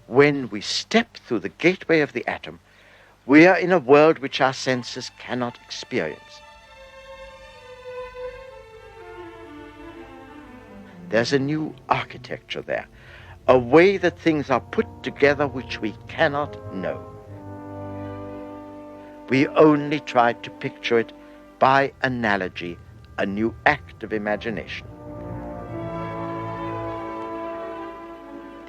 When we step through the gateway of the atom, we are in a world which our senses cannot experience. There's a new architecture there, a way that things are put together which we cannot know. We only try to picture it by analogy, a new act of imagination.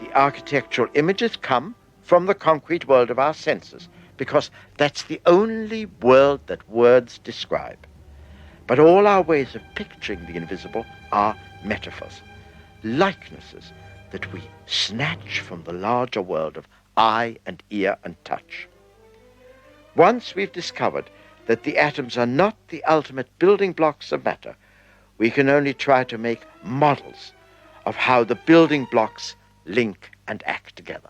The architectural images come from the concrete world of our senses, because that's the only world that words describe. But all our ways of picturing the invisible are metaphors, likenesses that we snatch from the larger world of eye and ear and touch. Once we've discovered that the atoms are not the ultimate building blocks of matter, we can only try to make models of how the building blocks link and act together.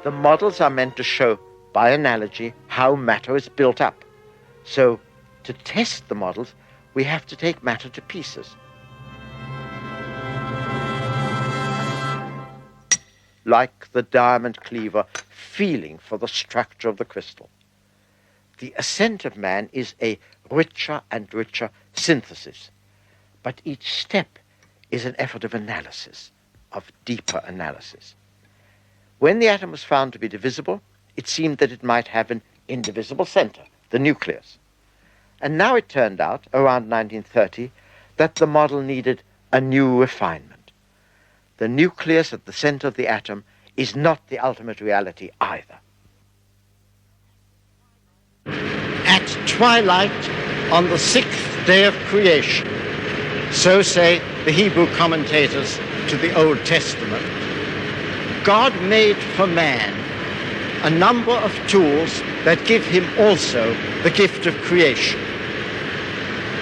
The models are meant to show, by analogy, how matter is built up. So, to test the models, we have to take matter to pieces. Like the diamond cleaver feeling for the structure of the crystal. The Ascent of Man is a richer and richer synthesis, but each step is an effort of analysis, of deeper analysis. When the atom was found to be divisible, it seemed that it might have an indivisible center, the nucleus. And now it turned out, around 1930, that the model needed a new refinement. The nucleus at the center of the atom is not the ultimate reality either. At twilight on the 6th day of creation, so say the Hebrew commentators to the Old Testament, God made for man a number of tools that give him also the gift of creation.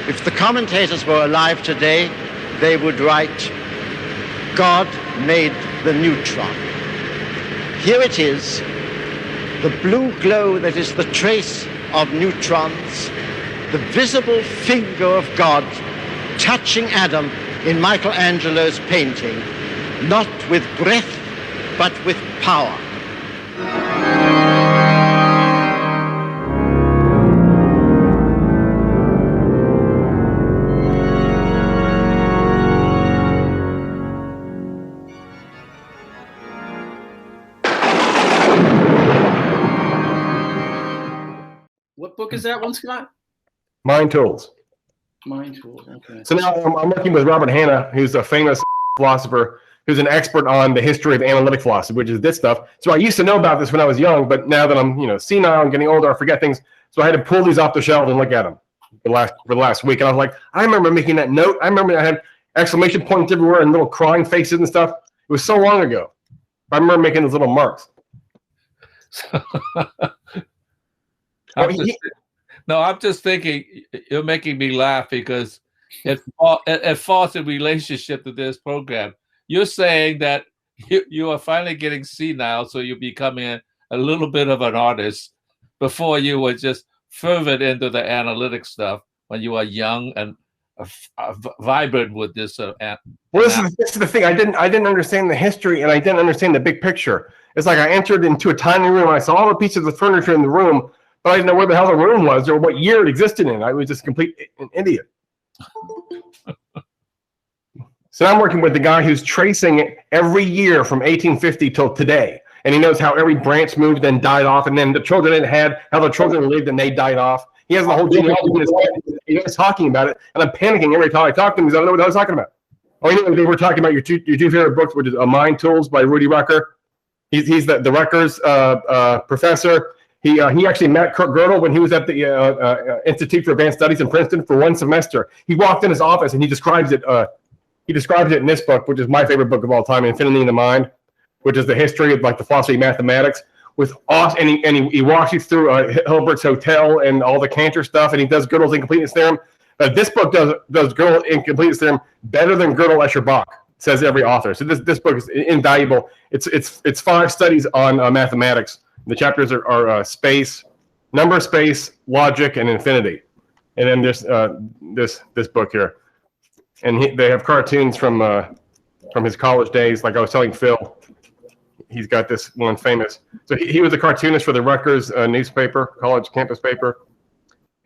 If the commentators were alive today, they would write, God made the neutron. Here it is, the blue glow that is the trace of neutrons, the visible finger of God touching Adam in Michelangelo's painting, not with breath, but with power. What book is that one, Scott? Mind Tools. Mind Tools, okay. So now I'm working with Robert Hanna, who's a famous philosopher who's an expert on the history of analytic philosophy, which is this stuff. So I used to know about this when I was young, but now that I'm, senile and getting older, I forget things. So I had to pull these off the shelf and look at them for the last week. And I was like, I remember making that note. I remember I had exclamation points everywhere and little crying faces and stuff. It was so long ago. I remember making those little marks. I'm just thinking, you're making me laugh because it falls in relationship to this program. You're saying that you are finally getting senile, so you're becoming a little bit of an artist. Before you were just fervent into the analytic stuff when you were young and vibrant with this. Well, this is the thing. I didn't understand the history, and I didn't understand the big picture. It's like I entered into a tiny room. I saw all the pieces of furniture in the room, but I didn't know where the hell the room was or what year it existed in. I was just an idiot. So I'm working with the guy who's tracing it every year from 1850 till today. And he knows how every branch moved and died off, and then the children it had, how the children lived and they died off. He has the whole genealogy in his head. He was talking about it, and I'm panicking every time I talk to him because I don't know what I was talking about. Oh, anyway, they were talking about your two favorite books, which is Mind Tools by Rudy Rucker. He's the Rutgers professor. He actually met Kurt Gödel when he was at the Institute for Advanced Studies in Princeton for one semester. He walked in his office and he describes it. He describes it in this book, which is my favorite book of all time, Infinity in the Mind, which is the history of like the philosophy of mathematics. With awesome, and he walks you through Hilbert's Hotel and all the Cantor stuff, and he does Gödel's incompleteness theorem. This book does Gödel's incompleteness theorem better than Gödel, Escher, Bach, says every author. So this book is invaluable. It's 5 studies on mathematics. The chapters are space, Number, space, logic, and infinity. And then this book here. And they have cartoons from his college days. Like I was telling Phil, he's got this one famous. So he was a cartoonist for the Rutgers newspaper, college campus paper.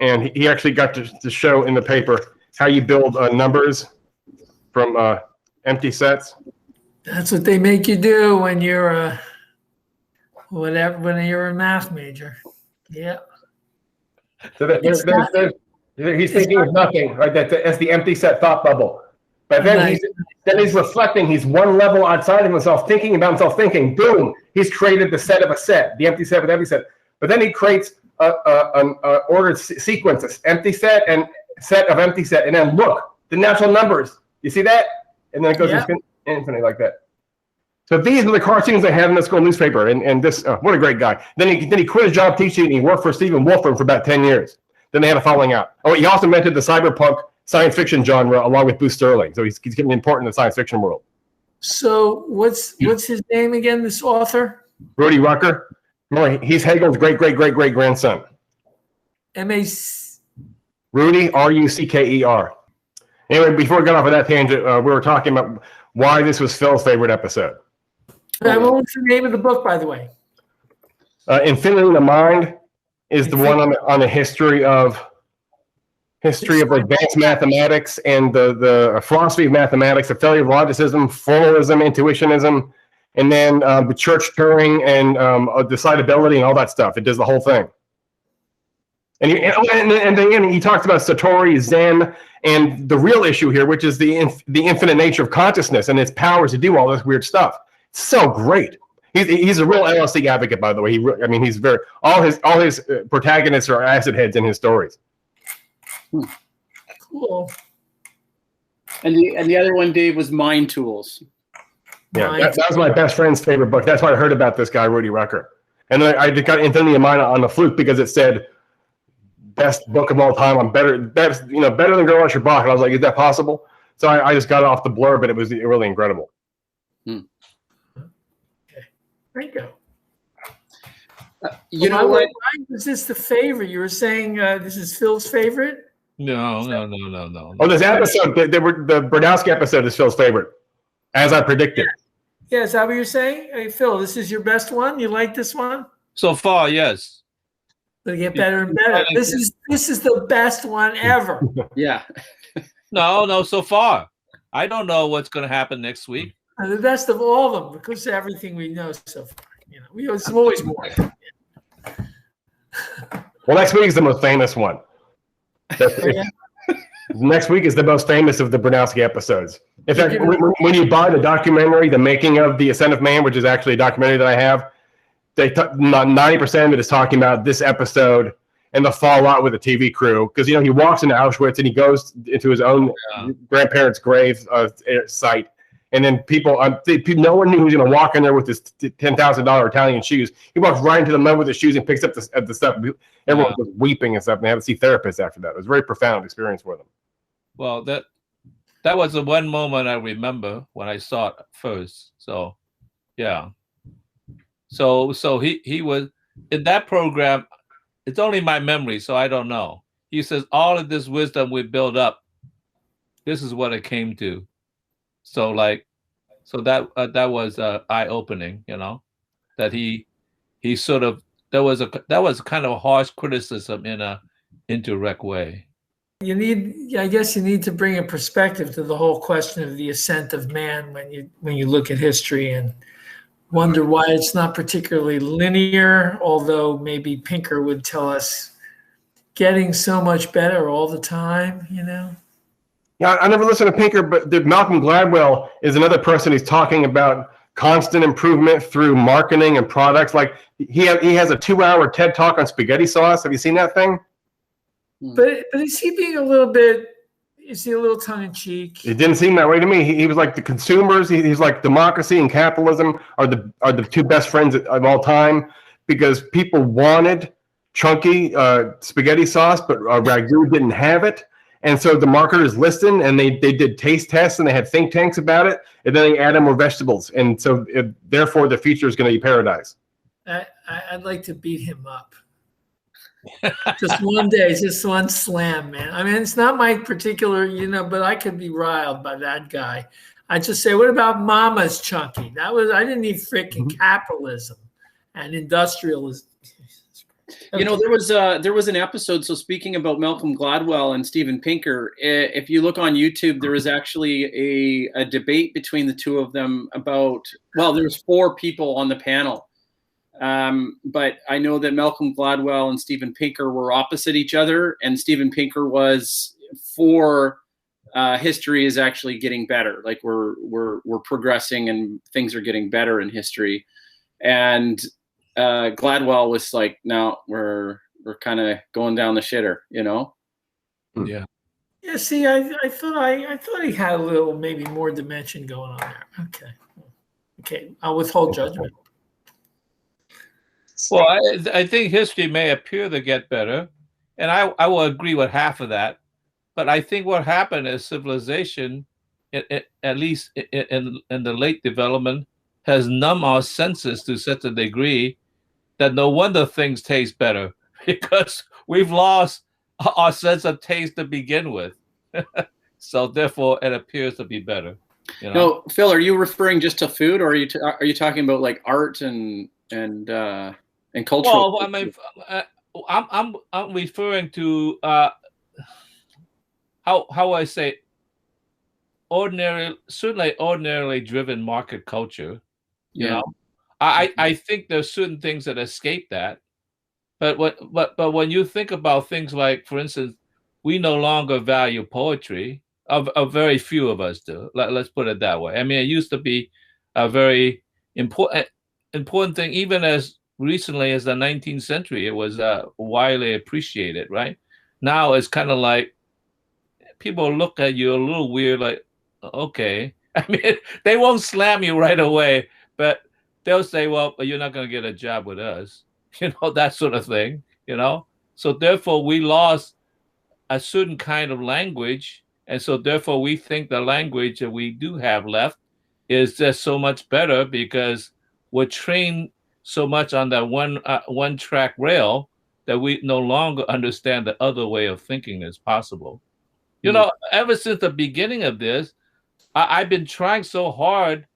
And he actually got to show in the paper how you build numbers from empty sets. That's what they make you do when you're when you're a math major. Yeah. So he's thinking of nothing, right? That's the empty set thought bubble. But then he's reflecting. He's one level outside of himself, thinking about himself, thinking. Boom! He's created the set of a set, the empty set with every set. But then he creates an ordered sequence, empty set and set of empty set, and then look, the natural numbers. You see that? And then it goes infinite like that. So these are the cartoons they had in the school newspaper, and this what a great guy. Then he quit his job teaching, and he worked for Stephen Wolfram for about 10 years. Then they had a falling out. Oh, he also invented the cyberpunk science fiction genre along with Bruce Sterling. So he's getting important in the science fiction world. So what's his name again? This author? Rudy Rucker. Remember, he's Hegel's great-great-great-great-grandson. Rudy, R-U-C-K-E-R. Anyway, before we got off of that tangent, we were talking about why this was Phil's favorite episode. What was the name of the book, by the way? Infinity in the Mind is the one on the history of advanced mathematics and the philosophy of mathematics, the failure of logicism, formalism, intuitionism, and then the church Turing and decidability and all that stuff. It does the whole thing. And then he talks about Satori, Zen, and the real issue here, which is the infinite nature of consciousness and its powers to do all this weird stuff. It's so great. He's a real LSD advocate, by the way. He's very all his protagonists are acid heads in his stories. Cool. And the other one, Dave, was Mind Tools. Yeah, that was my best friend's favorite book. That's why I heard about this guy, Rudy Rucker. And then I got Infinity of Mind on the fluke because it said best book of all time. better than Girl At Your Bach. And I was like, is that possible? So I just got it off the blurb, but it was really incredible. There you go. You know what? Why was this the favorite? You were saying this is Phil's favorite? No. Oh, this episode, the Brodowski episode is Phil's favorite, as I predicted. Yeah, is that what you're saying? Hey, Phil, this is your best one? You like this one? So far, yes. It'll get better and better. This is the best one ever. Yeah. No, so far. I don't know what's going to happen next week. And the best of all of them, because of everything we know so far. There's always more. Well, next week is the most famous one. Next week is the most famous of the Brodowski episodes. In fact, when you buy the documentary, The Making of the Ascent of Man, which is actually a documentary that I have, 90% of it is talking about this episode and the fallout with the TV crew. Because, he walks into Auschwitz and he goes into his own grandparents' grave site. And then no one knew he was going to walk in there with his $10,000 Italian shoes. He walks right into the mud with his shoes and picks up the stuff. Everyone was weeping and stuff. And they had to see therapists after that. It was a very profound experience for them. Well, that was the one moment I remember when I saw it first. So, yeah. So he was in that program. It's only my memory, so I don't know. He says all of this wisdom we build up. This is what it came to. So that was eye-opening, that he sort of that was kind of a harsh criticism in a indirect way. I guess you need to bring a perspective to the whole question of the ascent of man when you look at history and wonder why it's not particularly linear, although maybe Pinker would tell us getting so much better all the time, Yeah, I never listened to Pinker, but Malcolm Gladwell is another person who's talking about constant improvement through marketing and products. Like he has a 2-hour TED Talk on spaghetti sauce. Have you seen that thing? But is he being a little tongue-in-cheek? It didn't seem that way to me. He was like the consumers. He's like democracy and capitalism are the two best friends of all time because people wanted chunky spaghetti sauce, but ragu didn't have it. And so the marketers listened, and they did taste tests, and they had think tanks about it, and then they added more vegetables. And so, therefore, the future is going to be paradise. I'd like to beat him up. Just one day, just one slam, man. I mean, it's not my particular, but I could be riled by that guy. I just say, what about Mama's Chunky? I didn't need freaking capitalism and industrialism. Okay. There was an episode. So speaking about Malcolm Gladwell and Steven Pinker, if you look on YouTube, there was actually a debate between the two of them about. Well, there's 4 people on the panel, but I know that Malcolm Gladwell and Steven Pinker were opposite each other, and Steven Pinker was for history is actually getting better. Like we're progressing and things are getting better in history, and Gladwell was like, no, we're kind of going down the shitter, Yeah. Yeah. See, I thought he had a little maybe more dimension going on there. Okay. I'll withhold judgment. Well, I think history may appear to get better, and I will agree with half of that. But I think what happened is civilization, at least in the late development, has numbed our senses to such a degree that no wonder things taste better, because we've lost our sense of taste to begin with. So therefore, it appears to be better. No, Phil, are you referring just to food, or are you talking about like art and cultural? Well, I mean, I'm referring to how I say certainly ordinarily driven market culture. You know, I think there's certain things that escape that, but when you think about things like, for instance, we no longer value poetry. A very few of us do. Let's put it that way. I mean, it used to be a very important thing, even as recently as the 19th century. It was widely appreciated. Right now, it's kind of like people look at you a little weird, like, okay. I mean, they won't slam you right away, but they'll say, well, you're not going to get a job with us, that sort of thing, So therefore, we lost a certain kind of language. And so therefore, we think the language that we do have left is just so much better because we're trained so much on that one track rail that we no longer understand the other way of thinking is possible. Ever since the beginning of this, I've been trying so hard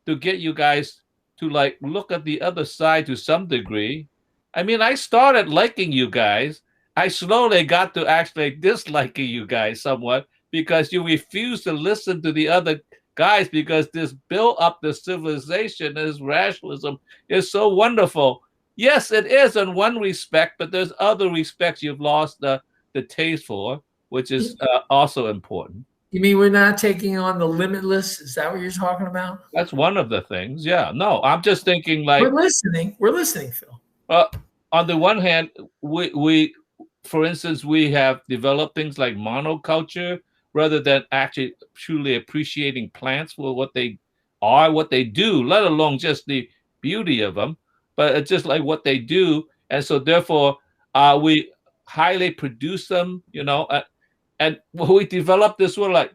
to get you guys to like look at the other side to some degree. I mean, I started liking you guys. I slowly got to actually disliking you guys somewhat because you refuse to listen to the other guys, because this build up the civilization, this rationalism is so wonderful. Yes, it is in one respect, but there's other respects you've lost the taste for, which is also important. You mean we're not taking on the limitless? Is that what you're talking about? That's one of the things. Yeah. No, I'm just thinking like we're listening, Phil. On the one hand, we for instance, we have developed things like monoculture rather than actually truly appreciating plants for what they are, what they do, let alone just the beauty of them, but it's just like what they do. And so therefore, we highly produce them, and we developed this one like,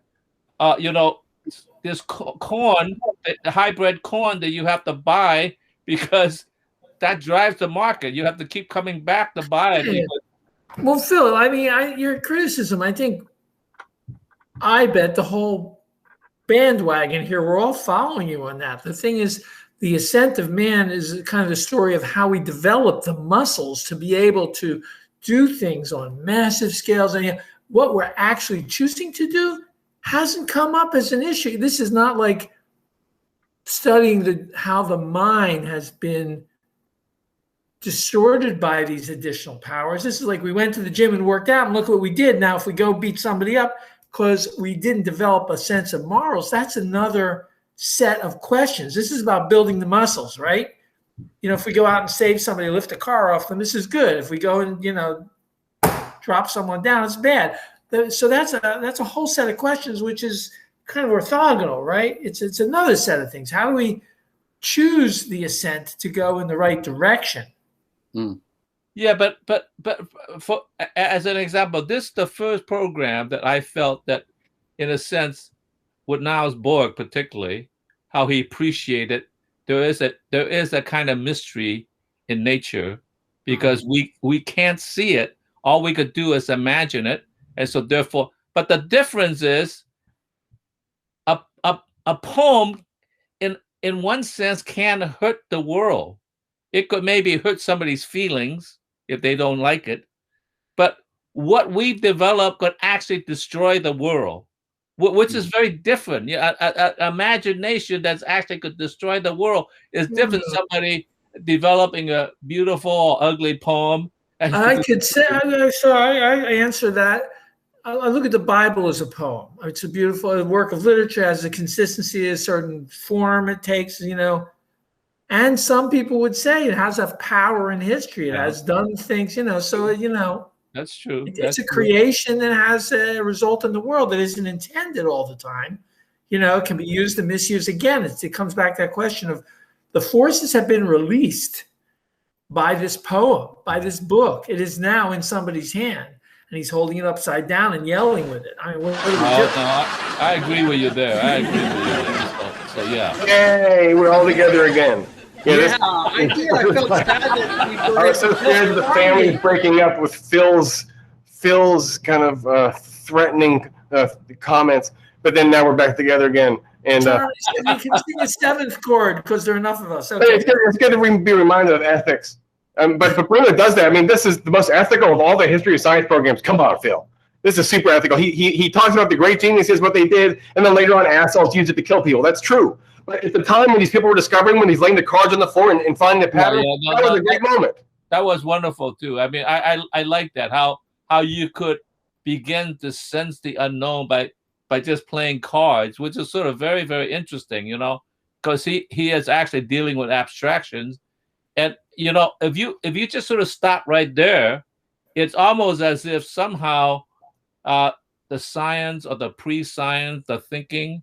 this corn, the hybrid corn that you have to buy because that drives the market. You have to keep coming back to buy it. Yeah. Well, Phil, I mean, your criticism, I bet the whole bandwagon here, we're all following you on that. The thing is, the Ascent of Man is kind of the story of how we develop the muscles to be able to do things on massive scales. And what we're actually choosing to do hasn't come up as an issue. This is not like studying how the mind has been distorted by these additional powers. This is like we went to the gym and worked out and look what we did. Now, if we go beat somebody up because we didn't develop a sense of morals, that's another set of questions. This is about building the muscles, right? If we go out and save somebody, lift a car off them, this is good. If we go and, drop someone down, it's bad. So that's a whole set of questions, which is kind of orthogonal, right? It's another set of things. How do we choose the ascent to go in the right direction? Yeah, but for as an example, this is the first program that I felt that, in a sense, with Niels Bohr particularly, how he appreciated there is a kind of mystery in nature because we can't see it. All we could do is imagine it. And so therefore, but the difference is a poem in one sense can hurt the world. It could maybe hurt somebody's feelings if they don't like it. But what we've developed could actually destroy the world, which is very different. Yeah, imagination that's actually could destroy the world is different than somebody developing a beautiful or ugly poem. I could say, so I answer that. I look at the Bible as a poem. It's a beautiful work of literature, has a consistency, a certain form it takes, And some people would say it has a power in history. It has done things, so, That's true. It's a creation that has a result in the world that isn't intended all the time. It can be used and misused. Again, it comes back to that question of the forces have been released by this poem, by this book. It is now in somebody's hand. And he's holding it upside down and yelling with it. I mean, what do we do? I agree with you there. So yeah. Yay, we're all together again. I did. I felt sad that I was so scared the family breaking up with Phil's kind of threatening comments. But then now we're back together again. And Charlie said you can sing a seventh chord because there are enough of us. Okay. It's good to be reminded of ethics. But Bruno does that. I mean, this is the most ethical of all the history of science programs. Come on, Phil. This is super ethical. He talks about the great geniuses, what they did, and then later on assholes used it to kill people. That's true. But at the time when these people were discovering, when he's laying the cards on the floor and finding the pattern, that was a great moment. That was wonderful too. I mean, I like that, how you could begin to sense the unknown by just playing cards, which is sort of very, very interesting, because he is actually dealing with abstractions. And if you just sort of stop right there, it's almost as if somehow the science or the pre-science, the thinking,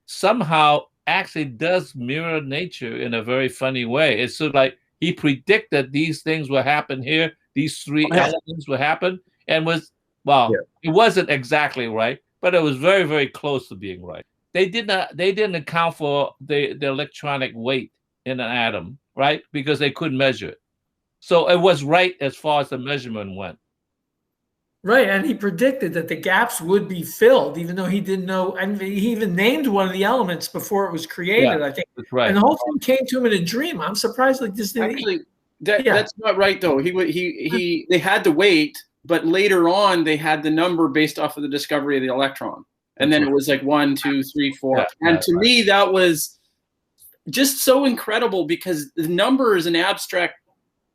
somehow actually does mirror nature in a very funny way. It's sort of like he predicted these things will happen here, these three elements will happen, and it wasn't exactly right, but it was very, very close to being right. They didn't account for the electronic weight in an atom, right? Because they couldn't measure it. So it was right as far as the measurement went. Right, and he predicted that the gaps would be filled, even though he didn't know. And he even named one of the elements before it was created, I think. That's right. And the whole thing came to him in a dream. I'm surprised, like this. Actually, that's not right though. They had the weight, but later on they had the number based off of the discovery of the electron, and then it was like 1, 2, 3, 4. Yeah, and to me, that was just so incredible because the number is an abstract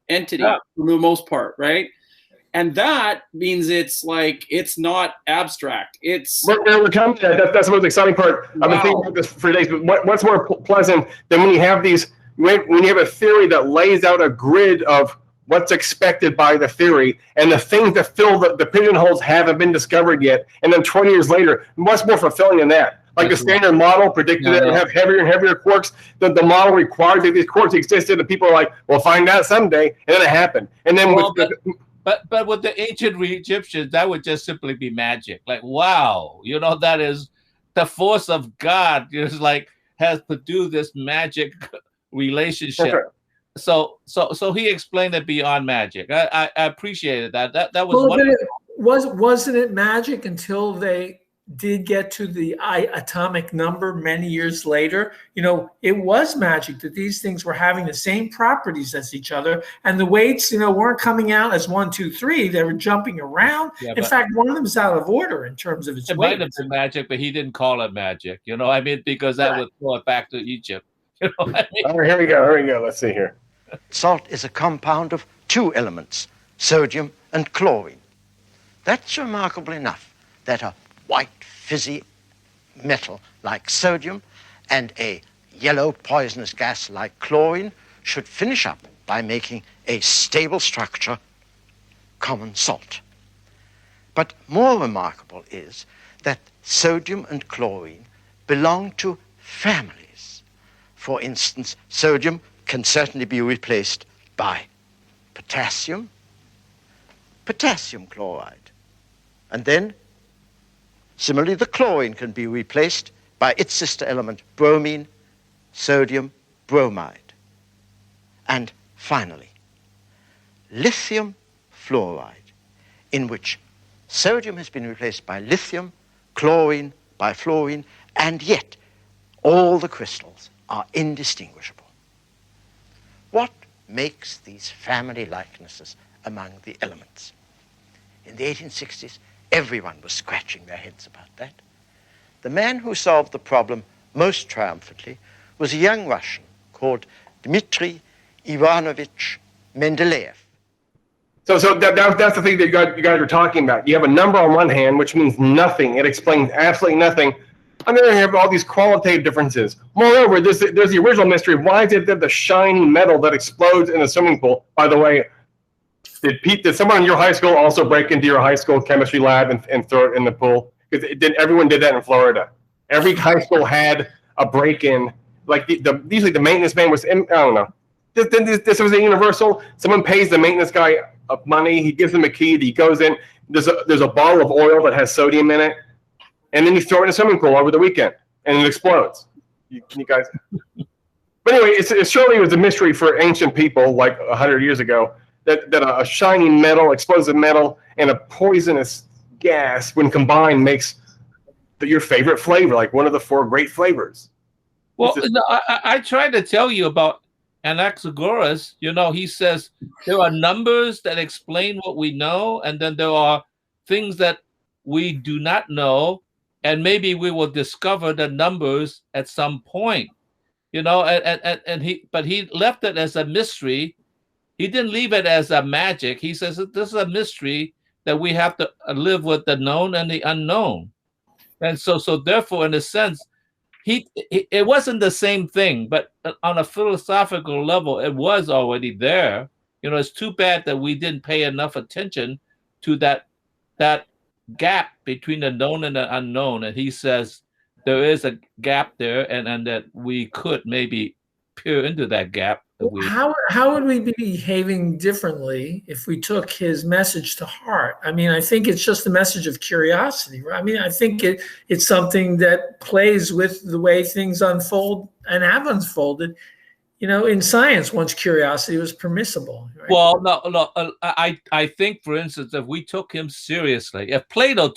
entity for the most part, right? And that means it's not abstract. We're coming to that. That's the most exciting part. I've been thinking about this for days. But what's more pleasant than when you have when you have a theory that lays out a grid of what's expected by the theory, and the things that fill the pigeonholes haven't been discovered yet, and then 20 years later, what's more fulfilling than that? Like the standard model predicted it would have heavier and heavier quarks. The model required that these quarks existed, and people are like, "We'll find out someday," and then it happened. And then But with the ancient Egyptians, that would just simply be magic. Like, wow, that is the force of God. Has produced this magic relationship. So he explained it beyond magic. I appreciated that. That was wonderful. Wasn't it magic until they did get to the atomic number many years later? It was magic that these things were having the same properties as each other, and the weights, weren't coming out as 1, 2, 3. They were jumping around. In fact, one of them is out of order in terms of its weight. It might have been magic, but he didn't call it magic. Because that would throw it back to Egypt. All right, here we go. Let's see here. Salt is a compound of 2 elements, sodium and chlorine. That's remarkable enough that a white fizzy metal like sodium and a yellow poisonous gas like chlorine should finish up by making a stable structure, common salt. But more remarkable is that sodium and chlorine belong to families. For instance, sodium can certainly be replaced by potassium chloride. And then, similarly, the chlorine can be replaced by its sister element, bromine, sodium bromide. And finally, lithium fluoride, in which sodium has been replaced by lithium, chlorine by fluorine, and yet all the crystals are indistinguishable. What makes these family likenesses among the elements? In the 1860s, everyone was scratching their heads about that. The man who solved the problem most triumphantly was a young Russian called Dmitry Ivanovich Mendeleev. So that's the thing that you guys are talking about. You have a number on one hand, which means nothing. It explains absolutely nothing. On the other hand, you have all these qualitative differences. Moreover, there's the original mystery. Why is it that the shiny metal that explodes in a swimming pool? By the way, did someone in your high school also break into your high school chemistry lab and throw it in the pool? Because everyone did that in Florida. Every high school had a break-in. Like usually the maintenance man was, I don't know. This was a universal. Someone pays the maintenance guy money. He gives him a key. He goes in. There's a bottle of oil that has sodium in it, and then you throw it in a swimming pool over the weekend, and it explodes. You guys. But anyway, it surely was a mystery for ancient people, like 100 years ago, that a shiny metal, explosive metal, and a poisonous gas, when combined, makes your favorite flavor, like one of the 4 great flavors. Well, I tried to tell you about Anaxagoras. He says there are numbers that explain what we know, and then there are things that we do not know, and maybe we will discover the numbers at some point. And he left it as a mystery. He didn't leave it as a magic. He says that this is a mystery that we have to live with the known and the unknown. And so therefore, in a sense, it wasn't the same thing, but on a philosophical level, it was already there. It's too bad that we didn't pay enough attention to that gap between the known and the unknown. And he says there is a gap there, and that we could maybe peer into that gap. How would we be behaving differently if we took his message to heart? I mean, I think it's just a message of curiosity, right? I mean, I think it's something that plays with the way things unfold and have unfolded, in science, once curiosity was permissible. Right? Well, no, I think, for instance, if we took him seriously, if Plato,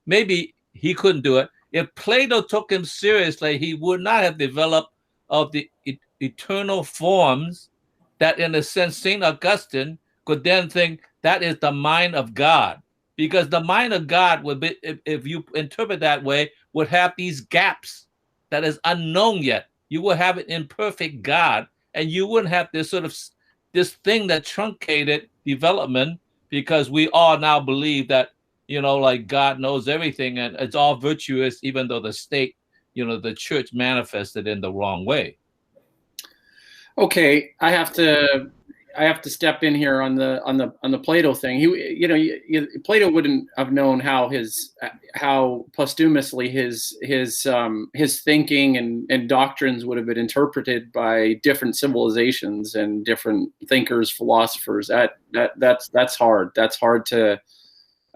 maybe he couldn't do it. If Plato took him seriously, he would not have developed of the eternal forms that, in a sense, St. Augustine could then think that is the mind of God. Because the mind of God would be, if you interpret that way, would have these gaps that is unknown yet. You will have an imperfect God, and you wouldn't have this this thing that truncated development, because we all now believe that, like God knows everything and it's all virtuous, even though the state, the church manifested in the wrong way. Okay, I have to step in here on the Plato thing. Plato wouldn't have known how posthumously his thinking and doctrines would have been interpreted by different civilizations and different thinkers, philosophers. That's hard. That's hard to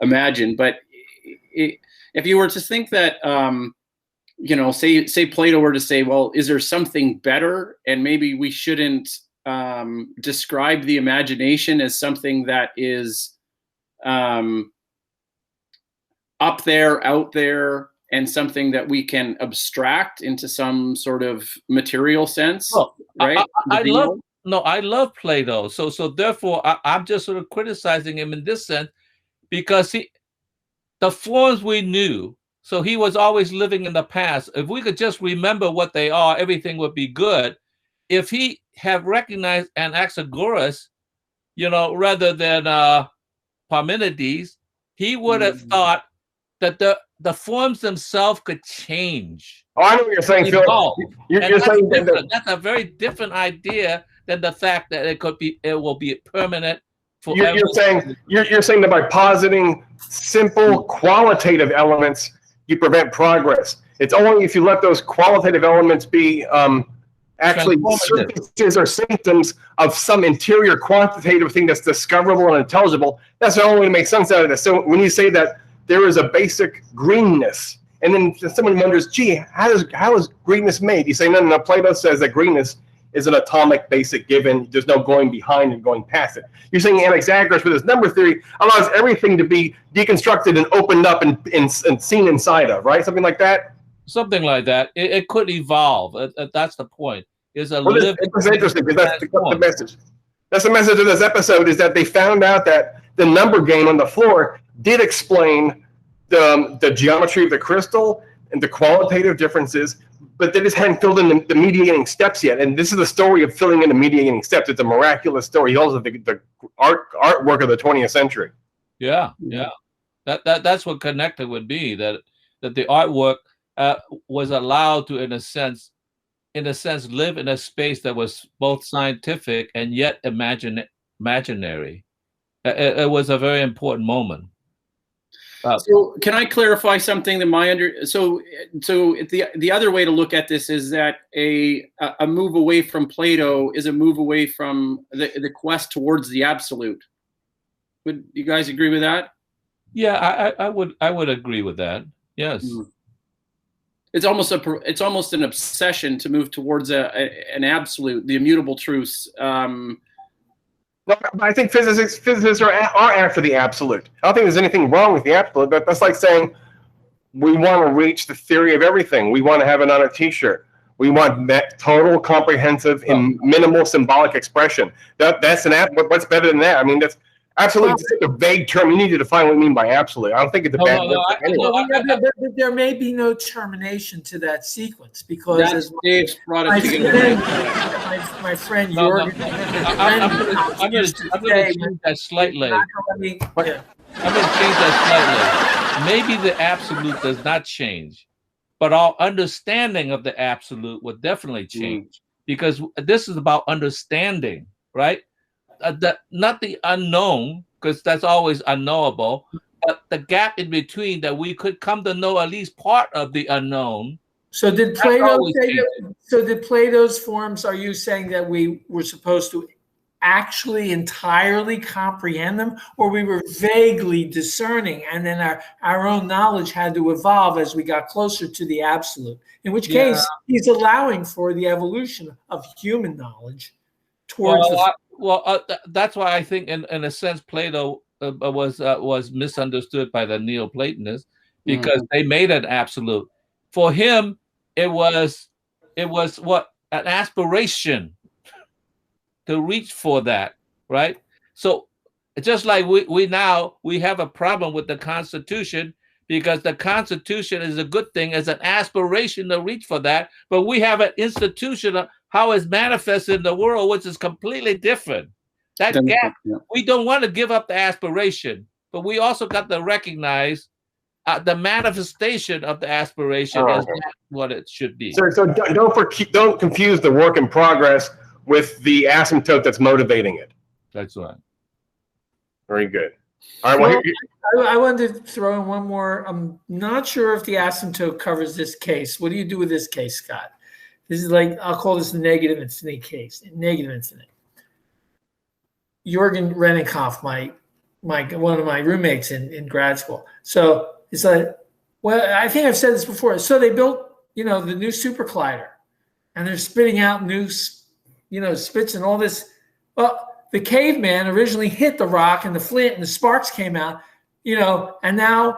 imagine. But if you were to think that. Say Plato were to say, well, is there something better? And maybe we shouldn't describe the imagination as something that is up there, out there, and something that we can abstract into some sort of material sense, right? I love Plato. So therefore, I'm just sort of criticizing him in this sense, because the forms we knew. So he was always living in the past. If we could just remember what they are, everything would be good. If he had recognized Anaxagoras, rather than Parmenides, he would have thought that the forms themselves could change. Oh, I know what you're saying, Phil. You're saying that's a very different idea than the fact that it will be permanent. You're saying that by positing simple qualitative elements, you prevent progress. It's only if you let those qualitative elements be actually surfaces or symptoms of some interior quantitative thing that's discoverable and intelligible. That's the only way to make sense out of this. So when you say that there is a basic greenness, and then someone wonders, gee, how is greenness made? You say, no. Plato says that greenness is an atomic basic given. There's no going behind and going past it. You're saying Anaxagoras with his number theory allows everything to be deconstructed and opened up and seen inside of, right? Something like that? Something like that. It could evolve. That's the point. It's interesting because that's the message. That's the message of this episode, is that they found out that the number game on the floor did explain the geometry of the crystal and the qualitative differences, but they just hadn't filled in the mediating steps yet. And this is the story of filling in the mediating steps. It's a miraculous story. He also the artwork of the 20th century. Yeah. That's what connected would be, that the artwork was allowed to, in a sense, live in a space that was both scientific and yet imaginary. It was a very important moment. So can I clarify something that so the other way to look at this is that a move away from Plato is a move away from the quest towards the absolute. Would you guys agree with that? Yeah, I would agree with that. Yes. It's almost an obsession to move towards an absolute, the immutable truths. No, I think physicists are after the absolute. I don't think there's anything wrong with the absolute. But that's like saying we want to reach the theory of everything. We want to have it on a T-shirt. We want that total, comprehensive, and minimal symbolic expression. That's what's better than that? I mean, that's absolute. It's a vague term. You need to define what you mean by absolute. I don't think it's a bad word. But there may be no termination to that sequence because, as Dave's brought it together. My friend Jorgen. I'm going to change that slightly. I'm going to change that slightly. Maybe the absolute does not change, but our understanding of the absolute would definitely change, because this is about understanding, right? Not the unknown, because that's always unknowable, but the gap in between, that we could come to know at least part of the unknown. So did Plato say that, did Plato's forms, are you saying that we were supposed to actually entirely comprehend them, or we were vaguely discerning, and then our own knowledge had to evolve as we got closer to the absolute, in which case he's allowing for the evolution of human knowledge towards that's why I think in a sense Plato was misunderstood by the Neoplatonists, because they made an absolute. For him, it was what, an aspiration to reach for that, right? So just like we now have a problem with the Constitution, because the Constitution is a good thing as an aspiration to reach for that, but we have an institution of how it's manifested in the world, which is completely different. That gap, we don't want to give up the aspiration, but we also got to recognize the manifestation of the aspiration as what it should be. So don't confuse the work in progress with the asymptote that's motivating it. That's right. Very good. All right. I wanted to throw in one more. I'm not sure if the asymptote covers this case. What do you do with this case, Scott? This is like, I'll call this the negative infinite case. Negative infinite. Jorgen Rennenkopf, one of my roommates in grad school. So it's like, well, I think I've said this before. So they built, the new super collider, and they're spitting out new, spits and all this. Well, the caveman originally hit the rock and the flint and the sparks came out, and now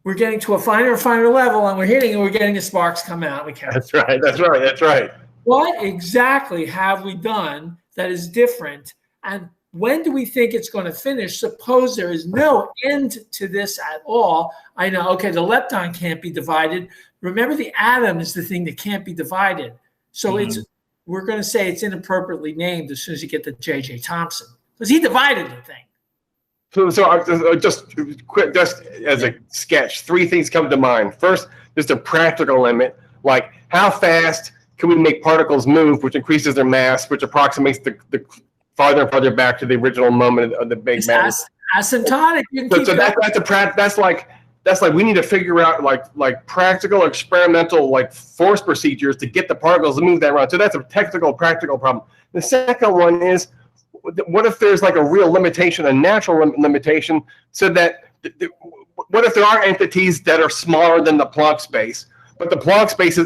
we're getting to a finer and finer level, and we're hitting and we're getting the sparks come out. That's right. What exactly have we done that is different? And when do we think it's going to finish? Suppose there is no end to this at all. I know, okay, the lepton can't be divided. Remember, the atom is the thing that can't be divided. So we're going to say it's inappropriately named as soon as you get to J.J. Thomson, because he divided the thing. So just as a sketch, three things come to mind. First, there's a practical limit, like how fast can we make particles move, which increases their mass, which approximates the farther and farther back to the original moment of the Big Bang. Asymptotic. That's like we need to figure out like practical experimental force procedures to get the particles to move that around. So that's a technical practical problem. The second one is, what if there's like a real limitation, a natural limitation, so that what if there are entities that are smaller than the Planck space, but the Planck space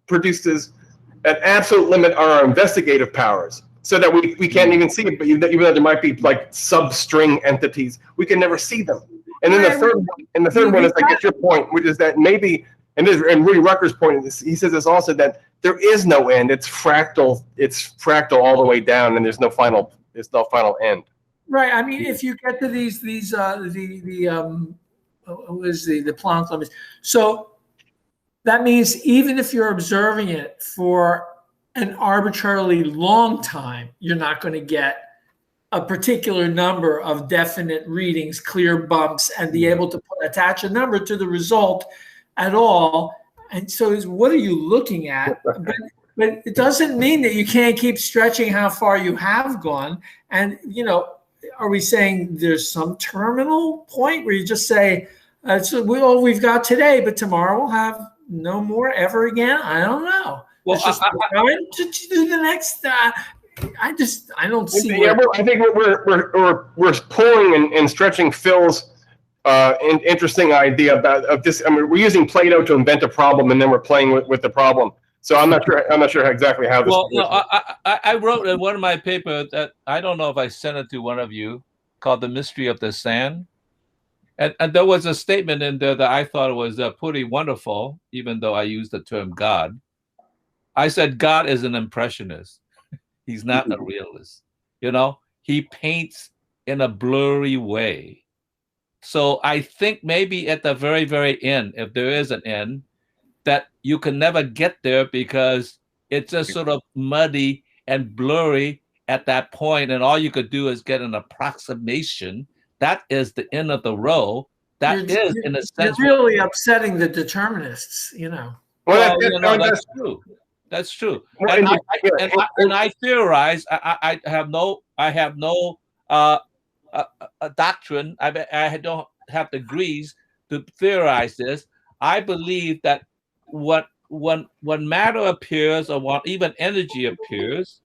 produces an absolute limit on our investigative powers, so that we can't even see it, but even though there might be like substring entities, we can never see them. And then the third one is, I get your point, which is that maybe, and Rudy Rucker's point is, he says this also, that there is no end. It's fractal all the way down, and there's no final end. Right. I mean, if you get to the Planck limits, so that means even if you're observing it for an arbitrarily long time, you're not going to get a particular number of definite readings, clear bumps, and be able to attach a number to the result at all. And so what are you looking at? But it doesn't mean that you can't keep stretching how far you have gone. And, are we saying there's some terminal point where you just say, so we've got today, but tomorrow we'll have no more ever again? I don't know. Well, to do the next. I don't see. Yeah, I think we're pulling and stretching Phil's interesting idea of this. I mean, we're using Plato to invent a problem, and then we're playing with the problem. So I'm not sure exactly how this. Well, no, I wrote in one of my papers that I don't know if I sent it to one of you, called "The Mystery of the Sand," and there was a statement in there that I thought was pretty wonderful, even though I used the term God. I said God is an impressionist. He's not a realist. He paints in a blurry way. So I think maybe at the very, very end, if there is an end, that you can never get there because it's just sort of muddy and blurry at that point, and all you could do is get an approximation. That is the end of the row. That is, in a sense, you're really upsetting the determinists. Well, that's true. That's true. And I theorize. I have no doctrine. I don't have degrees to theorize this. I believe that when matter appears, or when even energy appears,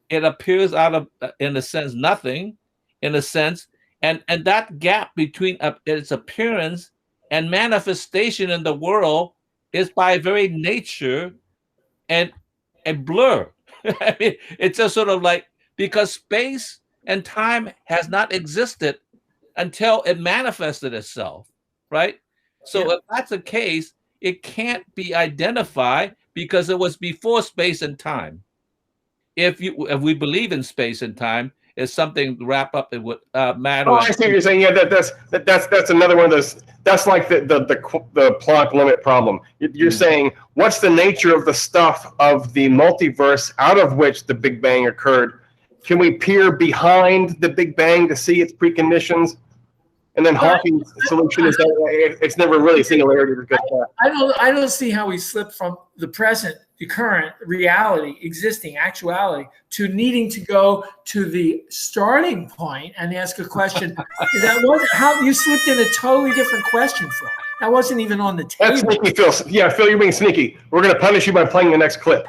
it appears out of, in a sense, nothing, in a sense, and that gap between its appearance and manifestation in the world is by very nature and a blur. I mean, it's just sort of like, because space and time has not existed until it manifested itself, right? So if that's the case, it can't be identified because it was before space and time. If we believe in space and time, is something wrapped up in what matter. Oh, I see what you're saying. Yeah, that's another one of those. That's like the Planck limit problem. You're saying, what's the nature of the stuff of the multiverse out of which the Big Bang occurred? Can we peer behind the Big Bang to see its preconditions? And then Hawking's solution is that it's never really singularity. I don't see how we slip from the present, the current reality, existing actuality, to needing to go to the starting point and ask a question. That wasn't how you slipped in a totally different question, Phil. That wasn't even on the table. That's sneaky, Phil. Yeah, Phil, you're being sneaky. We're going to punish you by playing the next clip.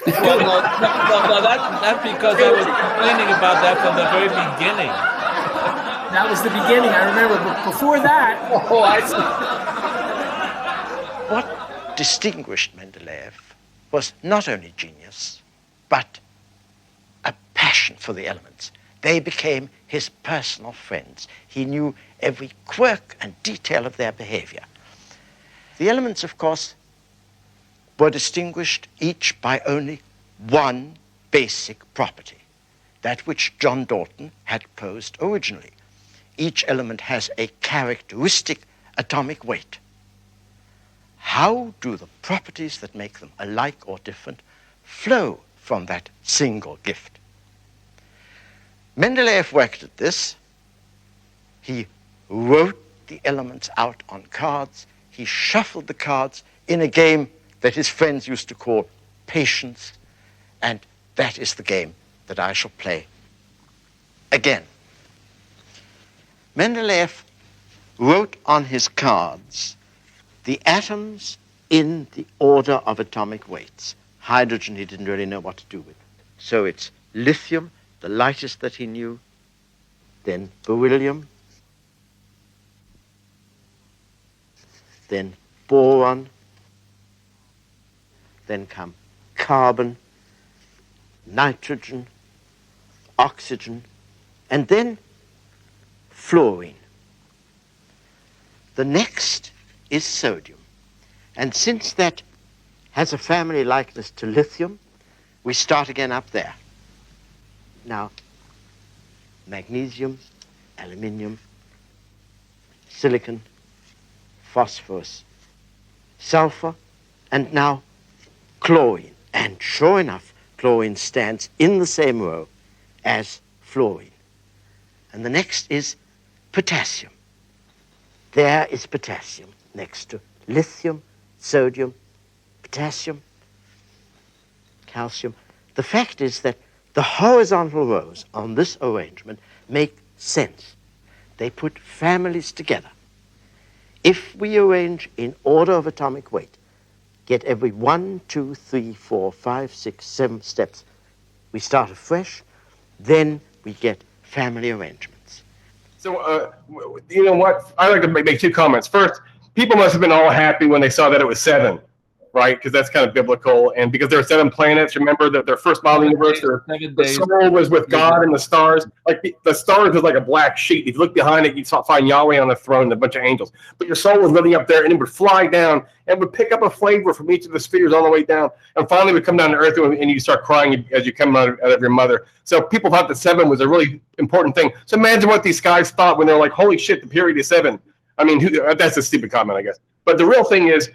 Well, no, that's because I was complaining about that from the very beginning. That was the beginning, I remember. But before that, I see. What distinguished Mendeleev was not only genius, but a passion for the elements. They became his personal friends. He knew every quirk and detail of their behavior. The elements, of course, were distinguished each by only one basic property, that which John Dalton had posed originally. Each element has a characteristic atomic weight. How do the properties that make them alike or different flow from that single gift? Mendeleev worked at this. He wrote the elements out on cards. He shuffled the cards in a game that his friends used to call patience, and that is the game that I shall play again. Mendeleev wrote on his cards the atoms in the order of atomic weights. Hydrogen he didn't really know what to do with. So it's lithium, the lightest that he knew, then beryllium, then boron, then come carbon, nitrogen, oxygen, and then fluorine. The next is sodium. And since that has a family likeness to lithium, we start again up there. Now, magnesium, aluminium, silicon, phosphorus, sulfur, and now chlorine. And sure enough, chlorine stands in the same row as fluorine. And the next is potassium. There is potassium next to lithium, sodium, potassium, calcium. The fact is that the horizontal rows on this arrangement make sense. They put families together. If we arrange in order of atomic weight, get every 1, 2, 3, 4, 5, 6, 7 steps, we start afresh, then we get family arrangements. So, you know what? I'd like to make 2 comments. First, people must have been all happy when they saw that it was 7, right? Because that's kind of biblical. And because there are 7 planets, remember that their first model universe, the soul was with God and the stars. Like the stars was like a black sheet. If you look behind it, you'd find Yahweh on the throne and a bunch of angels. But your soul was living up there, and it would fly down and would pick up a flavor from each of the spheres all the way down. And finally would come down to earth, and you start crying as you come out of your mother. So people thought that 7 was a really important thing. So imagine what these guys thought when they're like, holy shit, the period is 7. I mean, that's a stupid comment, I guess. But the real thing is,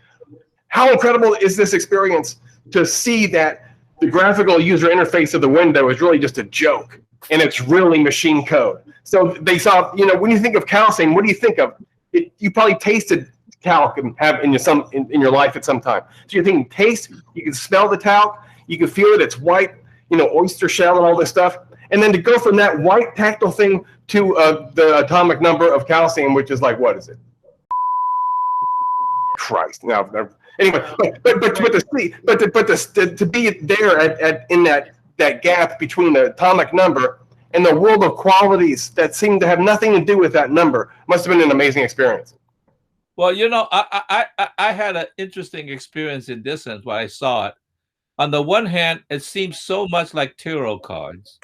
how incredible is this experience to see that the graphical user interface of the window is really just a joke, and it's really machine code. So they saw, you know, when you think of calcium, what do you think of? You probably tasted talc and have in your life at some time. So you're thinking taste, you can smell the talc, you can feel it, it's white, you know, oyster shell and all this stuff. And then to go from that white tactile thing to the atomic number of calcium, which is like, what is it? Christ. Now, anyway, to be there in that gap between the atomic number and the world of qualities that seem to have nothing to do with that number must have been an amazing experience. Well, you know, I had an interesting experience in this sense when I saw it. On the one hand, it seems so much like tarot cards,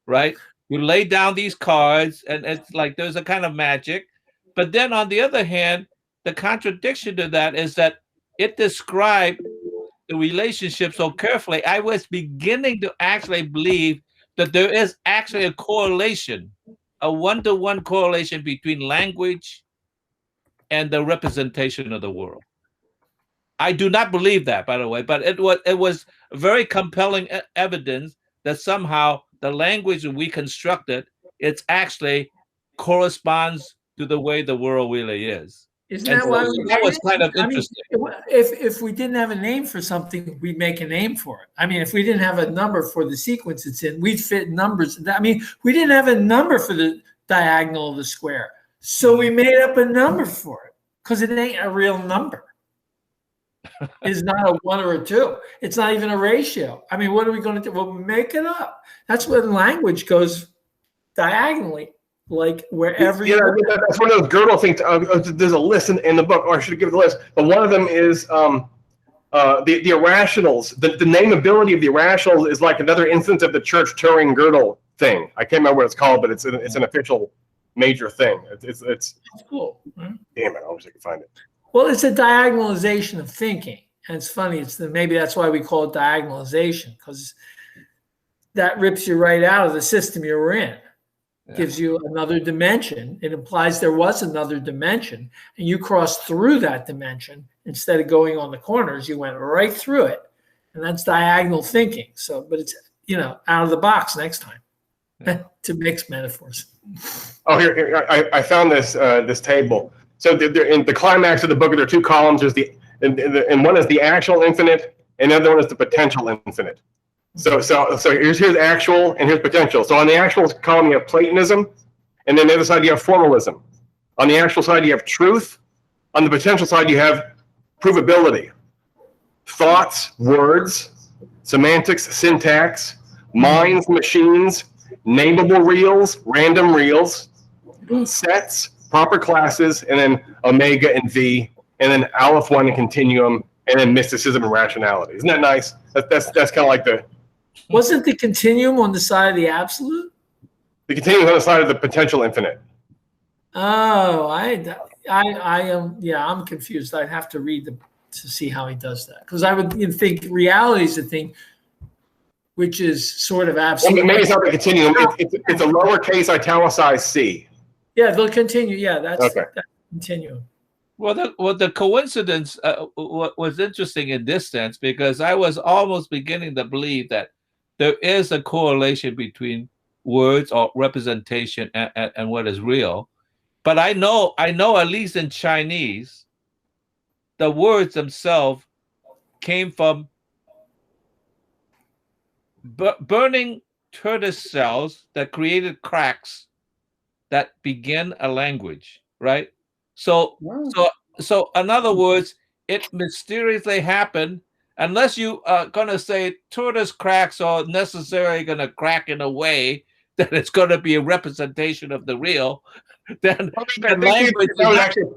right? You lay down these cards, and it's like there's a kind of magic. But then on the other hand, the contradiction to that is that it described the relationship so carefully. I was beginning to actually believe that there is actually a correlation, a one-to-one correlation between language and the representation of the world. I do not believe that, by the way, but it was very compelling evidence that somehow the language we constructed, it actually corresponds to the way the world really is. Isn't that why that was kind of interesting? I mean, if we didn't have a name for something, we'd make a name for it. I mean, if we didn't have a number for the sequence it's in, we'd fit numbers. I mean, we didn't have a number for the diagonal of the square. So we made up a number for it because it ain't a real number. It's not a 1 or a 2. It's not even a ratio. I mean, what are we going to do? Well, make it up. That's when language goes diagonally. Like wherever that's one of those Gödel things. There's a list in the book, or I should give the list. But one of them is the irrationals. The nameability of the irrationals is like another instance of the church Turing Gödel thing. I can't remember what it's called, but it's an official major thing. It's cool. Damn it! I wish I could find it. Well, it's a diagonalization of thinking, and it's funny. Maybe that's why we call it diagonalization, because that rips you right out of the system you were in. Gives you another dimension. It implies there was another dimension, and you crossed through that dimension instead of going on the corners. You went right through it, and that's diagonal thinking. So, but it's out of the box next time to mix metaphors. Oh, here I found this table. So in the climax of the book, there are 2 columns. There's and one is the actual infinite, and the other one is the potential infinite. So here's actual and here's potential. So on the actual column you have Platonism, and then the other side you have formalism. On the actual side you have truth. On the potential side you have provability. Thoughts, words, semantics, syntax, minds, machines, nameable reals, random reals, sets, proper classes, and then omega and V, and then aleph 1 and continuum, and then mysticism and rationality. Isn't that nice? That's kind of like the. Wasn't the continuum on the side of the absolute? The continuum on the side of the potential infinite. Oh, I am. Yeah, I'm confused. I'd have to read to see how he does that, because I would think reality is the thing, which is sort of absolute. Well, maybe it's not the continuum. It's a lowercase italicized c. Yeah, they'll continue. Yeah, that's okay. That's continuum. Well, the coincidence was interesting in this sense, because I was almost beginning to believe that there is a correlation between words or representation and what is real. But I know at least in Chinese, the words themselves came from burning tortoise shells that created cracks that began a language, right? So in other words, it mysteriously happened. Unless you are going to say tortoise cracks are necessarily going to crack in a way that it's going to be a representation of the real, then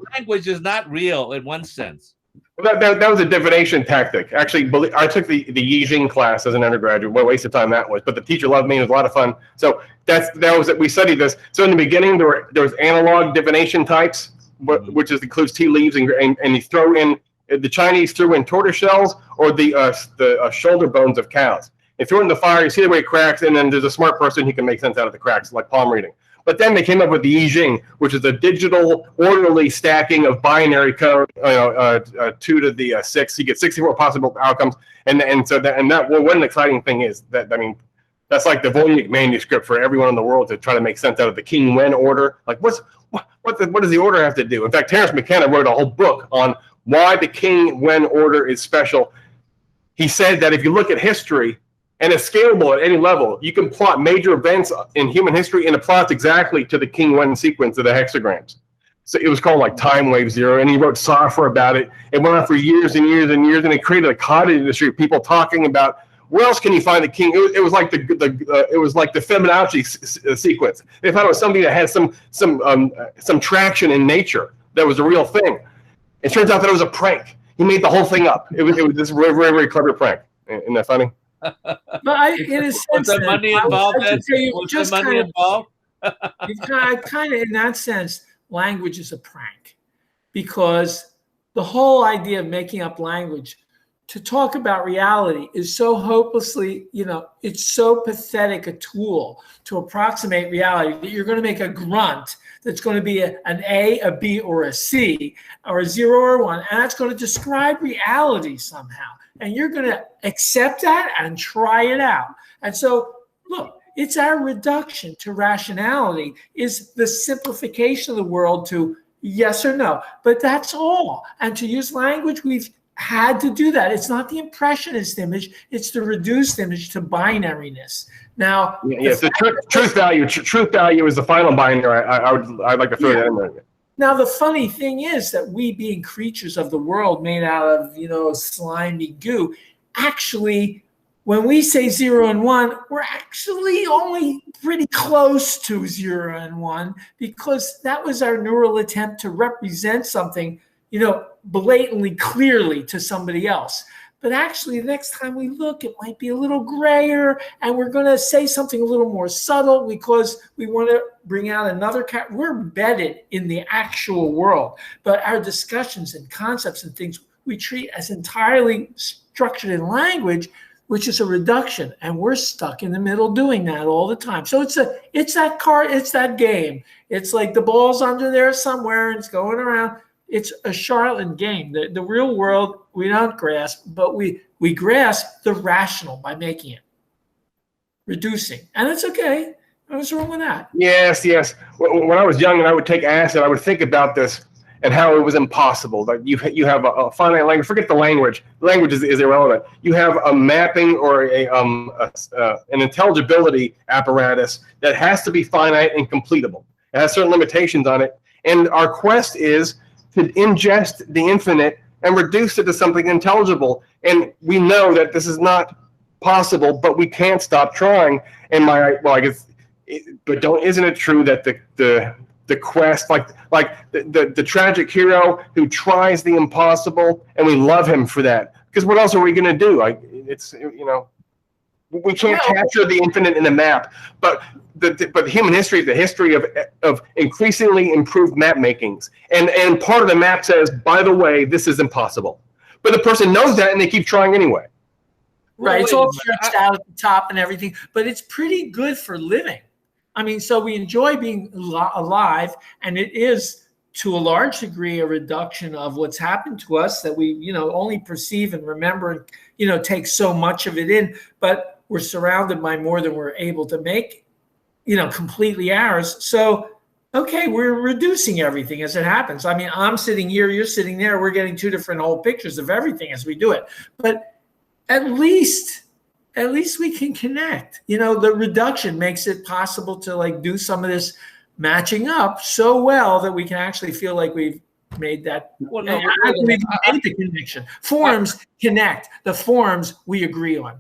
language is not real in one sense. Well, that was a divination tactic. Actually, I took the I-Ching class as an undergraduate. What a waste of time that was. But the teacher loved me. It was a lot of fun. So that was it. We studied this. So in the beginning, there was analog divination types, which includes tea leaves, and you throw in, the Chinese threw in tortoise shells or the shoulder bones of cows. They threw it in the fire. You see the way it cracks, and then there's a smart person who can make sense out of the cracks, like palm reading. But then they came up with the I-Ching, which is a digital orderly stacking of binary code, 2 to the 6. You get 64 possible outcomes, and what an exciting thing is that. I mean, that's like the Voynich manuscript for everyone in the world to try to make sense out of the King Wen order. Like, what does the order have to do? In fact, Terrence McKenna wrote a whole book on why the King Wen order is special. He said that if you look at history, and it's scalable at any level, you can plot major events in human history, and it plots exactly to the King Wen sequence of the hexagrams. So it was called like Time Wave Zero, and he wrote software about it. It went on for years and years and years, and it created a cottage industry of people talking about where else can you find the king. It was like the Fibonacci sequence. They thought it was something that had some traction in nature that was a real thing. It turns out that it was a prank. He made the whole thing up. It was this very, very, very clever prank. Isn't that funny? But in a sense, was there money involved? Was there money involved? I kind of, in that sense, language is a prank, because the whole idea of making up language to talk about reality is so hopelessly, it's so pathetic a tool to approximate reality that you're going to make a grunt that's going to be an A, a B, or a C, or a 0 or a 1, and that's going to describe reality somehow. And you're going to accept that and try it out. And so, look, it's our reduction to rationality is the simplification of the world to yes or no. But that's all. And to use language, we've had to do that. It's not the impressionist image. It's the reduced image to binariness. Now, yes, the truth value. Truth value is the final binary. I'd like to throw that in there. Now, the funny thing is that we, being creatures of the world made out of, slimy goo, actually, when we say 0 and 1, we're actually only pretty close to 0 and 1, because that was our neural attempt to represent something, blatantly, clearly to somebody else. But actually, the next time we look, it might be a little grayer, and we're going to say something a little more subtle because we want to bring out another we're embedded in the actual world. But our discussions and concepts and things we treat as entirely structured in language, which is a reduction, and we're stuck in the middle doing that all the time. So it's that game. It's like the ball's under there somewhere, and it's going around. It's a charlatan game. The real world we don't grasp, but we grasp the rational by making it, reducing. And it's okay. What's wrong with that? Yes. When I was young and I would take acid, I would think about this and how it was impossible. Like you have a finite language. Forget the language. Language is irrelevant. You have a mapping or an intelligibility apparatus that has to be finite and completable. It has certain limitations on it. And our quest is to ingest the infinite and reduce it to something intelligible. And we know that this is not possible, but we can't stop trying. And isn't it true that the quest, like the tragic hero who tries the impossible, and we love him for that? Because what else are we going to do? It's, we can't capture the infinite in a map, but but human history is the history of increasingly improved map makings. And part of the map says, by the way, this is impossible. But the person knows that and they keep trying anyway. Right. It's all stretched out at the top and everything, but it's pretty good for living. I mean, so we enjoy being alive, and it is to a large degree a reduction of what's happened to us that we, only perceive and remember and, take so much of it in, but we're surrounded by more than we're able to make, completely ours. So, okay, we're reducing everything as it happens. I mean, I'm sitting here, you're sitting there, we're getting two different whole pictures of everything as we do it. But at least we can connect. The reduction makes it possible to do some of this matching up so well that we can actually feel like we've made that. Well, no, we've made the connection. Forms connect. The forms we agree on.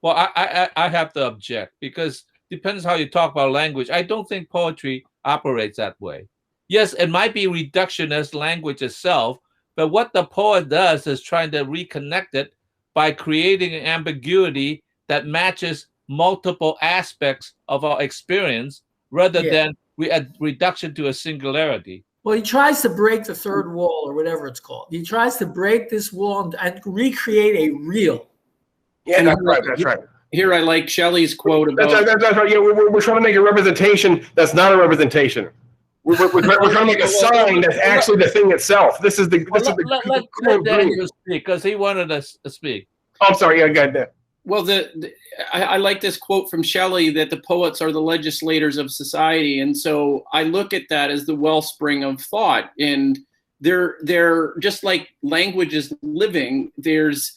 Well, I have to object, because depends how you talk about language. I don't think poetry operates that way. Yes, it might be reductionist language itself, but what the poet does is trying to reconnect it by creating an ambiguity that matches multiple aspects of our experience rather than a reduction to a singularity. Well, he tries to break the third wall, or whatever it's called. He tries to break this wall and recreate a real. Yeah, that's right. That's right. Here, I like Shelley's quote about. That's right. Yeah, we're trying to make a representation that's not a representation. We're trying to make a sign that's actually the thing itself. This is the. Let Daniel speak, because he wanted us to speak. Oh, I'm sorry. Yeah, got that. Well, I like this quote from Shelley that the poets are the legislators of society, and so I look at that as the wellspring of thought. And they're just like language is living. There's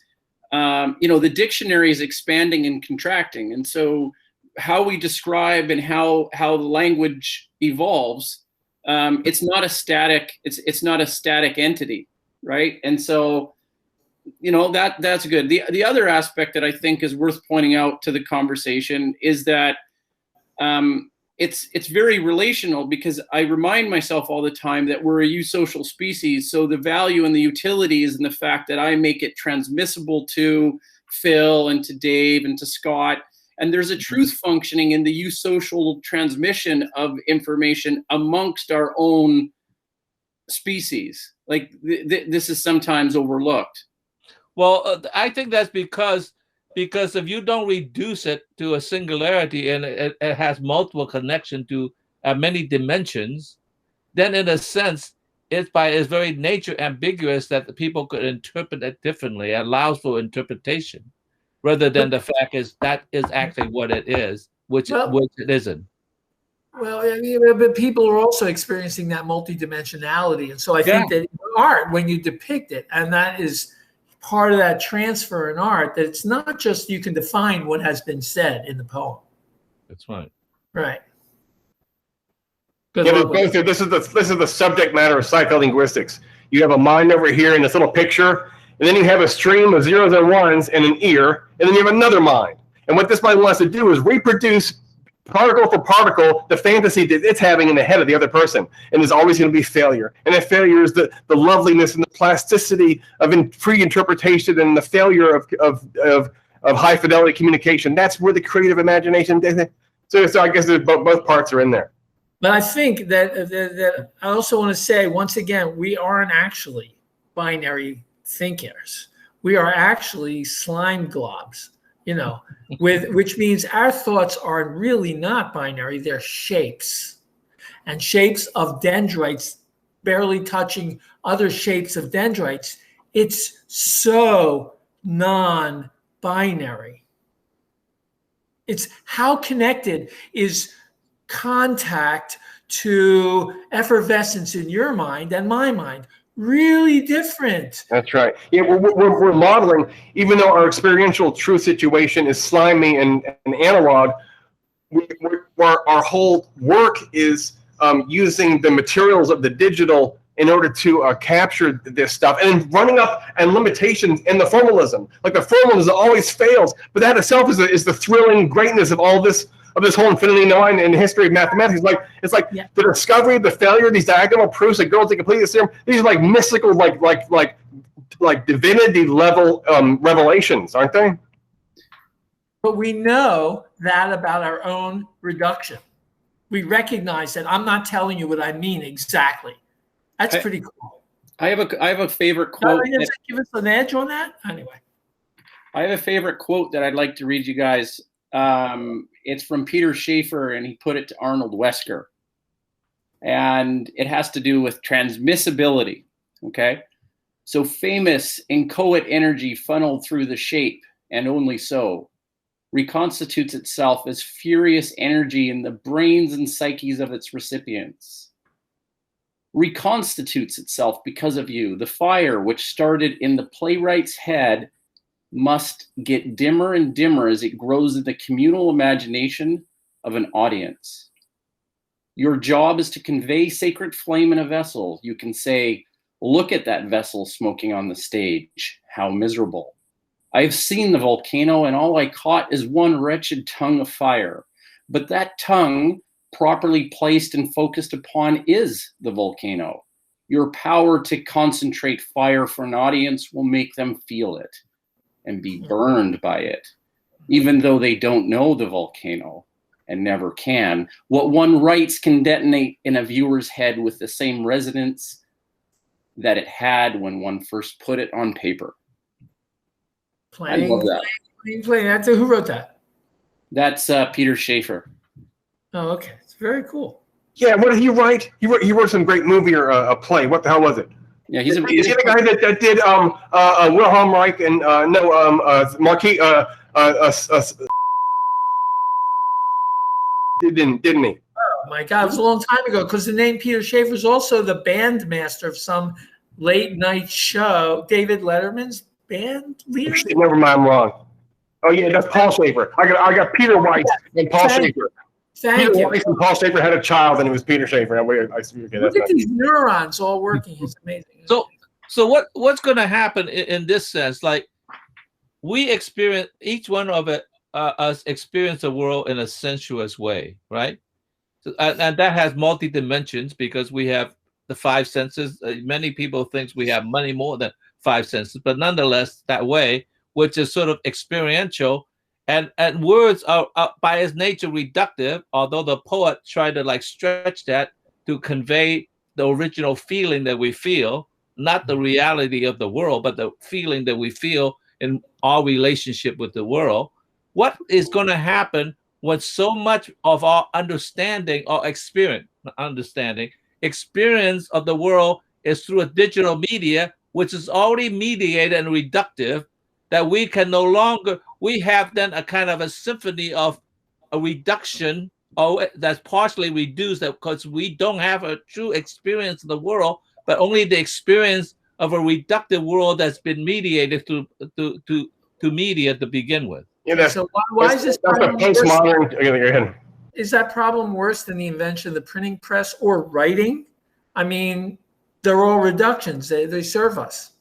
the dictionary is expanding and contracting, and so how we describe and how the language evolves, it's not a static. It's not a static entity, right? And so. That's good. The other aspect that I think is worth pointing out to the conversation is that it's very relational, because I remind myself all the time that we're a eusocial species. So the value and the utility is in the fact that I make it transmissible to Phil and to Dave and to Scott. And there's a truth functioning in the eusocial transmission of information amongst our own species. Like this is sometimes overlooked. Well, I think that's because if you don't reduce it to a singularity and it has multiple connection to many dimensions, then in a sense, it's by its very nature ambiguous that the people could interpret it differently. It allows for interpretation, rather than the fact is that is actually what it is, which it isn't. Well, I mean, but people are also experiencing that multidimensionality, and so I think that in art, when you depict it, and that is part of that transfer in art, that it's not just you can define what has been said in the poem. That's right. Right. This is the subject matter of psycholinguistics. You have a mind over here in this little picture, and then you have a stream of zeros and ones and an ear, and then you have another mind. And what this mind wants to do is reproduce particle for particle the fantasy that it's having in the head of the other person, and there's always going to be failure. And that failure is the loveliness and the plasticity of free interpretation, and the failure of high fidelity communication. That's where the creative imagination. So I guess both parts are in there. But I think that I also want to say, once again, we aren't actually binary thinkers. We are actually slime globs. Which means our thoughts are really not binary, they're shapes. And shapes of dendrites barely touching other shapes of dendrites. It's so non-binary. It's how connected is contact to effervescence in your mind and my mind. Really different. That's right. Yeah, we're modeling, even though our experiential truth situation is slimy and analog, our whole work is using the materials of the digital in order to capture this stuff, and running up and limitations in the formalism. Like the formalism always fails, but that itself is the thrilling greatness of all this. Of this whole infinity knowing and history of mathematics, it's like the discovery, the failure, these diagonal proofs that go to complete the theorem. These are like mystical, like divinity level revelations, aren't they? But we know that about our own reduction. We recognize that I'm not telling you what I mean exactly. That's pretty cool. I have a favorite quote. Give us an edge on that? Anyway. I have a favorite quote that I'd like to read you guys. It's from Peter Schaefer, and he put it to Arnold Wesker. And it has to do with transmissibility, okay? So famous inchoate energy funneled through the shape, and only so, reconstitutes itself as furious energy in the brains and psyches of its recipients. Reconstitutes itself because of you. The fire which started in the playwright's head must get dimmer and dimmer as it grows in the communal imagination of an audience. Your job is to convey sacred flame in a vessel. You can say, look at that vessel smoking on the stage. How miserable. I have seen the volcano, and all I caught is one wretched tongue of fire. But that tongue, properly placed and focused upon, is the volcano. Your power to concentrate fire for an audience will make them feel it and be burned by it, even though they don't know the volcano and never can. What one writes can detonate in a viewer's head with the same resonance that it had when one first put it on paper. I love that. That's who wrote that? That's Peter Schaefer. Oh, okay. It's very cool. Yeah, what did he write? He wrote some great movie or a play. What the hell was it? Yeah, is he the guy that did Wilhelm Reich and Marquis didn't he? Oh my God, it was a long time ago, because the name Peter Schaefer is also the band master of some late night show. David Letterman's band leader. Never mind, I'm wrong. Oh yeah, that's Paul Schaefer. I got Peter Weiss and Paul Schaefer. Peter Weiss and Paul Schaefer had a child, and it was Peter Schaefer. Look at these neurons all working. It's amazing. So what's going to happen in this sense? Like, we experience, each one of us experience the world in a sensuous way, right? So, and that has multi dimensions, because we have the five senses. Many people think we have many more than five senses, but nonetheless that way, which is sort of experiential. And words are by its nature reductive, although the poet tried to like stretch that to convey the original feeling that we feel, not the reality of the world, but the feeling that we feel in our relationship with the world. What is going to happen when so much of our understanding or experience of the world is through a digital media, which is already mediated and reductive, that we can no longer, we have then a kind of a symphony of a reduction, or that's partially reduced, because we don't have a true experience of the world, but only the experience of a reductive world that's been mediated through media to begin with. Yeah, so why is this problem postmodern? Is that problem worse than the invention of the printing press or writing? I mean, they're all reductions. They serve us.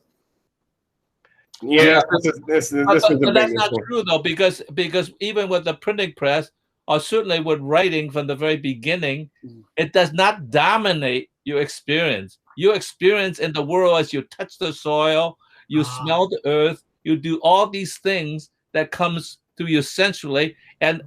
Yeah, this is but that's not true though, because even with the printing press, or certainly with writing from the very beginning, it does not dominate your experience. Your experience in the world as you touch the soil, you smell the earth, you do all these things that comes to you sensually, and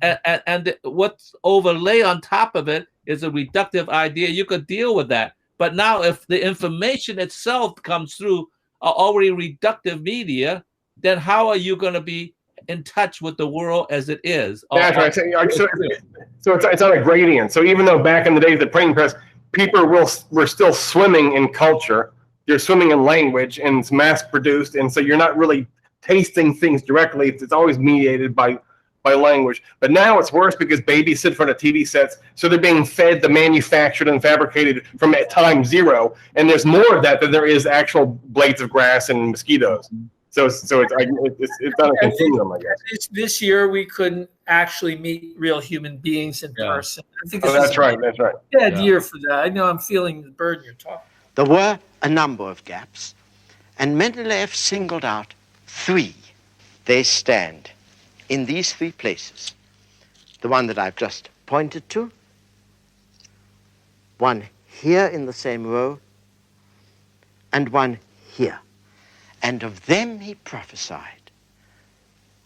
what's overlay on top of it is a reductive idea. You could deal with that. But now if the information itself comes through already reductive media, then how are you going to be in touch with the world as it is? That's right. So it's on a gradient. So even though back in the days of the printing press, people were still swimming in culture, you're swimming in language, and it's mass produced, and so you're not really tasting things directly. It's always mediated by language. But now it's worse, because babies sit in front of TV sets, so they're being fed the manufactured and fabricated from time zero, and there's more of that than there is actual blades of grass and mosquitoes. So it's on a continuum, I guess. This year we couldn't actually meet real human beings in person. I think that's right. That's right. Bad year for that. I know I'm feeling the burden you're talking. There were a number of gaps, and Mendeleev singled out 3. They stand in these 3 places. The one that I've just pointed to, one here in the same row, and one here. And of them he prophesied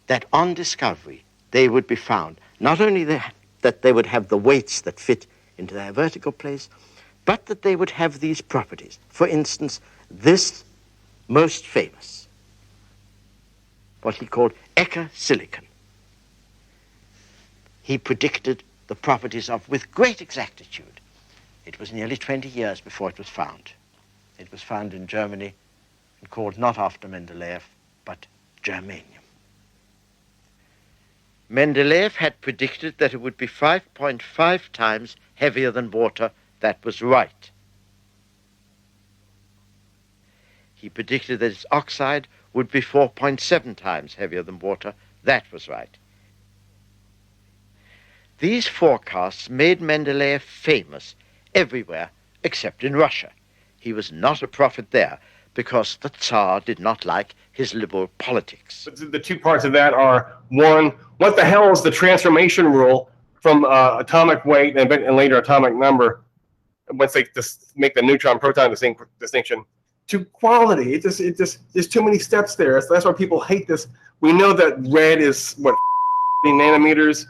that on discovery they would be found. Not only that they would have the weights that fit into their vertical place, but that they would have these properties. For instance, this most famous, what he called eka-silicon. He predicted the properties of with great exactitude. It was nearly 20 years before it was found. It was found in Germany and called not after Mendeleev, but germanium. Mendeleev had predicted that it would be 5.5 times heavier than water. That was right. He predicted that its oxide would be 4.7 times heavier than water. That was right. These forecasts made Mendeleev famous everywhere except in Russia. He was not a prophet there because the Tsar did not like his liberal politics. The two parts of that are, one, what the hell is the transformation rule from atomic weight and later atomic number, once they just make the neutron-proton distinction, to quality? It just there's too many steps there. So that's why people hate this. We know that red is, what, nanometers?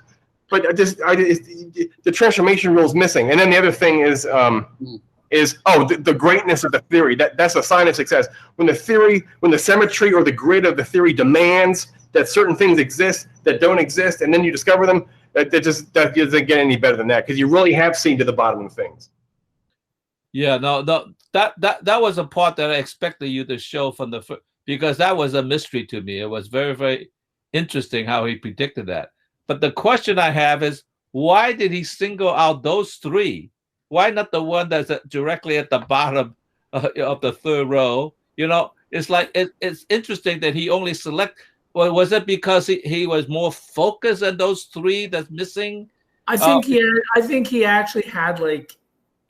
But the transformation rule is missing. And then the other thing is the greatness of the theory. That's a sign of success. When the symmetry or the grid of the theory demands that certain things exist that don't exist, and then you discover them, that doesn't get any better than that, because you really have seen to the bottom of things. Yeah, no, that was a part that I expected you to show from because that was a mystery to me. It was very, very interesting how he predicted that. But the question I have is, why did he single out those three? Why not the one that's directly at the bottom of the third row? You know, it's like it's interesting that he only Well, was it because he was more focused on those three that's missing? I think he actually had like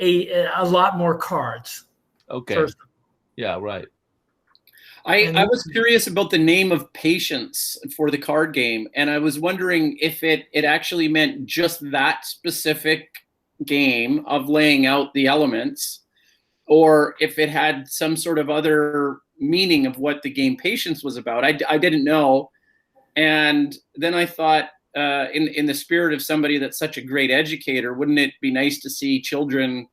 a lot more cards. Okay. Yeah, right. I was curious about the name of Patience for the card game, and I was wondering if it actually meant just that specific game of laying out the elements, or if it had some sort of other meaning of what the game Patience was about. I didn't know. And then I thought, in the spirit of somebody that's such a great educator, wouldn't it be nice to see children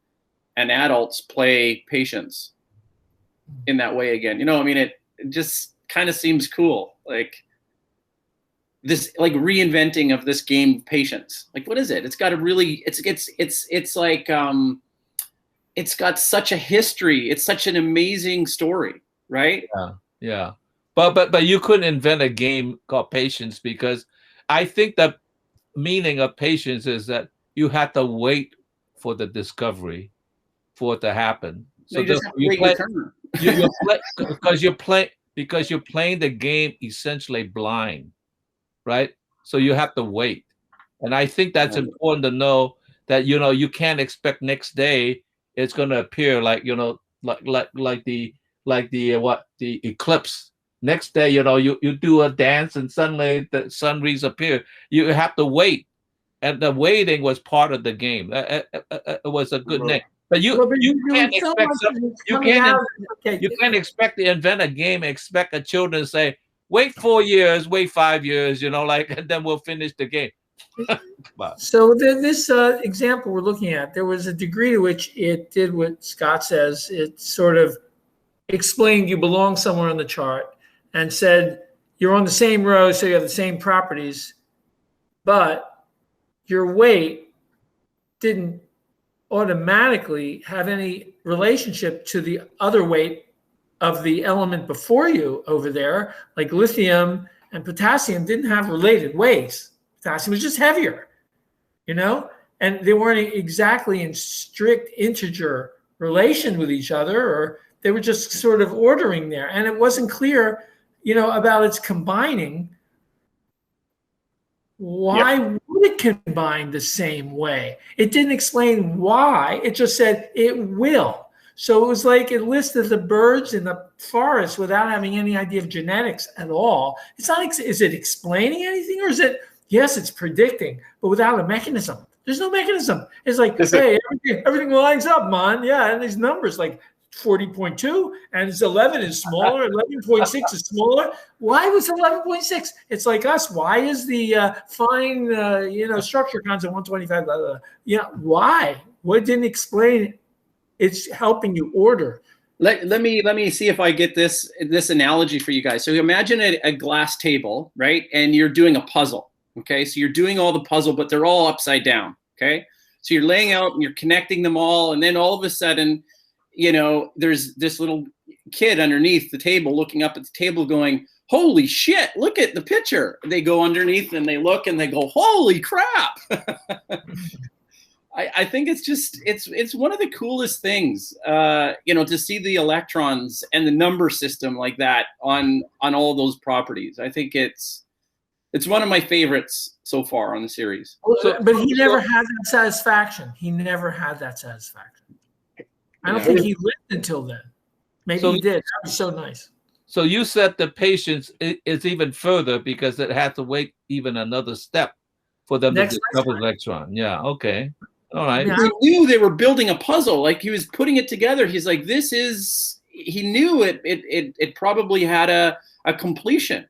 and adults play Patience in that way again? You know, I mean, it just kind of seems cool, like this, like reinventing of this game Patience. Like, what is it? It's got a really, it's like it's got such a history. It's such an amazing story, right? Yeah. But you couldn't invent a game called Patience, because I think the meaning of Patience is that you have to wait for the discovery for it to happen. So because you're playing the game essentially blind, right? So you have to wait. And I think that's important to know, that, you know, you can't expect next day it's going to appear like, you know, like the eclipse. Next day, you know, you do a dance and suddenly the sun rays appear. You have to wait. And the waiting was part of the game. It was a good name. But you can't expect to invent a game, expect a children to say, wait 4 years, wait 5 years, you know, like, and then we'll finish the game. So this example we're looking at, there was a degree to which it did what Scott says. It sort of explained you belong somewhere on the chart and said you're on the same row, so you have the same properties, but your weight didn't automatically have any relationship to the other weight of the element before you over there. Like lithium and potassium didn't have related weights. Potassium was just heavier, you know, and they weren't exactly in strict integer relation with each other, or they were just sort of ordering there. And it wasn't clear, you know, about its combining. Why would it combine the same way? It didn't explain why. It just said it will. So it was like it listed the birds in the forest without having any idea of genetics at all. It's not. Is it explaining anything, or is it? Yes, it's predicting, but without a mechanism. There's no mechanism. It's like, hey, everything lines up, man. Yeah, and these numbers like 40.2, and it's 11 is smaller, 11.6 is smaller. Why was 11.6? It's like us. Why is the fine, structure constant 125? Blah, blah, blah. Yeah, why? What didn't explain? It's helping you order. Let me see if I get this analogy for you guys. So imagine a glass table, right? And you're doing a puzzle. Okay, so you're doing all the puzzle, but they're all upside down. Okay, so you're laying out and you're connecting them all, and then all of a sudden, there's this little kid underneath the table looking up at the table going, holy shit, look at the picture. They go underneath and they look and they go, holy crap. I think it's one of the coolest things, to see the electrons and the number system like that on all those properties. I think it's one of my favorites so far on the series. But he never had that satisfaction. He never had that satisfaction. I don't think he lived until then. Maybe he did. That was so nice. So you said the patience is even further because it had to wait even another step for them to discover the electron. Yeah, okay. All right. He knew they were building a puzzle. Like he was putting it together. He's like, he knew it probably had a completion.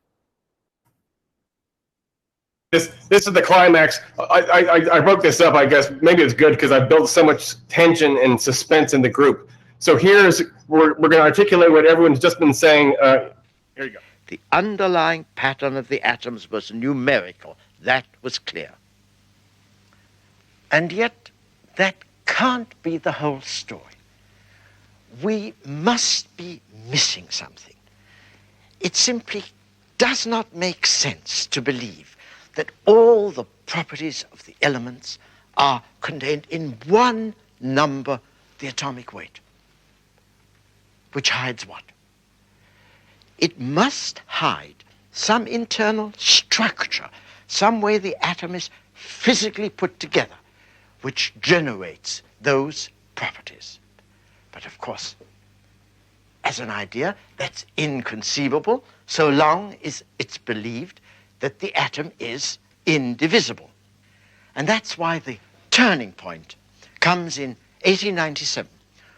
This is the climax. I broke this up, I guess. Maybe it's good because I built so much tension and suspense in the group. So we're going to articulate what everyone's just been saying. Here you go. The underlying pattern of the atoms was numerical. That was clear. And yet, that can't be the whole story. We must be missing something. It simply does not make sense to believe that all the properties of the elements are contained in one number, the atomic weight, which hides what? It must hide some internal structure, some way the atom is physically put together, which generates those properties. But of course, as an idea, that's inconceivable so long as it's believed that the atom is indivisible. And that's why the turning point comes in 1897,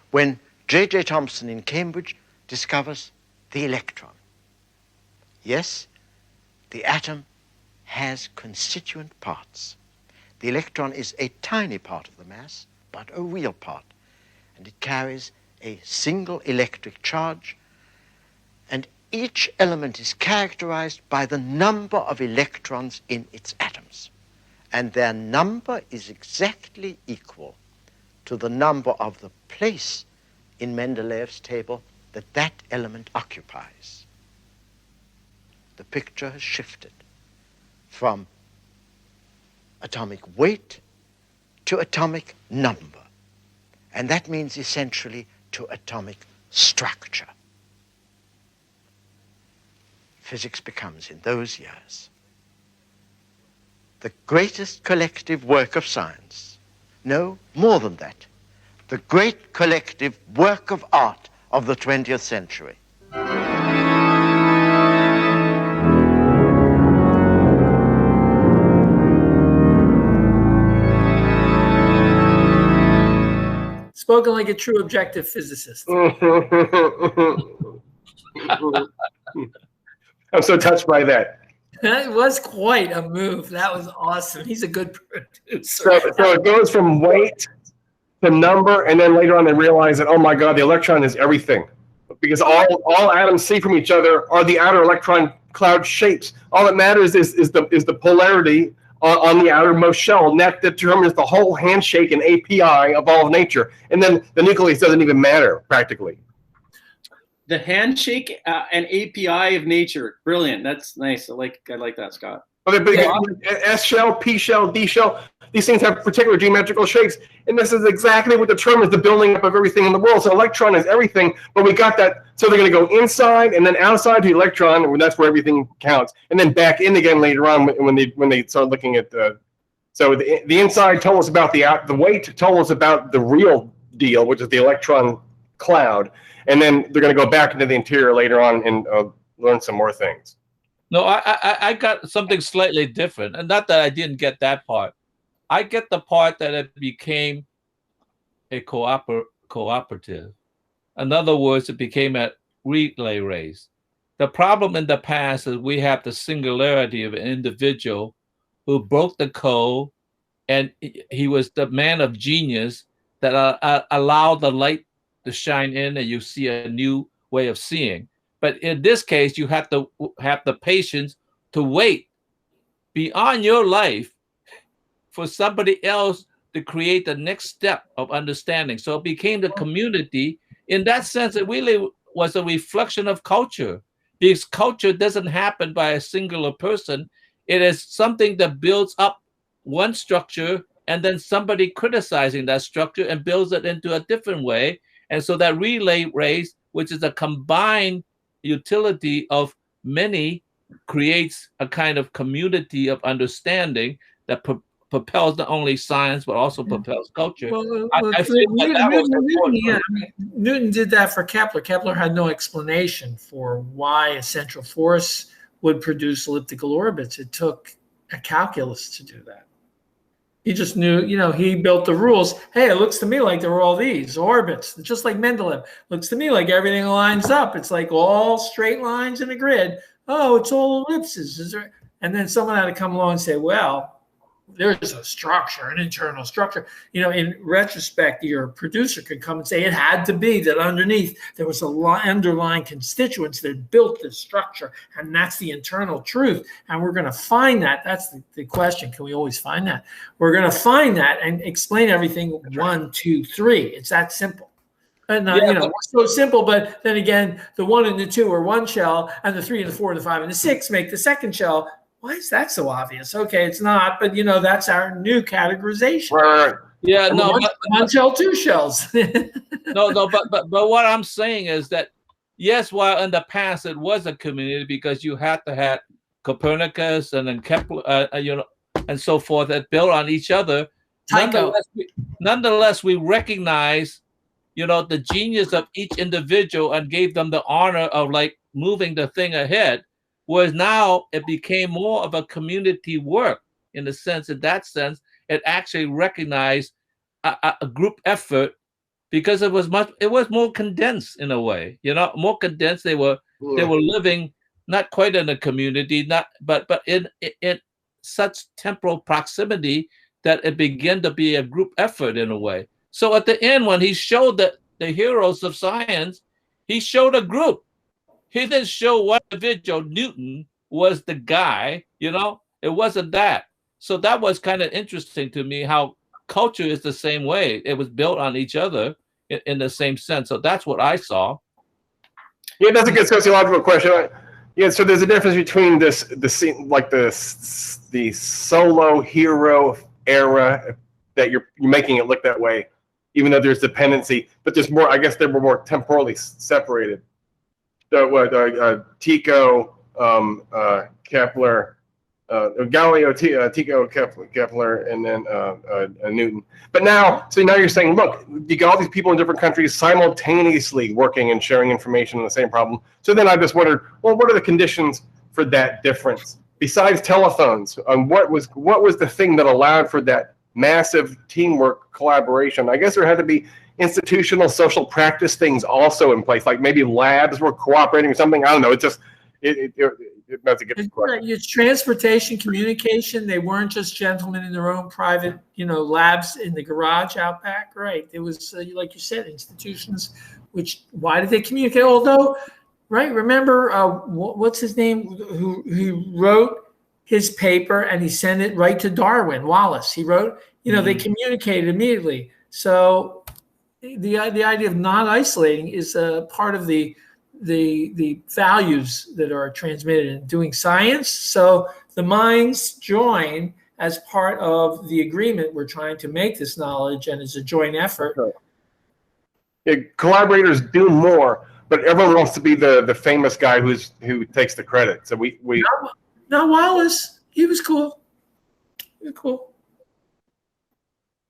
when J.J. Thomson in Cambridge discovers the electron. Yes, the atom has constituent parts. The electron is a tiny part of the mass, but a real part. And it carries a single electric charge, and each element is characterized by the number of electrons in its atoms. And their number is exactly equal to the number of the place in Mendeleev's table that element occupies. The picture has shifted from atomic weight to atomic number. And that means essentially to atomic structure. Physics becomes, in those years, the greatest collective work of science. No, more than that, the great collective work of art of the 20th century. Spoken like a true objective physicist. I'm so touched by that. That was quite a move. That was awesome. He's a good producer. So it goes from weight to number, and then later on they realize that, oh my God, the electron is everything. Because all atoms see from each other are the outer electron cloud shapes. All that matters is the polarity on the outermost shell, and that determines the whole handshake and API of all of nature. And then the nucleus doesn't even matter, practically. The handshake and API of nature. Brilliant. That's nice. I like that, Scott. Okay, but S shell, P shell, D shell, these things have particular geometrical shapes. And this is exactly what determines the building up of everything in the world. So electron is everything, but we got that. So they're going to go inside and then outside to the electron, and that's where everything counts. And then back in again later on when they start looking at the. So the inside told us about the weight told us about the real deal, which is the electron cloud. And then they're going to go back into the interior later on and learn some more things. No, I got something slightly different. And not that I didn't get that part. I get the part that it became a cooperative. In other words, it became a relay race. The problem in the past is we have the singularity of an individual who broke the code, and he was the man of genius that allowed the light to shine in, and you see a new way of seeing. But in this case, you have to have the patience to wait beyond your life for somebody else to create the next step of understanding. So it became the community. In that sense, it really was a reflection of culture, because culture doesn't happen by a singular person. It is something that builds up one structure and then somebody criticizing that structure and builds it into a different way. And so that relay race, which is a combined utility of many, creates a kind of community of understanding that propels not only science but also propels culture. Newton did that for Kepler. Kepler had no explanation for why a central force would produce elliptical orbits. It took a calculus to do that. He just knew, he built the rules. Hey, it looks to me like there were all these orbits, just like Mendeleev. Looks to me like everything lines up. It's like all straight lines in a grid. Oh, it's all ellipses. And then someone had to come along and say, well, there's a structure, an internal structure. In retrospect, your producer could come and say it had to be that underneath there was a underlying constituents that built this structure, and that's the internal truth. And we're going to find that. That's the question. Can we always find that? We're going to find that and explain everything 1, 2, 3. It's that simple. And so simple, but then again, the 1 and the 2 are one shell, and the 3 and the 4 and the 5 and the 6 make the second shell. Why is that so obvious? Okay, it's not, but that's our new categorization. Right. Yeah, no, one shell, 2 shells. no, but what I'm saying is that yes, while in the past it was a community because you had to have Copernicus and then Kepler, and so forth that built on each other. Nonetheless, we recognize, the genius of each individual and gave them the honor of like moving the thing ahead. Whereas now it became more of a community work in that sense, it actually recognized a group effort because it was more condensed in a way, more condensed. They were living not quite in a community, but in such temporal proximity that it began to be a group effort in a way. So at the end, when he showed the heroes of science, he showed a group. He didn't show one individual. Newton was the guy, it wasn't that. So that was kind of interesting to me, how culture is the same way. It was built on each other in the same sense. So that's what I saw. Yeah, that's a good sociological question. Yeah, so there's a difference between the solo hero era that you're making it look that way, even though there's dependency, but there's more, I guess they were more temporally separated. Tycho, Kepler, Galileo, Tycho, Kepler, and then Newton. But now you're saying, look, you got all these people in different countries simultaneously working and sharing information on the same problem. So then I just wondered, well, what are the conditions for that difference? Besides telephones, what was the thing that allowed for that massive teamwork collaboration? I guess there had to be institutional social practice things also in place, like maybe labs were cooperating or something. I don't know. That's a good question. It's transportation, communication. They weren't just gentlemen in their own private, labs in the garage out back. Right. It was, like you said, institutions. Why did they communicate? Although, right. Remember, what's his name? Who wrote his paper and he sent it right to Darwin, Wallace. He wrote, they communicated immediately. So the idea of not isolating is a part of the values that are transmitted in doing science. So the minds join as part of the agreement. We're trying to make this knowledge, and it's a joint effort. Yeah, collaborators do more, but everyone wants to be the famous guy who takes the credit. So we not Wallace. He was cool. He was cool.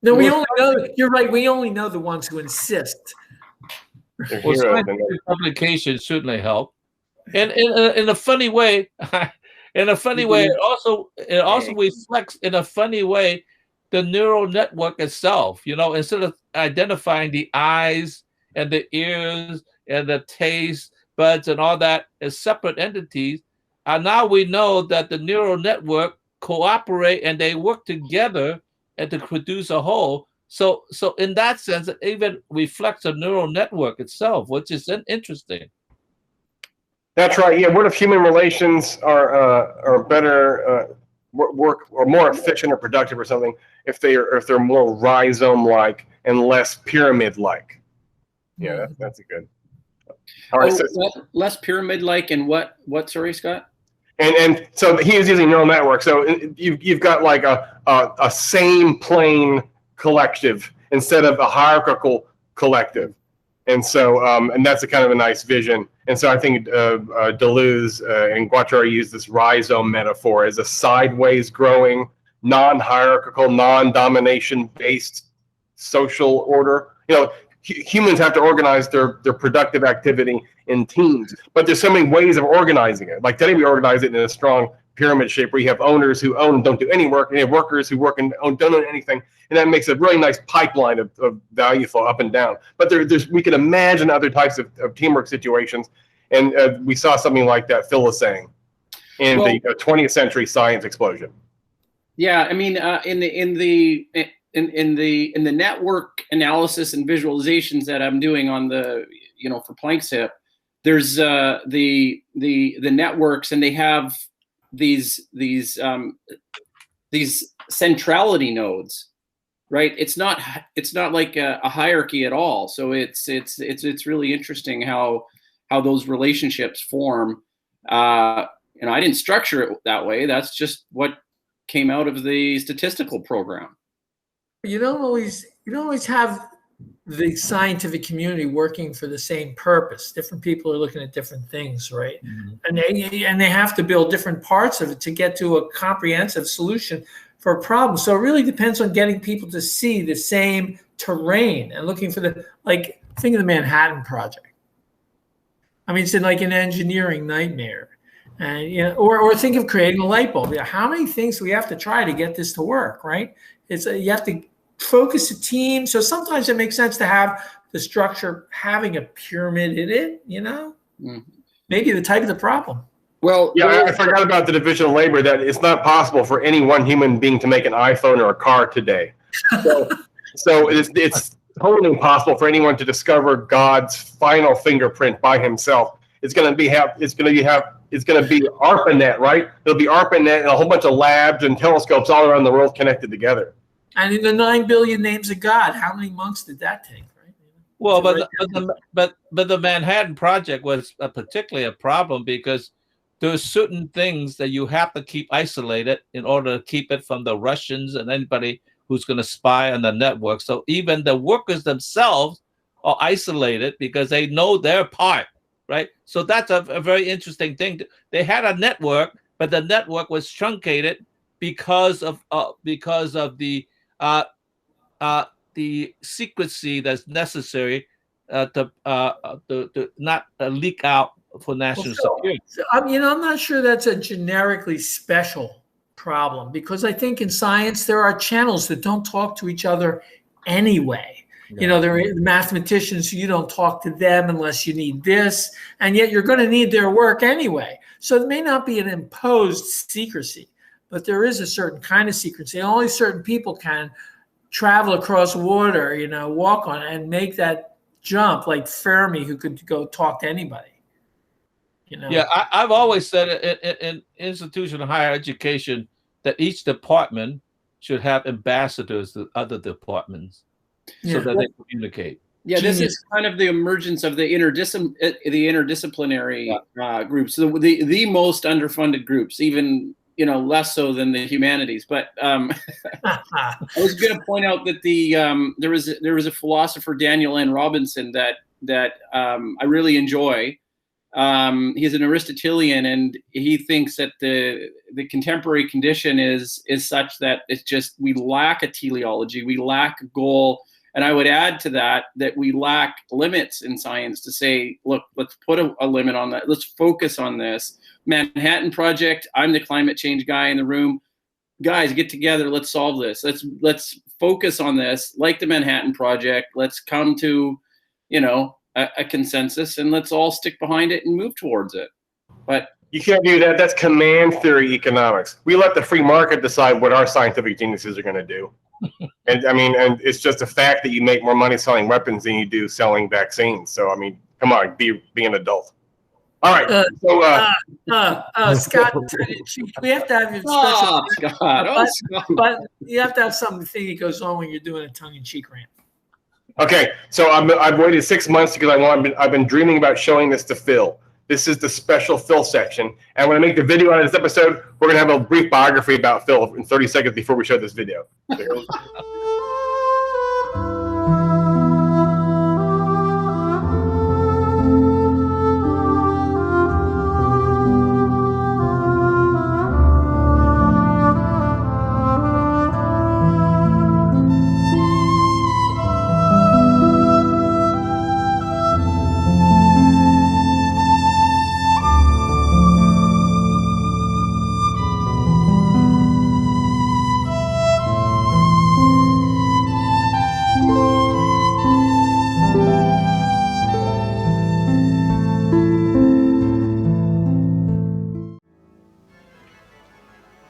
No, we only know. You're right. We only know the ones who insist. Well, scientific publications certainly help, and in a funny way, it also reflects in a funny way the neural network itself. Instead of identifying the eyes and the ears and the taste buds and all that as separate entities. And now we know that the neural network cooperate and they work together and to produce a whole. So in that sense, it even reflects a neural network itself, which is interesting. That's right. Yeah. What if human relations are better, work or more efficient or productive or something if they're more rhizome-like and less pyramid-like? Yeah, that's a good. All right, less pyramid-like and what? Sorry, Scott. And so he is using neural network. So you've got like a same plane collective instead of a hierarchical collective. And so and that's a kind of a nice vision. And so I think Deleuze and Guattari use this rhizome metaphor as a sideways growing, non-hierarchical, non-domination-based social order. You know, humans have to organize their productive activity in teams, but there's so many ways of organizing it. Like today we organize it in a strong pyramid shape where you have owners who own and don't do any work, and you have workers who work and don't own anything, and that makes a really nice pipeline of value flow up and down. But we can imagine other types of teamwork situations, and we saw something like that Phil was saying in the 20th century science explosion. Yeah, I mean, in the network analysis and visualizations that I'm doing on the for Planck's hip, there's the networks, and they have these centrality nodes, right? It's not like a hierarchy at all. So it's really interesting how those relationships form. I didn't structure it that way. That's just what came out of the statistical program. You don't always have the scientific community working for the same purpose. Different people are looking at different things, right? Mm-hmm. And they have to build different parts of it to get to a comprehensive solution for a problem. So it really depends on getting people to see the same terrain and looking for think of the Manhattan Project. I mean, it's like an engineering nightmare. And or think of creating a light bulb. How many things do we have to try to get this to work, right? You have to focus a team. So sometimes it makes sense to have the structure having a pyramid in it, Mm-hmm. Maybe the type of the problem. Well, yeah, I forgot about the division of labor, that it's not possible for any one human being to make an iPhone or a car today. So it's totally impossible for anyone to discover God's final fingerprint by himself. It's going to be ARPANET, right? It'll be ARPANET and a whole bunch of labs and telescopes all around the world connected together. And in the 9 billion names of God, how many monks did that take? Right? Well, but the Manhattan Project was particularly a problem because there are certain things that you have to keep isolated in order to keep it from the Russians and anybody who's going to spy on the network. So even the workers themselves are isolated because they know their part, right? So that's a very interesting thing. They had a network, but the network was truncated because of the secrecy that's necessary to not leak out for national security. I'm not sure that's a generically special problem, because I think in science there are channels that don't talk to each other anyway. Yeah. There are mathematicians, you don't talk to them unless you need this, and yet you're going to need their work anyway. So it may not be an imposed secrecy, but there is a certain kind of secrecy. Only certain people can travel across water, walk on it and make that jump, like Fermi, who could go talk to anybody. Yeah, I've always said in institutional higher education that each department should have ambassadors to other departments so that they communicate. Yeah, this is kind of the emergence of the interdisciplinary groups, the most underfunded groups, even less so than the humanities. But I was going to point out that there was a philosopher, Daniel N. Robinson, that I really enjoy. He's an Aristotelian, and he thinks that the contemporary condition is such that it's just we lack a teleology, we lack a goal. And I would add to that we lack limits in science to say, look, let's put a limit on that. Let's focus on this. Manhattan Project, I'm the climate change guy in the room. Guys, get together. Let's solve this. Let's focus on this, like the Manhattan Project. Let's come to a consensus, and let's all stick behind it and move towards it. But you can't do that. That's command theory economics. We let the free market decide what our scientific geniuses are going to do. And it's just a fact that you make more money selling weapons than you do selling vaccines. So, come on, be an adult. All right. Scott, we have to have your special. Scott. But you have to have something that goes on when you're doing a tongue-in-cheek rant. Okay, so I've waited 6 months because I've been dreaming about showing this to Phil. This is the special Phil section. And when I make the video out of this episode, we're going to have a brief biography about Phil in 30 seconds before we show this video.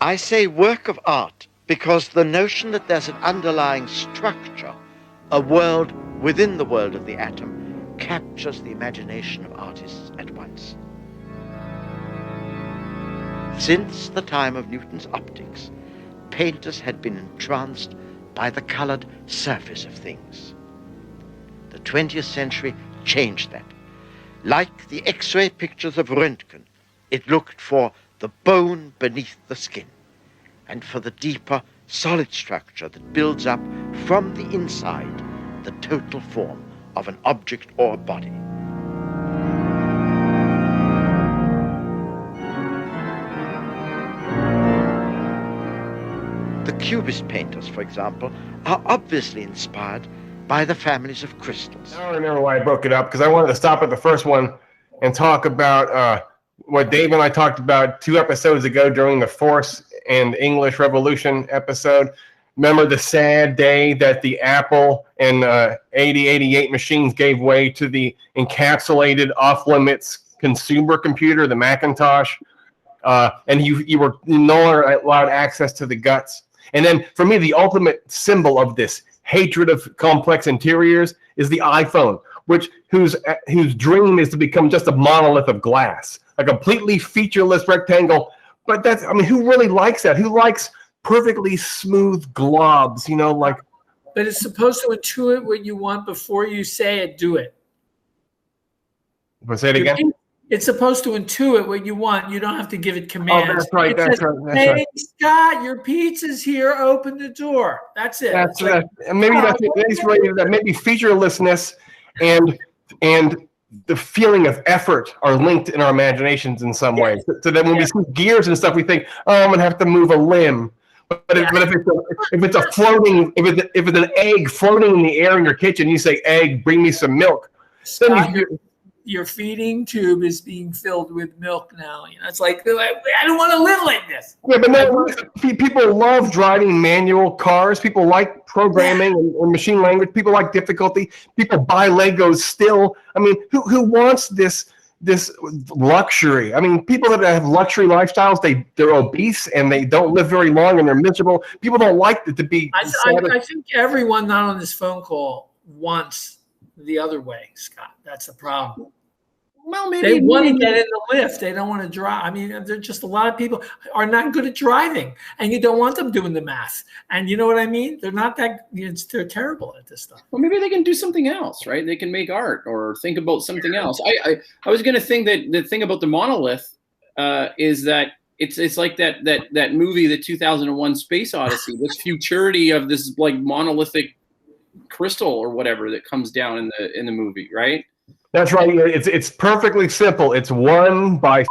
I say work of art because the notion that there's an underlying structure, a world within the world of the atom, captures the imagination of artists at once. Since the time of Newton's optics, painters had been entranced by the colored surface of things. The 20th century changed that. Like the X-ray pictures of Röntgen, it looked for the bone beneath the skin, and for the deeper, solid structure that builds up from the inside the total form of an object or body. The Cubist painters, for example, are obviously inspired by the families of crystals. I don't remember why I broke it up, because I wanted to stop at the first one and talk about what Dave and I talked about 2 episodes ago during the Force and English Revolution episode. Remember the sad day that the Apple and 8088 machines gave way to the encapsulated off-limits consumer computer, the Macintosh, and you were no longer allowed access to the guts. And then for me, the ultimate symbol of this hatred of complex interiors is the iPhone, whose dream is to become just a monolith of glass, a completely featureless rectangle. But who really likes that? Who likes perfectly smooth globs, like? But it's supposed to intuit what you want before you say it, do it. Say it again? It's supposed to intuit what you want. You don't have to give it commands. Oh, that's right. Hey, Scott, your pizza's here. Open the door. That's it. Maybe featurelessness and the feeling of effort are linked in our imaginations in some way. So that when we see gears and stuff, we think, I'm gonna have to move a limb. But if it's an egg floating in the air in your kitchen, you say, "Egg, bring me some milk." Scott, your feeding tube is being filled with milk now. It's like, I don't want to live like this. Yeah, but people love driving manual cars. People like programming and machine language. People like difficulty. People buy Legos still. Who wants this luxury? People that have luxury lifestyles, they're obese and they don't live very long and they're miserable. People don't like it to be. I think everyone not on this phone call wants the other way, Scott. That's the problem. Well, maybe they want to get in the lift. They don't want to drive. There's just a lot of people are not good at driving, and you don't want them doing the math. And you know what I mean? They're not that. They're terrible at this stuff. Well, maybe they can do something else, right? They can make art or think about something else. I was going to think that the thing about the monolith is that it's like that movie, the 2001 Space Odyssey. This futurity of this like monolithic crystal or whatever that comes down in the movie, right? That's right. It's perfectly simple. It's 1 by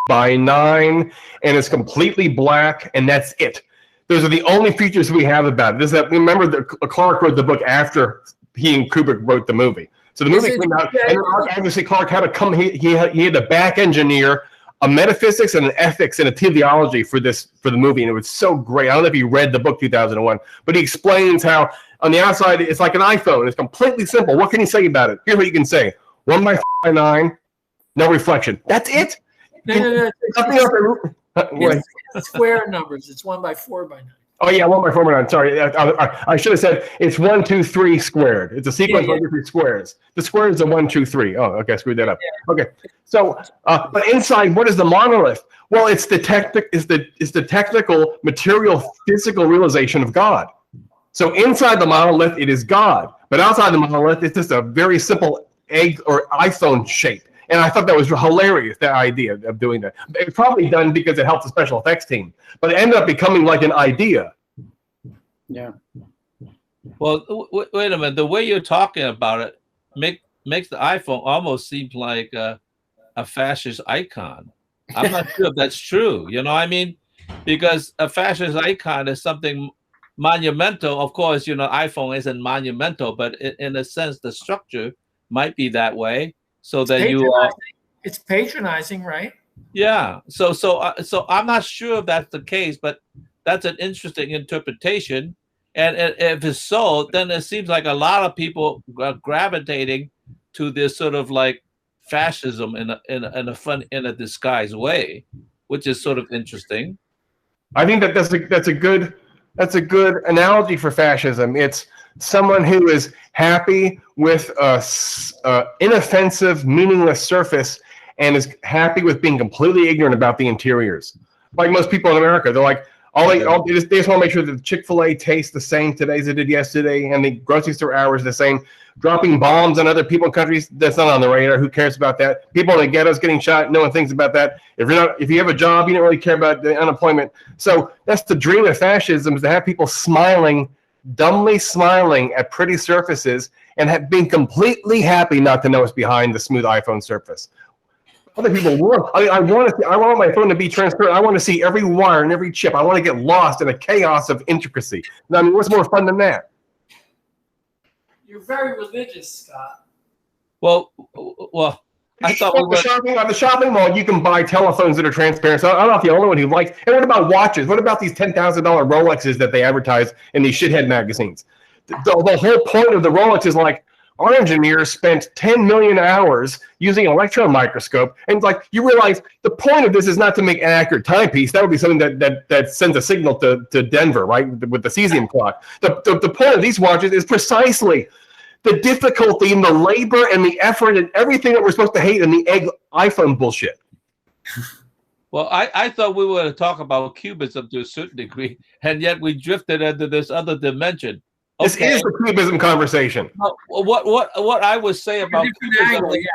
9, and it's completely black, and that's it. Those are the only features we have about it. Remember that Clark wrote the book after he and Kubrick wrote the movie. So the movie came out, and obviously Clark had to come. He had to back engineer a metaphysics and an ethics and a teleology for the movie, and it was so great. I don't know if you read the book 2001, but he explains how On the outside, it's like an iPhone. It's completely simple. What can you say about it? Here's what you can say: 1/9, no reflection. That's it. No. Nothing else. It's square numbers. It's 1/4/9. Oh yeah, 1/4/9. Sorry, I should have said it's 1, 2, 3 squared. It's a sequence of 3 squares. The square is a 1, 2, 3. Oh, okay, I screwed that up. Okay, so but inside, what is the monolith? Well, it's the technical, material, physical realization of God. So inside the monolith, it is God, but outside the monolith, it's just a very simple egg or iPhone shape. And I thought that was hilarious, that idea of doing that. It's probably done because it helped the special effects team, but it ended up becoming like an idea. Yeah. Well, wait a minute. The way you're talking about it makes the iPhone almost seem like a fascist icon. I'm not sure if that's true. You know what I mean? Because a fascist icon is something monumental. Of course, you know, iPhone isn't monumental, but in a sense, the structure might be that way. So that it's patronizing, right? Yeah. So I'm not sure if that's the case, but that's an interesting interpretation. And if it's so, then it seems like a lot of people are gravitating to this sort of like fascism in a disguised way, which is sort of interesting. I think that's a good analogy for fascism. It's someone who is happy with a inoffensive, meaningless surface and is happy with being completely ignorant about the interiors. Like most people in America, they're like, they just want to make sure that the Chick-fil-A tastes the same today as it did yesterday, and the grocery store hours the same. Dropping bombs on other people in countries, that's not on the radar. Who cares about that? People in the ghettos getting shot, no one thinks about that. If you have a job, you don't really care about the unemployment. So that's the dream of fascism, is to have people smiling, dumbly smiling at pretty surfaces and being completely happy not to know what's behind the smooth iPhone surface. Other people want. I want my phone to be transparent. I want to see every wire and every chip. I want to get lost in a chaos of intricacy. I mean, what's more fun than that? You're very religious, Scott. Well, I thought at the shopping mall, you can buy telephones that are transparent. So I'm not the only one who likes. And what about watches? What about these $10,000 Rolexes that they advertise in these shithead magazines? The whole point of the Rolex is like, our engineers spent 10 million hours using an electron microscope, and like you realize the point of this is not to make an accurate timepiece. That would be something that sends a signal to Denver, right, with the cesium clock. The point of these watches is precisely the difficulty and the labor and the effort and everything that we're supposed to hate in the egg iPhone bullshit. Well, I thought we were going to talk about cubism to a certain degree, and yet we drifted into this other dimension. This is the cubism conversation. What I would say about cubism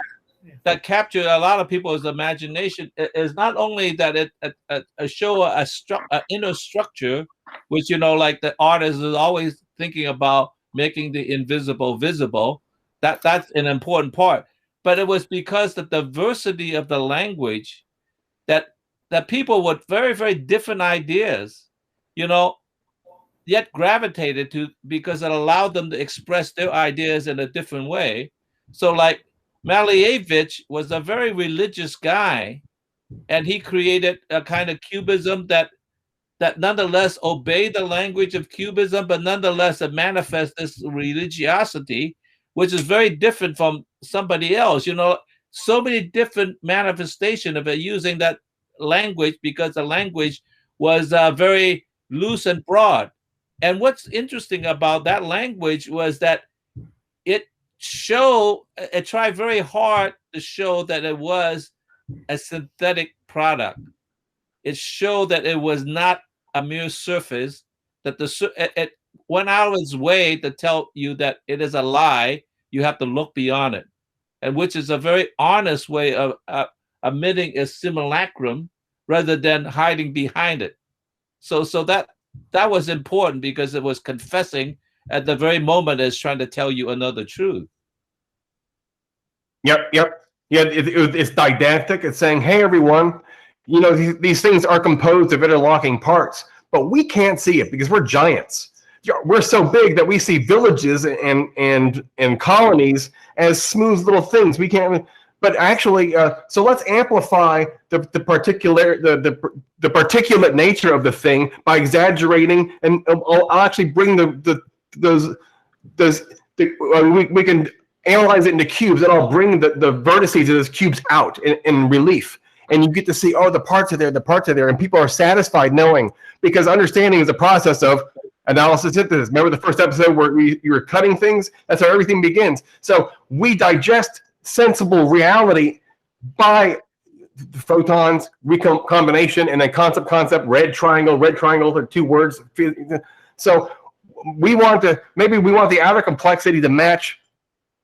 that captured a lot of people's imagination is not only that it show an inner structure, which, you know, like the artist is always thinking about making the invisible visible. That's an important part. But it was because the diversity of the language that people with very, very different ideas, you know, yet gravitated to, because it allowed them to express their ideas in a different way. So like Malevich was a very religious guy, and he created a kind of cubism that nonetheless obeyed the language of cubism, but nonetheless it manifests this religiosity, which is very different from somebody else. You know, so many different manifestations of it using that language, because the language was very loose and broad. And what's interesting about that language was that it tried very hard to show that it was a synthetic product. It showed that it was not a mere surface, that it went out of its way to tell you that it is a lie. You have to look beyond it, and which is a very honest way of admitting a simulacrum rather than hiding behind it. So that was important, because it was confessing at the very moment it's trying to tell you another truth. Yep. Yeah, it's didactic. It's saying, hey, everyone, you know, these things are composed of interlocking parts, but we can't see it because we're giants. We're so big that we see villages and colonies as smooth little things. We can't. But actually, so let's amplify the particulate nature of the thing by exaggerating, and I'll actually bring those we can analyze it into cubes, and I'll bring the vertices of those cubes out in relief. And you get to see, oh, the parts are there, and people are satisfied knowing, because understanding is a process of analysis synthesis. Remember the first episode where you were cutting things? That's how everything begins. So we digest sensible reality by photons, recombination, and then concept, red triangle, are two words. So we want the outer complexity to match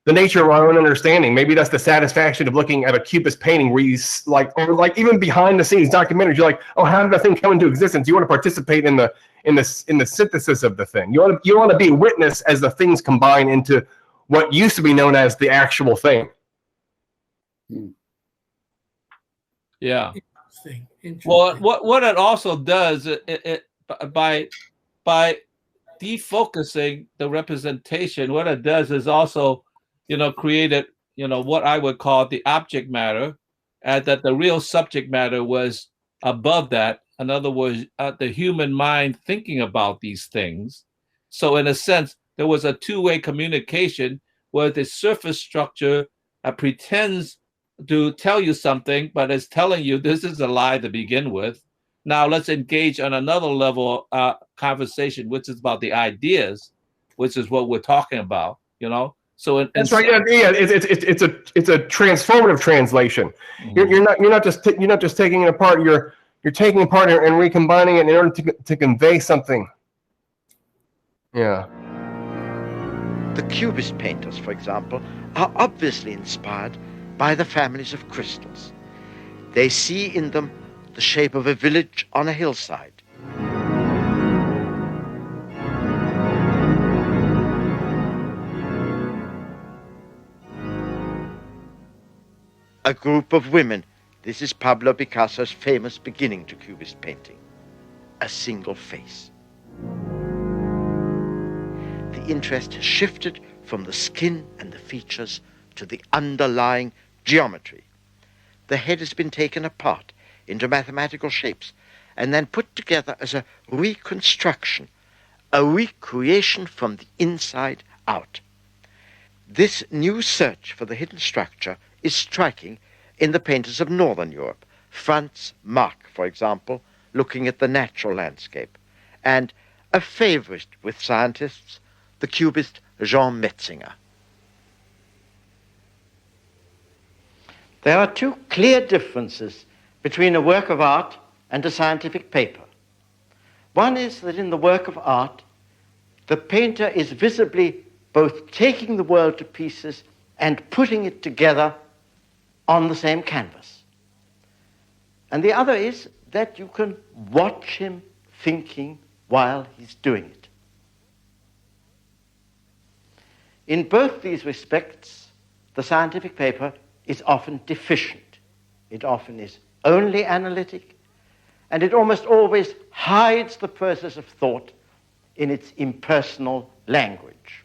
the nature of our own understanding. Maybe that's the satisfaction of looking at a cubist painting where you or even behind the scenes documentaries, you're like, oh, how did that thing come into existence? You want to participate in the synthesis of the thing. You want to be a witness as the things combine into what used to be known as the actual thing. Yeah. Interesting. Well, what it also does, by defocusing the representation, what it does is also, created, what I would call the object matter, and that the real subject matter was above that. In other words, the human mind thinking about these things. So in a sense, there was a two-way communication where the surface structure pretends to tell you something, but it's telling you this is a lie to begin with. Now let's engage on another level conversation, which is about the ideas, which is what we're talking about, So that's right. Yeah. It's a transformative translation. Mm-hmm. You're not just taking it apart. You're taking it apart and recombining it in order to convey something. Yeah. The Cubist painters, for example, are obviously inspired by the families of crystals. They see in them the shape of a village on a hillside. A group of women. This is Pablo Picasso's famous beginning to Cubist painting. A single face. The interest has shifted from the skin and the features to the underlying geometry. The head has been taken apart into mathematical shapes and then put together as a reconstruction, a recreation from the inside out. This new search for the hidden structure is striking in the painters of Northern Europe. Franz Marc, for example, looking at the natural landscape, and a favorite with scientists, the Cubist Jean Metzinger. There are two clear differences between a work of art and a scientific paper. One is that in the work of art, the painter is visibly both taking the world to pieces and putting it together on the same canvas. And the other is that you can watch him thinking while he's doing it. In both these respects, the scientific paper is often deficient. It often is only analytic, and it almost always hides the process of thought in its impersonal language.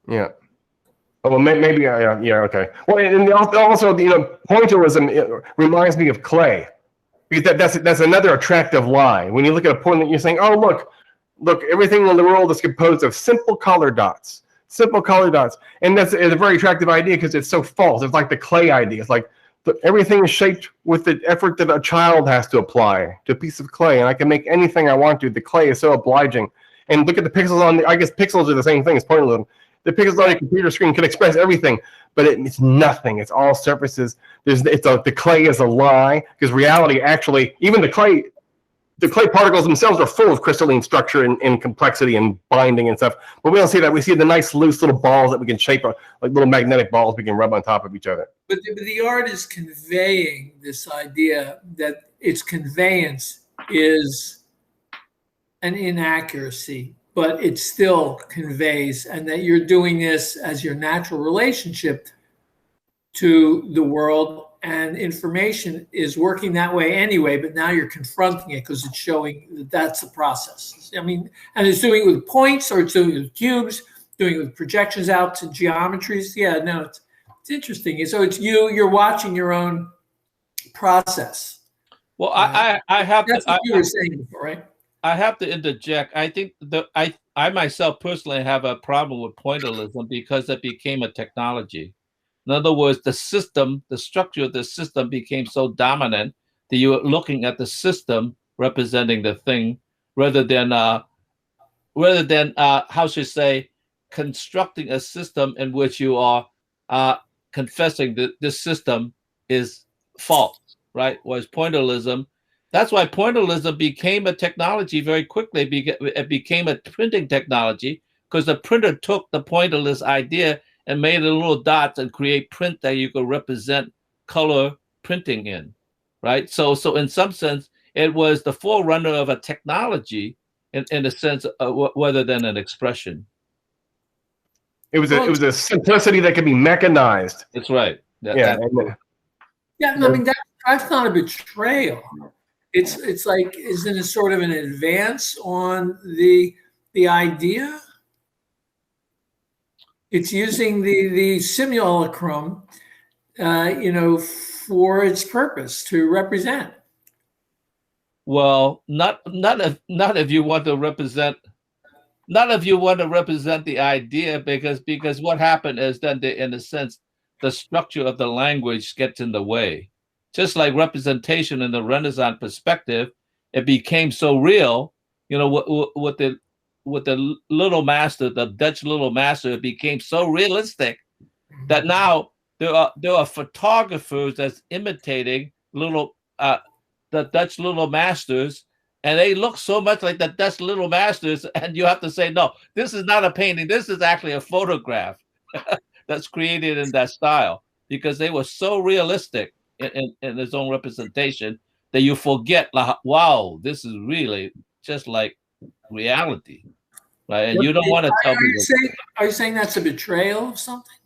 Yeah. Oh, well, maybe, yeah, okay. Well, and also, pointillism reminds me of clay, because that's another attractive lie. When you look at a point that you're saying, oh, look, everything in the world is composed of simple color dots, and that's a very attractive idea because it's so false. It's like the clay idea. It's like everything is shaped with the effort that a child has to apply to a piece of clay, and I can make anything I want to. The clay is so obliging. And look at the pixels I guess pixels are the same thing as pointillism. The pixels on a computer screen can express everything, but it's nothing. It's all surfaces. The clay is a lie, because reality actually, even the clay particles themselves are full of crystalline structure and complexity and binding and stuff. But we don't see that. We see the nice loose little balls that we can shape, like little magnetic balls we can rub on top of each other. But the art is conveying this idea that its conveyance is an inaccuracy, but it still conveys, and that you're doing this as your natural relationship to the world, and information is working that way anyway, but now you're confronting it because it's showing that that's the process. I mean, and it's doing it with points, or it's doing it with cubes, doing it with projections out to geometries. Yeah, no, it's interesting. So it's you're watching your own process. Well, I have that's what you were saying before, right? I have to interject. I think I myself personally have a problem with pointillism because it became a technology. In other words, the system, the structure of the system became so dominant that you were looking at the system representing the thing rather than how should I say, constructing a system in which you are confessing that this system is false, right? Whereas pointillism, that's why pointillism became a technology very quickly. It became a printing technology because the printer took the pointillist idea and made a little dots and create print that you could represent color printing in, right? So in some sense, it was the forerunner of a technology in a sense, rather than an expression. It was a simplicity that could be mechanized. That's right. I mean that's not a betrayal. It's like, isn't it sort of an advance on the idea? It's using the simulacrum, for its purpose to represent. Well, not if you want to represent. Not if you want to represent the idea, because what happened is then, in a sense, the structure of the language gets in the way. Just like representation in the Renaissance perspective, it became so real. With the little master, the Dutch little master, it became so realistic that now there are photographers that's imitating the Dutch little masters. And they look so much like the Dutch little masters, and you have to say, no, this is not a painting. This is actually a photograph that's created in that style, because they were so realistic in its own representation that you forget, like, wow, this is really just like reality, right? And you don't want to tell people. Are you saying that's a betrayal of something?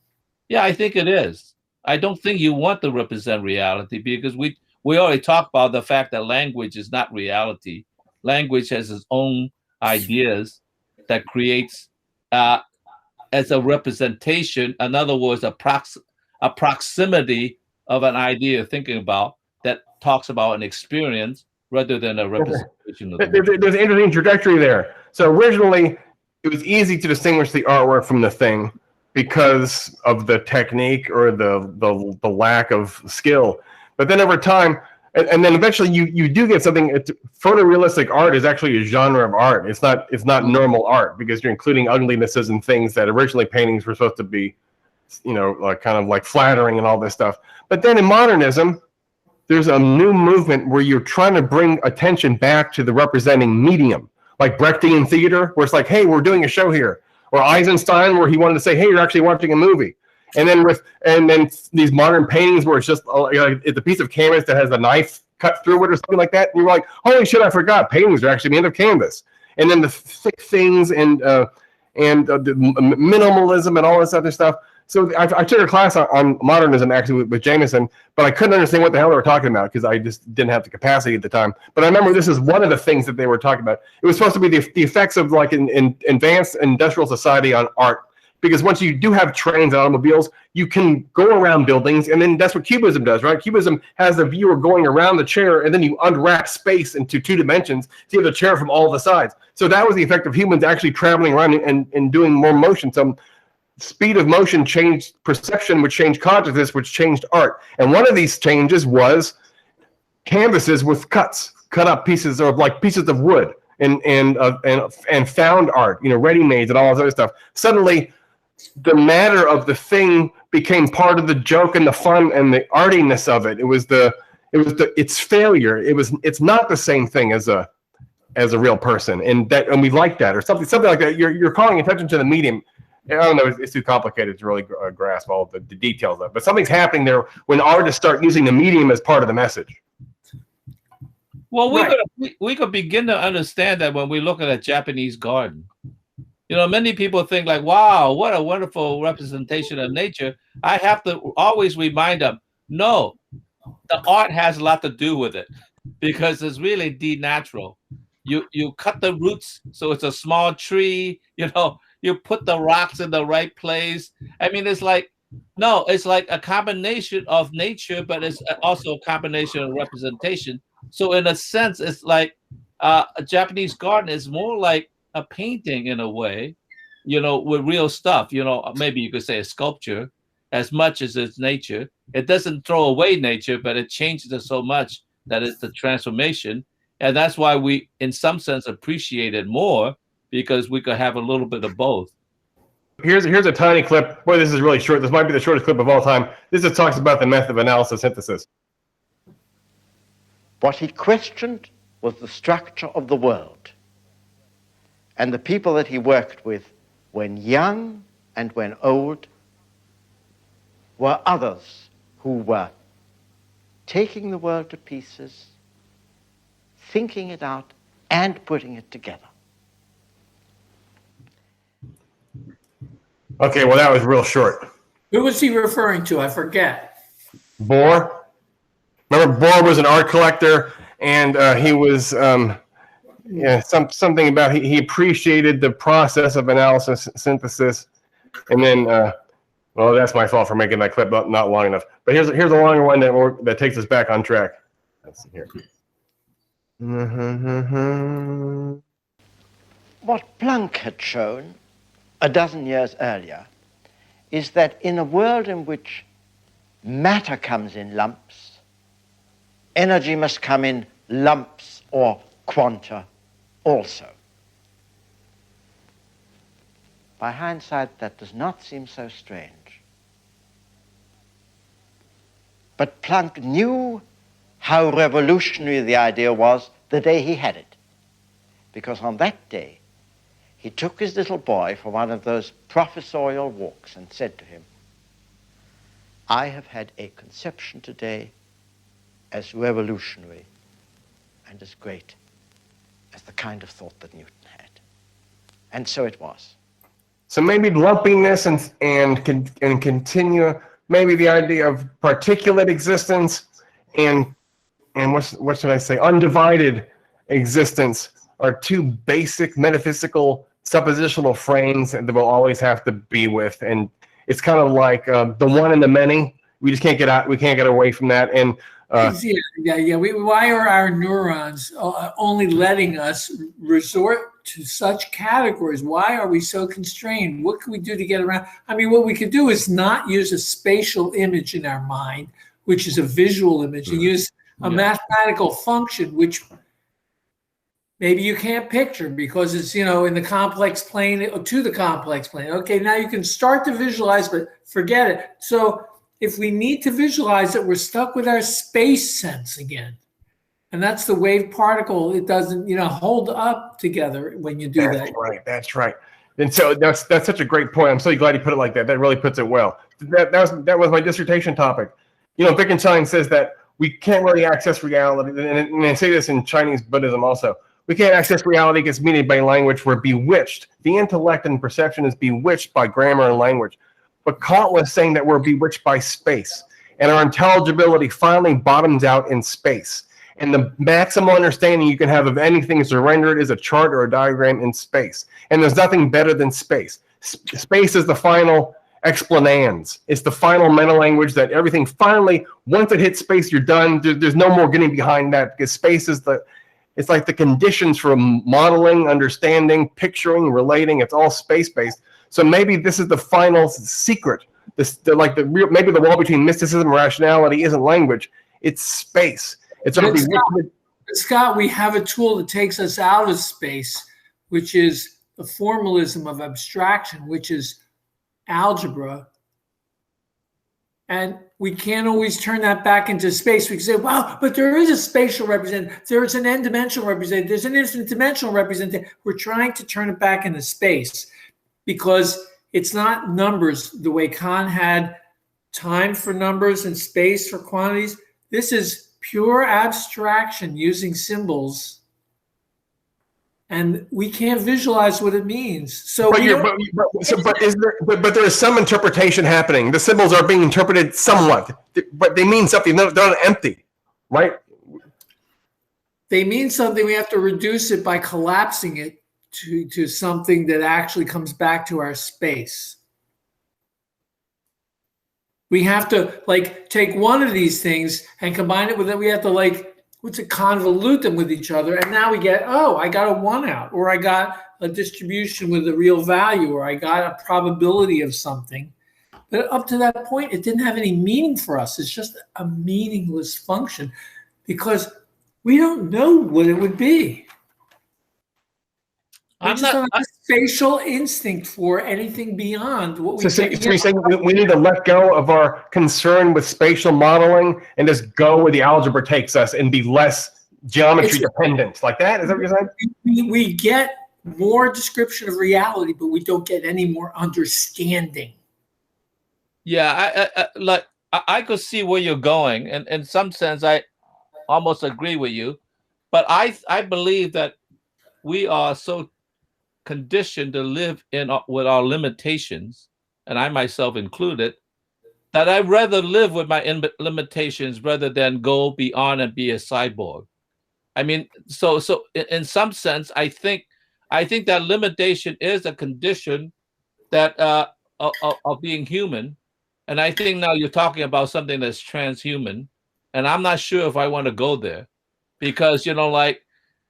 Yeah, I think it is. I don't think you want to represent reality, because we already talked about the fact that language is not reality. Language has its own ideas that creates as a representation, in other words, a proximity of an idea you're thinking about that talks about an experience rather than a representation of the world. There's an interesting trajectory there. So originally, it was easy to distinguish the artwork from the thing because of the technique or the lack of skill. But then over time, and then eventually you do get something. Photorealistic art is actually a genre of art. It's not normal art, because you're including uglinesses and things that originally paintings were supposed to be, like kind of like flattering and all this stuff. But then in modernism, there's a new movement where you're trying to bring attention back to the representing medium, like Brechtian theater, where it's like, hey, we're doing a show here, or Eisenstein, where he wanted to say, hey, you're actually watching a movie. And then these modern paintings where it's just it's a piece of canvas that has a knife cut through it or something like that. And you're like, holy shit, I forgot. Paintings are actually made of canvas. And then the thick things and the minimalism and all this other stuff. So I took a class on modernism actually with Jameson, but I couldn't understand what the hell they were talking about because I just didn't have the capacity at the time. But I remember this is one of the things that they were talking about. It was supposed to be the effects of like an advanced industrial society on art. Because once you do have trains and automobiles, you can go around buildings, and then that's what Cubism does, right? Cubism has the viewer going around the chair, and then you unwrap space into 2 dimensions, so you have the chair from all the sides. So that was the effect of humans actually traveling around and doing more motion. Some speed of motion changed perception, which changed consciousness, which changed art. And one of these changes was canvases with cut up pieces, or like pieces of wood, and found art, ready-mades and all this other stuff. Suddenly, the matter of the thing became part of the joke and the fun and the artiness of it. It was its failure. It's not the same thing as a real person, and we like that, or something like that. You're calling attention to the medium. I don't know. It's too complicated to really grasp all the details of it. But something's happening there when artists start using the medium as part of the message. Well, we could begin to understand that when we look at a Japanese garden. Many people think like, wow, what a wonderful representation of nature. I have to always remind them, no, the art has a lot to do with it, because it's really denatural. You cut the roots so it's a small tree, you put the rocks in the right place. I mean, it's like a combination of nature, but it's also a combination of representation. So in a sense, it's like a Japanese garden is more like a painting in a way, with real stuff. Maybe you could say a sculpture, as much as it's nature. It doesn't throw away nature, but it changes it so much that it's the transformation. And that's why we, in some sense, appreciate it more, because we could have a little bit of both. Here's a tiny clip. Boy, this is really short. This might be the shortest clip of all time. This just talks about the method of analysis synthesis. What he questioned was the structure of the world. And the people that he worked with, when young and when old, were others who were taking the world to pieces, thinking it out, and putting it together. Okay, well, that was real short. Who was he referring to? I forget. Bohr. Remember, Bohr was an art collector, and he was something about he appreciated the process of analysis synthesis, and then well, that's my fault for making that clip not long enough. But here's a longer one that takes us back on track. Let's see here. What Planck had shown a dozen years earlier is that in a world in which matter comes in lumps, energy must come in lumps or quanta also. By hindsight, that does not seem so strange. But Planck knew how revolutionary the idea was the day he had it, because on that day, he took his little boy for one of those professorial walks and said to him, "I have had a conception today as revolutionary and as great as the kind of thought that Newton had." And so it was. So maybe lumpiness and continue, maybe the idea of particulate existence and what should I say, undivided existence are two basic metaphysical suppositional frames that we'll always have to be with. And it's kind of like the one and the many. We just can't get out. We can't get away from that. And why are our neurons only letting us resort to such categories? Why are we so constrained? What can we do to get around? I mean, what we could do is not use a spatial image in our mind, which is a visual image, and use a mathematical function, which maybe you can't picture because it's, in the complex plane to the complex plane. Okay, now you can start to visualize, but forget it. So if we need to visualize it, we're stuck with our space sense again. And that's the wave particle. It doesn't, hold up together when you do that. That's right. And so that's such a great point. I'm so glad you put it like that. That really puts it well. That was my dissertation topic. Wittgenstein says that we can't really access reality. And they say this in Chinese Buddhism also. We can't access reality gets mediated by language. We're bewitched. The intellect and perception is bewitched by grammar and language. But Kant was saying that we're bewitched by space. And our intelligibility finally bottoms out in space. And the maximum understanding you can have of anything surrendered is a chart or a diagram in space. And there's nothing better than space. Space is the final explanans. It's the final mental language that everything finally, once it hits space, you're done. There's no more getting behind that, because space is it's like the conditions for modeling, understanding, picturing, relating. It's all space-based. So maybe this is the final secret. Maybe the wall between mysticism and rationality isn't language. It's space. Scott, we have a tool that takes us out of space, which is the formalism of abstraction, which is algebra. And we can't always turn that back into space. We can say, wow, but there is a spatial representative. There's an n-dimensional representative. There's an infinite dimensional representative. We're trying to turn it back into space because it's not numbers the way Kant had time for numbers and space for quantities. This is pure abstraction using symbols, and we can't visualize what it means. So, but there is some interpretation happening. The symbols are being interpreted somewhat, but they mean something. They're not empty, right? They mean something. We have to reduce it by collapsing it to something that actually comes back to our space. We have to take one of these things and combine it with it. We have to convolute them with each other. And now we get, oh, I got a 1 out, or I got a distribution with a real value, or I got a probability of something. But up to that point, it didn't have any meaning for us. It's just a meaningless function because we don't know what it would be. We just don't have a spatial instinct for anything beyond what we So you're saying we need to let go of our concern with spatial modeling and just go where the algebra takes us and be less geometry dependent, like that? Is that what you're saying? We get more description of reality, but we don't get any more understanding. Yeah, I could see where you're going, and in some sense, I almost agree with you. But I believe that we are so conditioned to live with our limitations, and I myself included, that I'd rather live with my limitations rather than go beyond and be a cyborg. I mean, so in some sense, I think that limitation is a condition that of being human. And I think now you're talking about something that's transhuman, and I'm not sure if I want to go there, because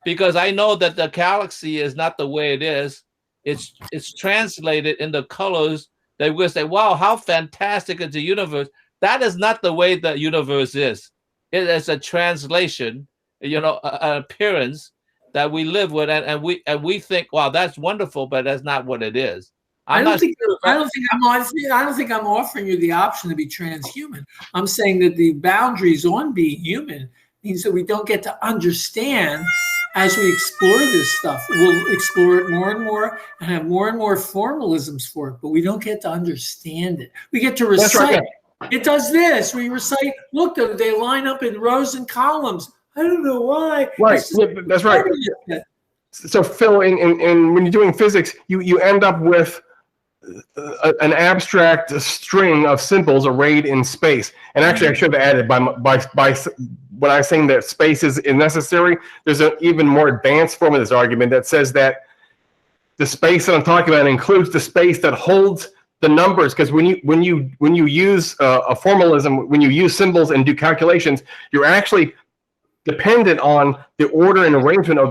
because I know that the galaxy is not the way it is. It's translated in the colors that we say, wow, how fantastic is the universe. That is not the way the universe is. It is a translation, an appearance that we live with, and we think, wow, that's wonderful, but that's not what it is. I don't think I'm offering you the option to be transhuman. I'm saying that the boundaries on being human means that we don't get to understand. As we explore this stuff, we'll explore it more and more and have more and more formalisms for it, but we don't get to understand it. We get to recite. Right. It does this. We recite, look, they line up in rows and columns. I don't know why. Right, that's right. So Phil, and when you're doing physics, you end up with an abstract string of symbols arrayed in space. And actually, I should have added by when I was saying that space is necessary, there's an even more advanced form of this argument that says that the space that I'm talking about includes the space that holds the numbers. Because when you use a formalism, when you use symbols and do calculations, you're actually dependent on the order and arrangement of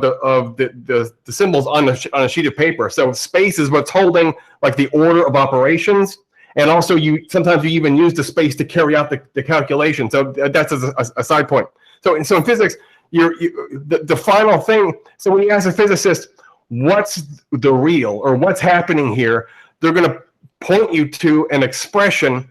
the symbols on a sheet of paper. So space is what's holding like the order of operations, and also sometimes you even use the space to carry out the calculation. So that's a side point. So in physics, the final thing. So when you ask a physicist, what's the real or what's happening here, they're going to point you to an expression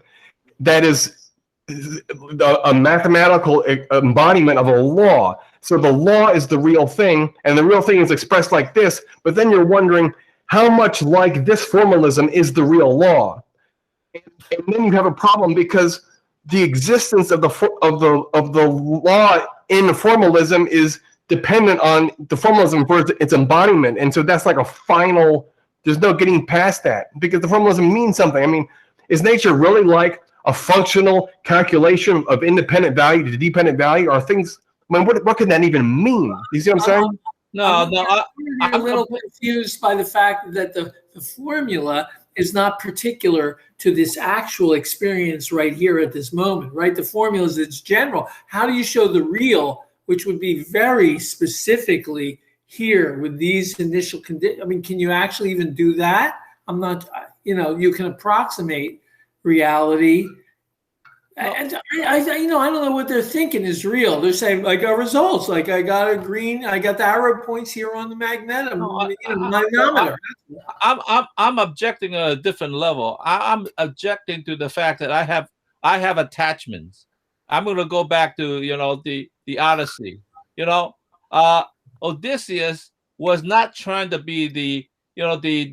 that is a mathematical embodiment of a law. So the law is the real thing, and the real thing is expressed like this, but then you're wondering how much like this formalism is the real law. And then you have a problem because the existence of the law in formalism is dependent on the formalism for its embodiment. And so that's like a final, there's no getting past that because the formalism means something. I mean, is nature really like a functional calculation of independent value to dependent value? Or things, I mean, what could that even mean? You see what I'm saying? I'm a little confused by the fact that the formula is not particular to this actual experience right here at this moment, right? The formula is it's general. How do you show the real, which would be very specifically here with these initial conditions? I mean, can you actually even do that? I'm not, you can approximate reality. And I don't know what they're thinking is real. They're saying, I got results. Like I got the arrow points here on the magnetometer. I'm objecting on a different level. I'm objecting to the fact that I have attachments. I'm going to go back to the Odyssey. Odysseus was not trying to be the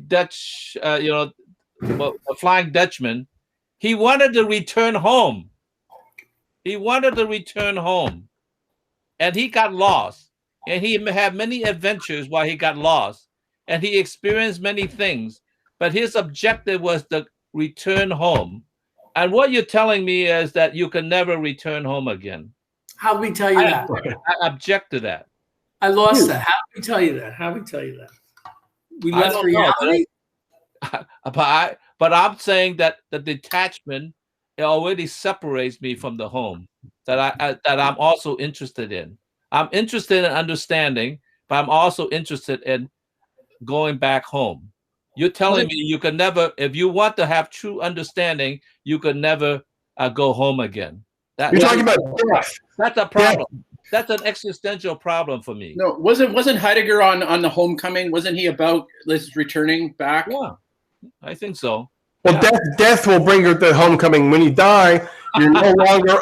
Dutch the Flying Dutchman. He wanted to return home. And he got lost. And he had many adventures while he got lost. And he experienced many things. But his objective was to return home. And what you're telling me is that you can never return home again. How do we tell you that? I object to that. I lost that. How do we tell you that? We left reality? But I'm saying that the detachment, it already separates me from the home that I'm also interested in. I'm interested in understanding, but I'm also interested in going back home. You're telling me you can never, if you want to have true understanding, you can never go home again. You're talking about death. That's a problem. Death. That's an existential problem for me. No, wasn't Heidegger on the Homecoming? Wasn't he about returning back? Yeah, I think so. Well, yeah. Death will bring you to homecoming. When you die, you're no longer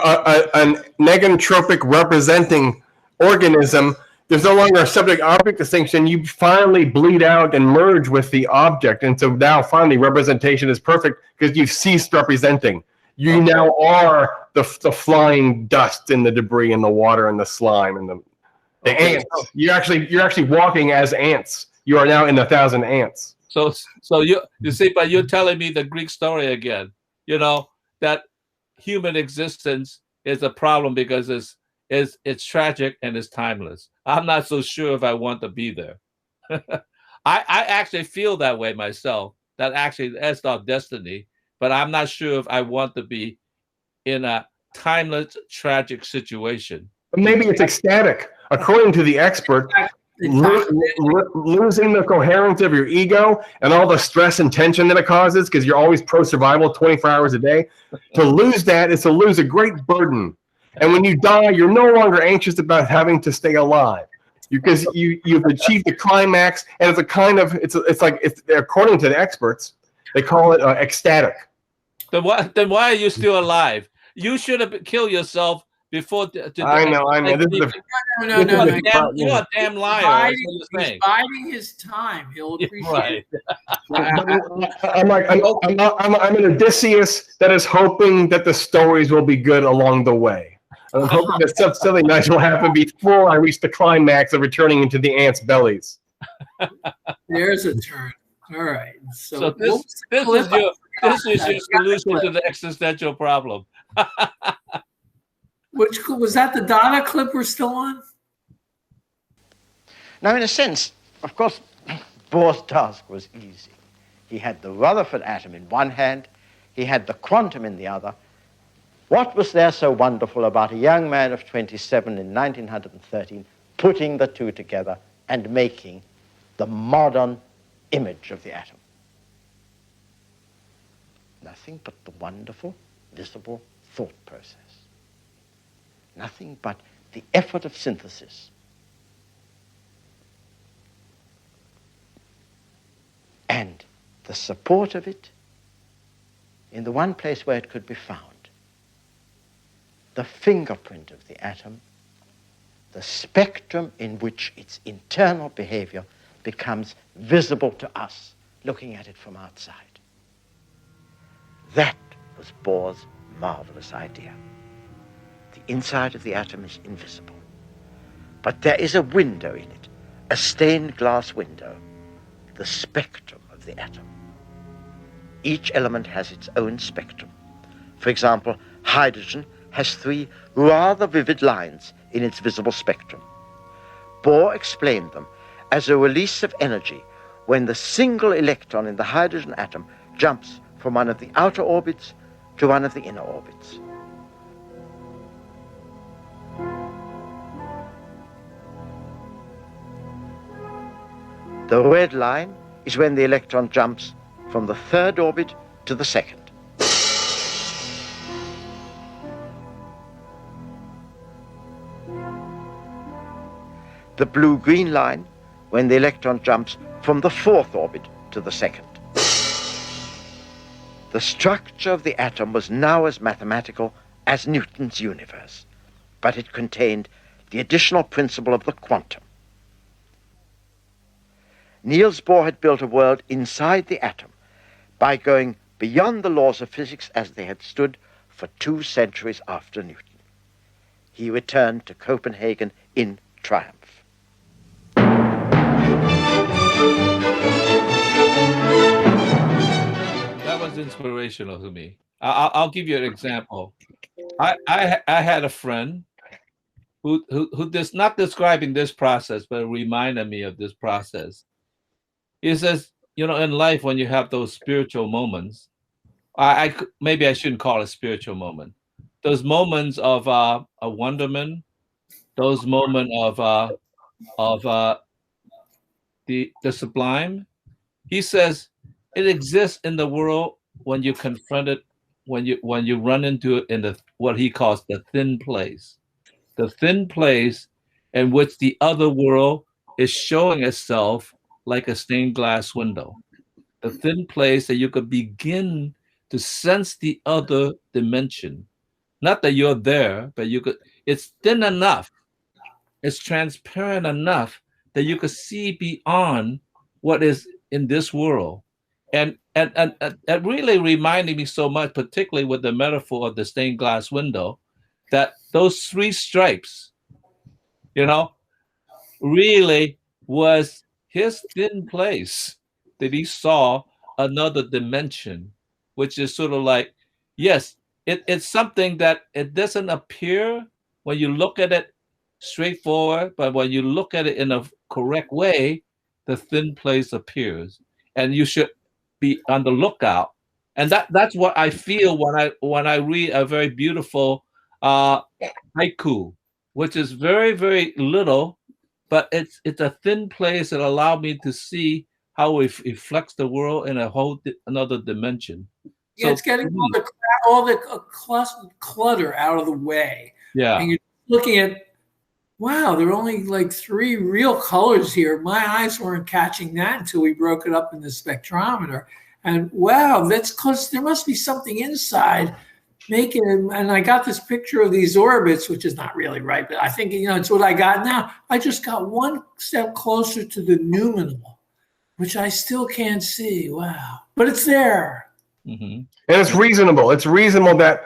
an negentropic representing organism. There's no longer a subject-object distinction. You finally bleed out and merge with the object. And so now finally representation is perfect because you've ceased representing. You now are the flying dust and the debris and the water and the slime and the ants. You're actually walking as ants. You are now in 1,000 ants. So you see, but you're telling me the Greek story again. You know that human existence is a problem because it's tragic and it's timeless. I'm not so sure if I want to be there. I actually feel that way myself. That actually that's our destiny. But I'm not sure if I want to be in a timeless, tragic situation. Maybe it's ecstatic, according to the expert. Losing the coherence of your ego and all the stress and tension that it causes because you're always pro-survival 24 hours a day. To lose that is to lose a great burden. And when you die, you're no longer anxious about having to stay alive because you've achieved the climax. And it's a kind of, it's according to the experts, they call it ecstatic. Then why are you still alive? You should have killed yourself before. I know. No. You're a damn liar. He's biding his time. He'll appreciate it. I'm an Odysseus that is hoping that the stories will be good along the way. I'm hoping that something nice will happen before I reach the climax of returning into the ants' bellies. There's a turn. All right. So this is your solution to the existential problem. Which was that the Donna clip we're still on? Now, in a sense, of course, Bohr's task was easy. He had the Rutherford atom in one hand, he had the quantum in the other. What was there so wonderful about a young man of 27 in 1913 putting the two together and making the modern image of the atom? Nothing but the wonderful, visible thought process. Nothing but the effort of synthesis. And the support of it in the one place where it could be found. The fingerprint of the atom, the spectrum in which its internal behavior becomes visible to us, looking at it from outside. That was Bohr's marvelous idea. The inside of the atom is invisible, but there is a window in it, a stained glass window, the spectrum of the atom. Each element has its own spectrum. For example, hydrogen has 3 rather vivid lines in its visible spectrum. Bohr explained them as a release of energy when the single electron in the hydrogen atom jumps from one of the outer orbits to one of the inner orbits. The red line is when the electron jumps from the 3rd orbit to the 2nd. The blue-green line when the electron jumps from the 4th orbit to the 2nd. The structure of the atom was now as mathematical as Newton's universe, but it contained the additional principle of the quantum. Niels Bohr had built a world inside the atom by going beyond the laws of physics as they had stood for 2 centuries after Newton. He returned to Copenhagen in triumph. That was inspirational to me. I'll give you an example. I had a friend who not describing this process, but reminded me of this process. He says, in life, when you have those spiritual moments, maybe I shouldn't call it a spiritual moment. Those moments of a wonderment, those moments of the sublime. He says it exists in the world when you confront it, when you run into it in the what he calls the thin place in which the other world is showing itself like a stained glass window. The thin place that you could begin to sense the other dimension. Not that you're there, but it's thin enough, it's transparent enough that you could see beyond what is in this world. And it really reminded me so much, particularly with the metaphor of the stained glass window, that those three stripes, really was his thin place that he saw another dimension, which is sort of like, yes, it's something that it doesn't appear when you look at it straightforward, but when you look at it in a correct way, the thin place appears, and you should be on the lookout. And that's what I feel when I read a very beautiful haiku, which is very, very little, but it's a thin place that allowed me to see how it reflects the world in a whole another dimension. Yeah, so it's getting all the clutter out of the way. Yeah, and you're looking at, wow, there are only like 3 real colors here. My eyes weren't catching that until we broke it up in the spectrometer. And wow, that's because there must be something inside making it. And I got this picture of these orbits, which is not really right, but I think, it's what I got now. I just got one step closer to the noumenal, which I still can't see. Wow, but it's there. Mm-hmm. And it's reasonable. It's reasonable that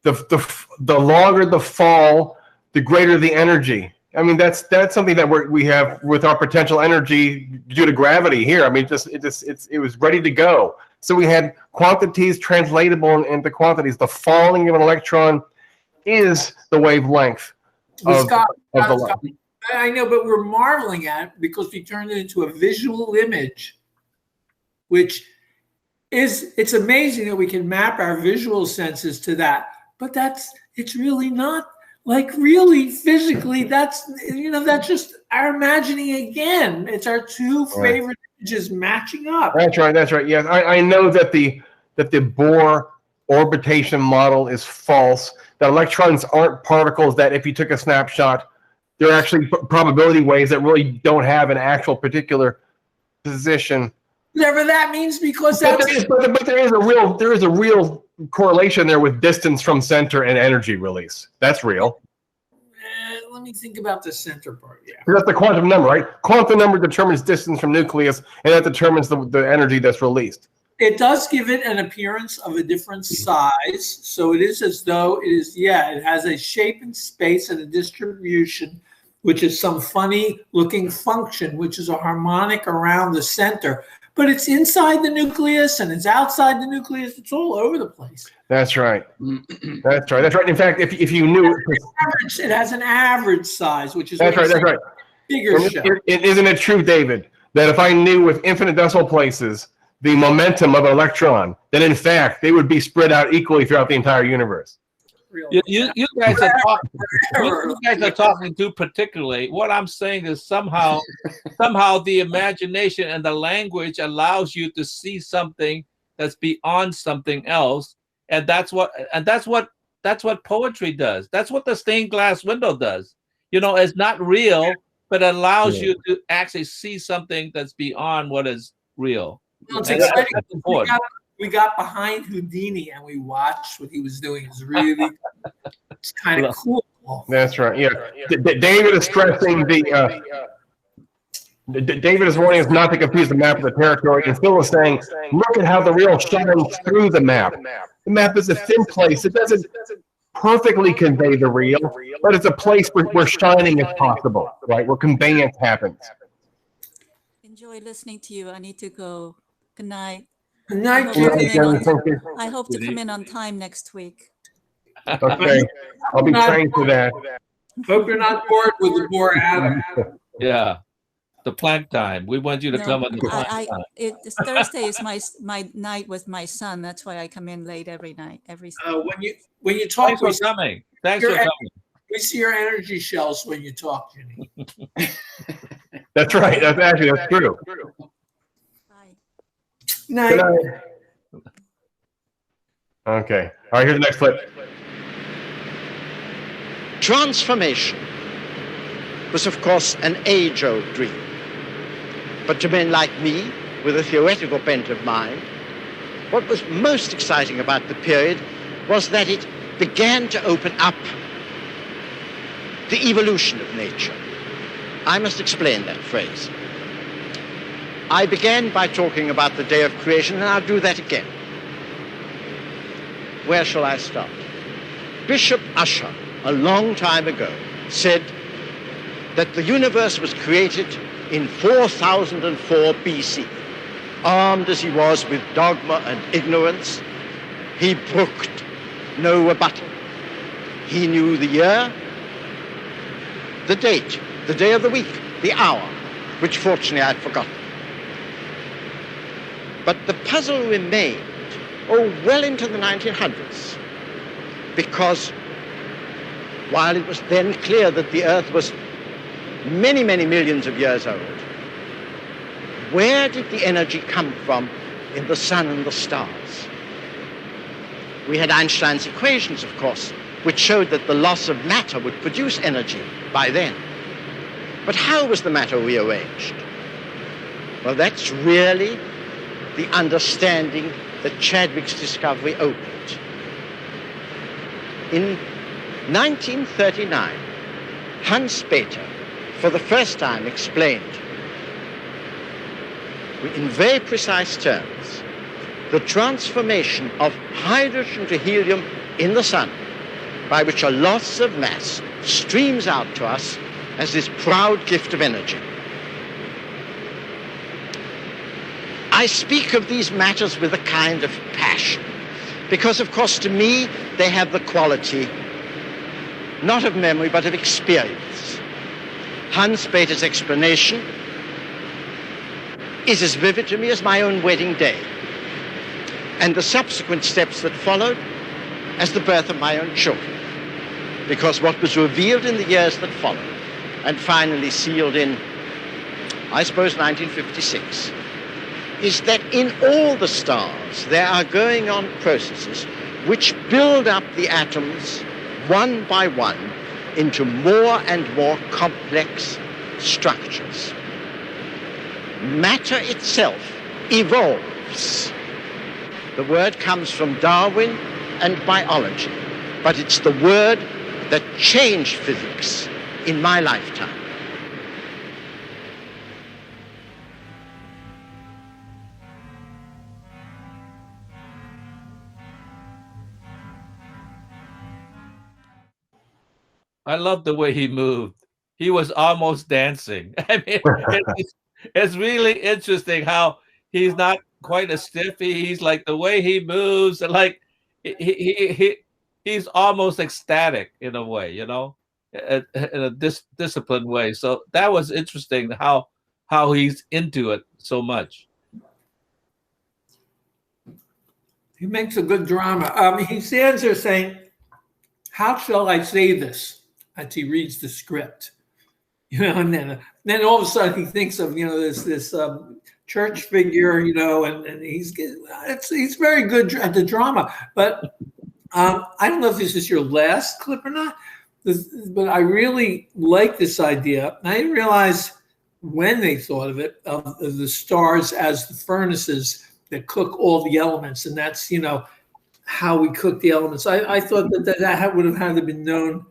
the longer the fall, the greater the energy. I mean, that's something that we have with our potential energy due to gravity here. I mean, it was ready to go. So we had quantities translatable into quantities. The falling of an electron is the wavelength of the light. I know, but we're marveling at it because we turned it into a visual image, which it's amazing that we can map our visual senses to that. But it's really not. Like really, physically, that's just our imagining again. It's our 2 favorite images matching up. That's right. Yes, I know that the Bohr orbitation model is false. That electrons aren't particles that if you took a snapshot, they're actually probability waves that really don't have an actual particular position. Whatever that means, because but there is a real correlation there with distance from center and energy release. That's real. Let me think about the center part. Yeah, that's the quantum number, right? Quantum number determines distance from nucleus, and that determines the energy that's released. It does give it an appearance of a different size, so it is as though it has a shape and space and a distribution, which is some funny looking function, which is a harmonic around the center. But it's inside the nucleus and it's outside the nucleus. It's all over the place. That's right. That's right. In fact, if you knew it has an average size, which is that's right. Bigger. Isn't it true, David, that if I knew with infinite decimal places the momentum of an electron, then in fact they would be spread out equally throughout the entire universe? You guys are talking too particularly. What I'm saying is somehow the imagination and the language allows you to see something that's beyond something else, and that's what poetry does. That's what the stained glass window does. It's not real, but it allows you to actually see something that's beyond what is real. It's exciting. That's important. We got behind Houdini and we watched what he was doing. It's kind of cool. That's right. Yeah. David is stressing David is warning us not to confuse the map of the territory, and Phil is saying, look at how the real shines through the map. The map is a thin place. It doesn't perfectly convey the real, but it's a place where shining is possible, right? Where conveyance happens. Enjoy listening to you. I need to go. Good night. Good night, I hope to come in on time next week. Okay. I'll be trained for that. Hope you're not bored with the Bohr atom. Yeah. The Planck time. We want you to come on the Planck time. Thursday is my night with my son. That's why I come in late every night. When you talk Thanks for coming. We see your energy shells when you talk, Ginny. That's right. That's true. Bye. Night. Good night. Okay. All right, here's the next clip. Transformation was, of course, an age-old dream. But to men like me, with a theoretical bent of mind, what was most exciting about the period was that it began to open up the evolution of nature. I must explain that phrase. I began by talking about the day of creation, and I'll do that again. Where shall I start? Bishop Ussher, a long time ago, said that the universe was created in 4004 BC. Armed as he was with dogma and ignorance, he brooked no rebuttal. He knew the year, the date, the day of the week, the hour, which fortunately I'd forgotten. But the puzzle remained, well into the 1900s, because while it was then clear that the Earth was many, many millions of years old, where did the energy come from in the sun and the stars? We had Einstein's equations, of course, which showed that the loss of matter would produce energy by then. But how was the matter rearranged? Well, that's really the understanding that Chadwick's discovery opened. In 1939, Hans Bethe, for the first time, explained in very precise terms the transformation of hydrogen to helium in the sun, by which a loss of mass streams out to us as this proud gift of energy. I speak of these matters with a kind of passion, because, of course, to me, they have the quality not of memory, but of experience. Hans Bethe's explanation is as vivid to me as my own wedding day, and the subsequent steps that followed as the birth of my own children, because what was revealed in the years that followed, and finally sealed in, I suppose, 1956, is that in all the stars there are going on processes which build up the atoms one by one into more and more complex structures. Matter itself evolves. The word comes from Darwin and biology, but it's the word that changed physics in my lifetime. I love the way he moved. He was almost dancing. I mean, it's really interesting how he's not quite a stiffy. He's like the way he moves, like he's almost ecstatic in a way, you know, in a disciplined way. So that was interesting how he's into it so much. He makes a good drama. He stands there saying, "How shall I say this?" as he reads the script, you know, and then all of a sudden he thinks of, you know, this church figure, you know, and he's very good at the drama. But I don't know if this is your last clip or not, but I really like this idea. I didn't realize when they thought of it, of the stars as the furnaces that cook all the elements, and that's, you know, how we cook the elements. I thought that would have had to be known,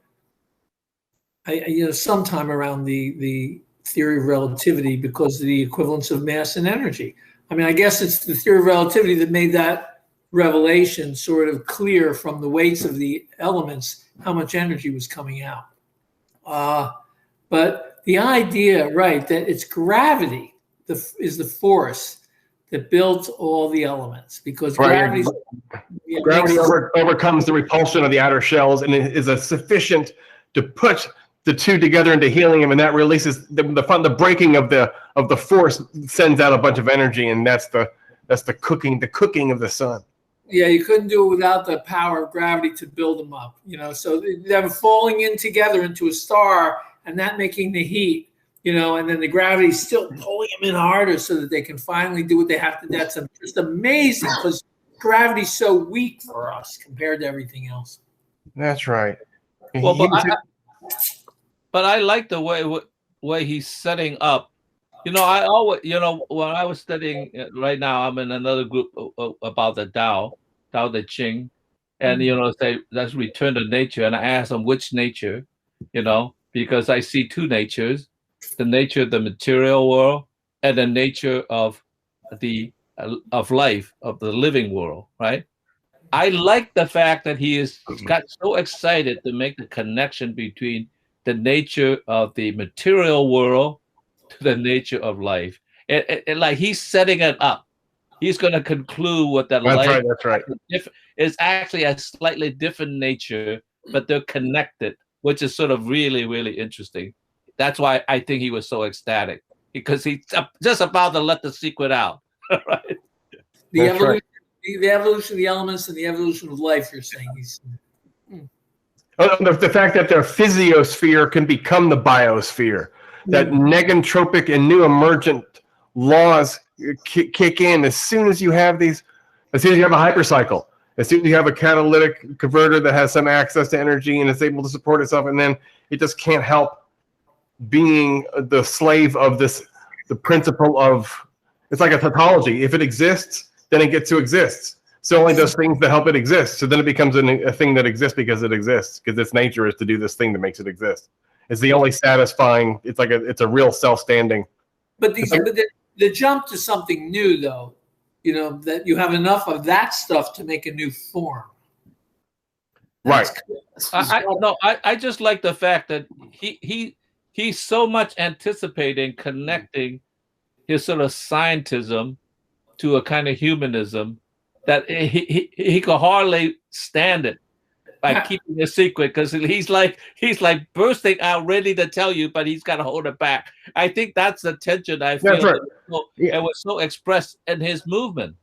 you know, sometime around the theory of relativity, because of the equivalence of mass and energy. I mean, I guess it's the theory of relativity that made that revelation sort of clear from the weights of the elements how much energy was coming out. But the idea, right, that it's gravity is the force that built all the elements, because gravity overcomes the repulsion of the outer shells and is sufficient to put the two together into helium, and that releases the breaking of the force sends out a bunch of energy, and that's the cooking of the sun. you couldn't do it without the power of gravity to build them up. So them falling in together into a star and that making the heat, and then the gravity still pulling them in harder so that they can finally do what they have to do. That's just amazing because gravity's so weak for us compared to everything else. That's right. Well, but I like the way he's setting up. I always, when I was studying right now, I'm in another group about the Tao Te Ching, and say let's return to nature, and I ask them which nature, because I see two natures: the nature of the material world and the nature of life, of the living world, right? I like the fact that he got so excited to make the connection between the nature of the material world to the nature of life. And like he's setting it up. He's going to conclude with that life. That's right. It's actually a slightly different nature, but they're connected, which is sort of really, really interesting. That's why I think he was so ecstatic, because he's just about to let the secret out. Right? The evolution of the elements and the evolution of life, you're saying. The fact that the physiosphere can become the biosphere, that negentropic and new emergent laws kick in as soon as you have a hypercycle, as soon as you have a catalytic converter that has some access to energy and is able to support itself, and then it just can't help being the slave of the principle of, it's like a tautology. If it exists, then it gets to exist. So it only does things that help it exist. So then it becomes a thing that exists because it exists, because its nature is to do this thing that makes it exist. It's the only satisfying. It's a real self-standing. But the jump to something new, though, that you have enough of that stuff to make a new form. Right. I just like the fact that he's so much anticipating connecting his sort of scientism to a kind of humanism that he could hardly stand it by keeping a secret, because he's like bursting out ready to tell you, but he's got to hold it back. I think that's the tension I feel. That's right. It was so expressed in his movement.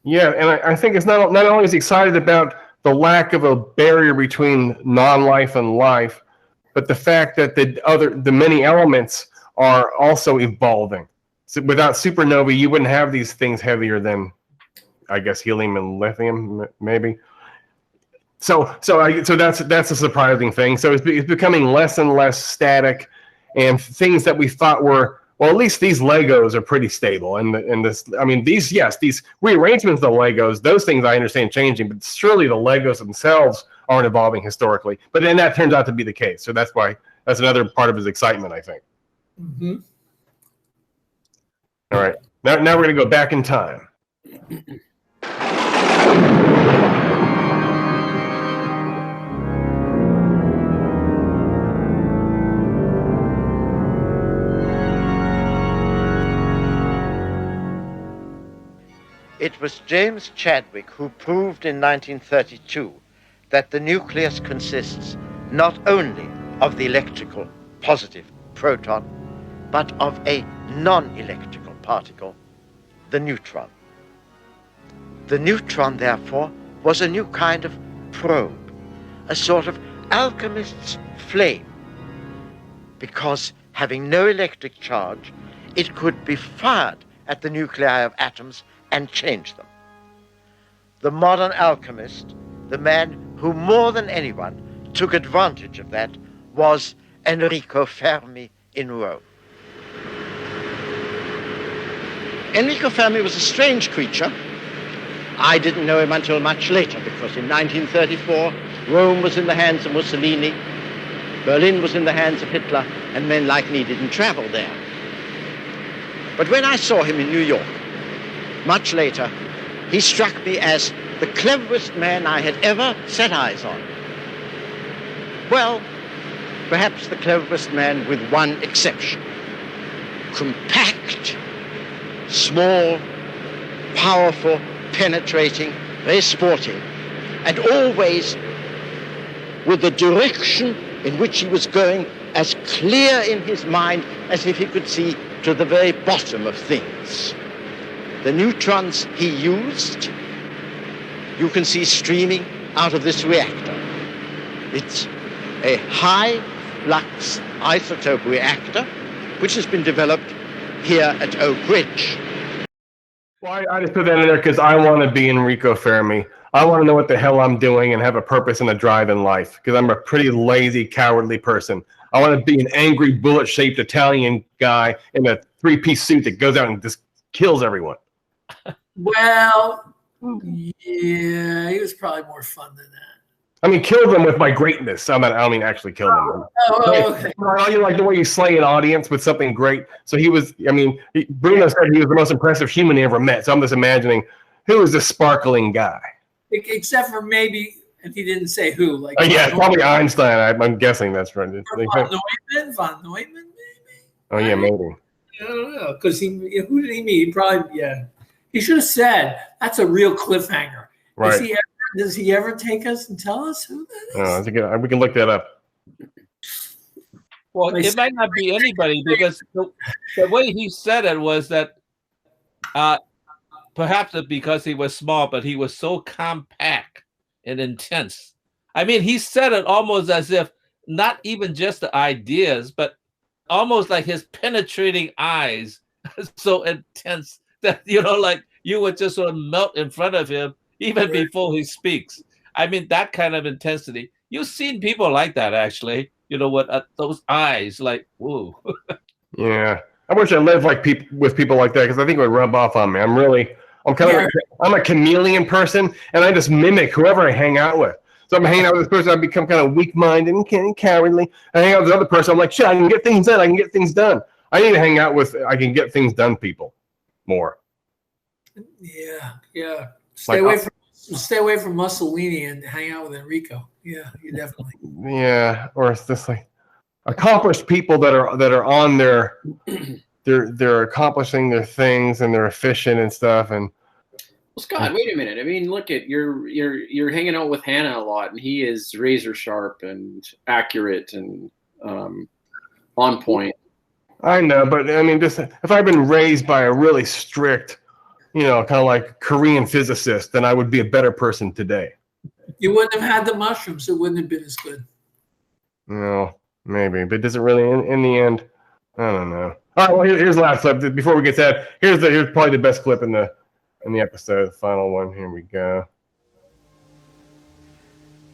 Yeah, and I think it's not only is he excited about the lack of a barrier between non-life and life, but the fact that the many elements are also evolving. So without supernovae, you wouldn't have these things heavier than, I guess, helium and lithium, maybe. So that's a surprising thing. So it's becoming less and less static, and things that we thought were, well, at least these Legos are pretty stable. And these rearrangements of the Legos, those things I understand changing, but surely the Legos themselves aren't evolving historically. But then that turns out to be the case. So that's another part of his excitement, I think. Mm-hmm. All right. Now we're going to go back in time. It was James Chadwick who proved in 1932 that the nucleus consists not only of the electrical positive proton, but of a non-electrical particle, the neutron. The neutron, therefore, was a new kind of probe, a sort of alchemist's flame, because having no electric charge, it could be fired at the nuclei of atoms and change them. The modern alchemist, the man who more than anyone took advantage of that, was Enrico Fermi in Rome. Enrico Fermi was a strange creature. I didn't know him until much later, because in 1934, Rome was in the hands of Mussolini, Berlin was in the hands of Hitler, and men like me didn't travel there. But when I saw him in New York, much later, he struck me as the cleverest man I had ever set eyes on. Well, perhaps the cleverest man with one exception. Compact, small, powerful, penetrating, very sporting, and always with the direction in which he was going as clear in his mind as if he could see to the very bottom of things. The neutrons he used you can see streaming out of this reactor. It's a high flux isotope reactor, which has been developed here at Oak Ridge. Well, I just put that in there because I want to be Enrico Fermi. I want to know what the hell I'm doing and have a purpose and a drive in life, because I'm a pretty lazy, cowardly person. I want to be an angry, bullet-shaped Italian guy in a three-piece suit that goes out and just kills everyone. Well, yeah, he was probably more fun than that. I mean, kill them with my greatness. I don't mean actually kill them. Okay. You like the way you slay an audience with something great. So he was, Bruno said he was the most impressive human he ever met. So I'm just imagining, who is this sparkling guy? Except for maybe, if he didn't say who. Like, yeah, probably Einstein. I'm guessing that's right. Von Neumann, maybe? Oh, yeah, maybe. I don't know. Because who did he meet? He probably, He should have said, that's a real cliffhanger. Right. Does he ever take us and tell us who that is? We can look that up. Well, it might not be anybody, because the way he said it was that perhaps because he was small, but he was so compact and intense. I mean, he said it almost as if not even just the ideas, but almost like his penetrating eyes so intense that, like you would just sort of melt in front of him even before he speaks. I mean, that kind of intensity. You've seen people like that, actually. With those eyes, like, whoa. Yeah. I wish I lived with people like that, because I think it would rub off on me. I'm a chameleon person, and I just mimic whoever I hang out with. So I'm hanging out with this person, I become kind of weak-minded and cowardly. I hang out with this other person, I'm like, shit, I can get things done. I need to hang out with I can get things done people more. Yeah. Stay away from Mussolini and hang out with Enrico. Yeah, you definitely. Yeah, or it's just like accomplished people that are on they're accomplishing their things and they're efficient and stuff. And well, Scott, wait a minute. I mean, look at you're hanging out with Hanna a lot, and he is razor sharp and accurate and on point. I know, but I mean, just if I'd been raised by a really strict, kind of like Korean physicist, then I would be a better person today. You wouldn't have had the mushrooms. It wouldn't have been as good. No, maybe, but does it really? In the end, I don't know. All right, well, here's the last clip. Before we get to that, here's probably the best clip in the episode, the final one. Here we go.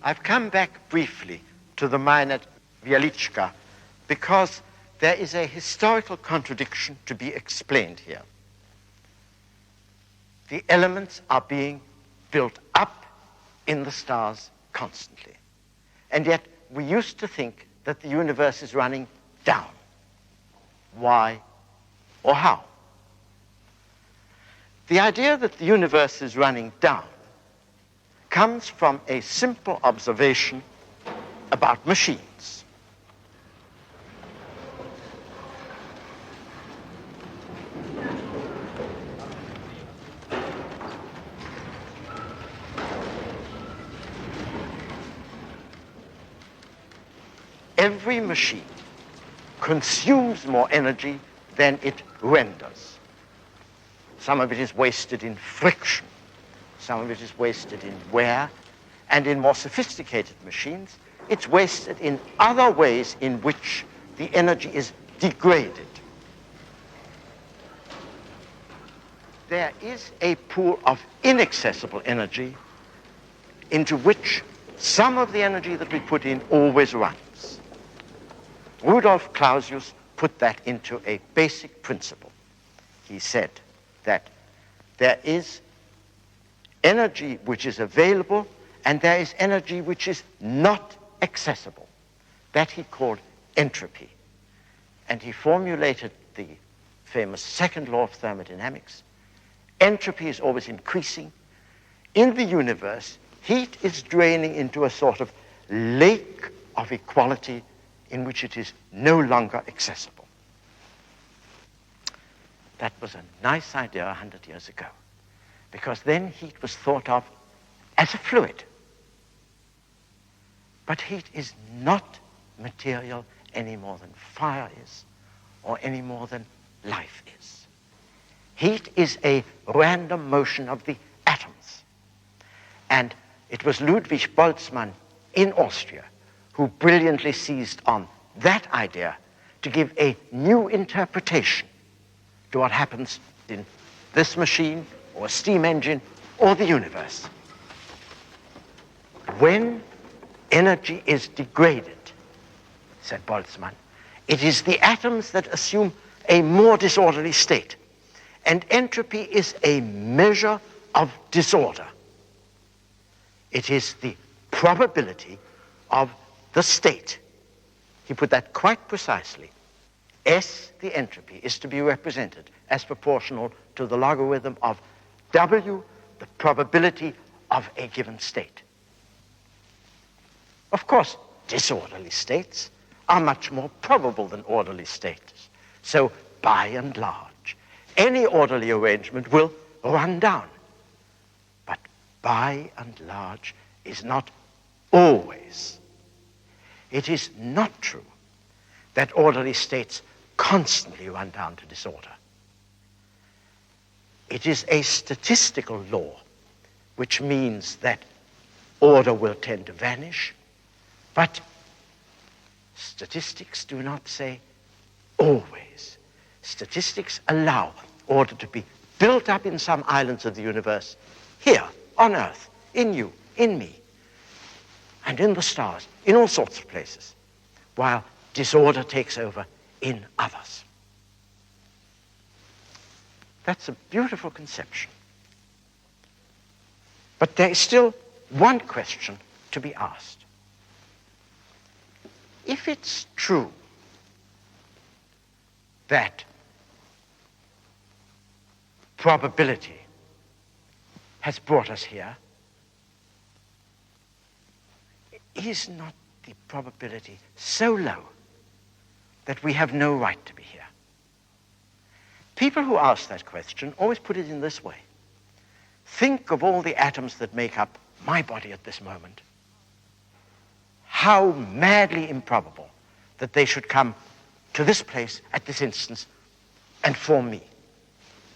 I've come back briefly to the mine at Wieliczka because there is a historical contradiction to be explained here. The elements are being built up in the stars constantly. And yet we used to think that the universe is running down. Why or how? The idea that the universe is running down comes from a simple observation about machines. Every machine consumes more energy than it renders. Some of it is wasted in friction. Some of it is wasted in wear. And in more sophisticated machines, it's wasted in other ways in which the energy is degraded. There is a pool of inaccessible energy into which some of the energy that we put in always runs. Rudolf Clausius put that into a basic principle. He said that there is energy which is available and there is energy which is not accessible. That he called entropy. And he formulated the famous second law of thermodynamics. Entropy is always increasing. In the universe, heat is draining into a sort of lake of equality in which it is no longer accessible. That was a nice idea 100 years ago, because then heat was thought of as a fluid. But heat is not material any more than fire is, or any more than life is. Heat is a random motion of the atoms. And it was Ludwig Boltzmann in Austria who brilliantly seized on that idea to give a new interpretation to what happens in this machine or steam engine or the universe. When energy is degraded, said Boltzmann, it is the atoms that assume a more disorderly state. And entropy is a measure of disorder. It is the probability of the state. He put that quite precisely. S, the entropy, is to be represented as proportional to the logarithm of W, the probability of a given state. Of course, disorderly states are much more probable than orderly states. So, by and large, any orderly arrangement will run down. But by and large is not always. It is not true that orderly states constantly run down to disorder. It is a statistical law, which means that order will tend to vanish, but statistics do not say always. Statistics allow order to be built up in some islands of the universe, here, on Earth, in you, in me, and in the stars, in all sorts of places, while disorder takes over in others. That's a beautiful conception. But there is still one question to be asked. If it's true that probability has brought us here, is not the probability so low that we have no right to be here? People who ask that question always put it in this way. Think of all the atoms that make up my body at this moment. How madly improbable that they should come to this place at this instance and form me.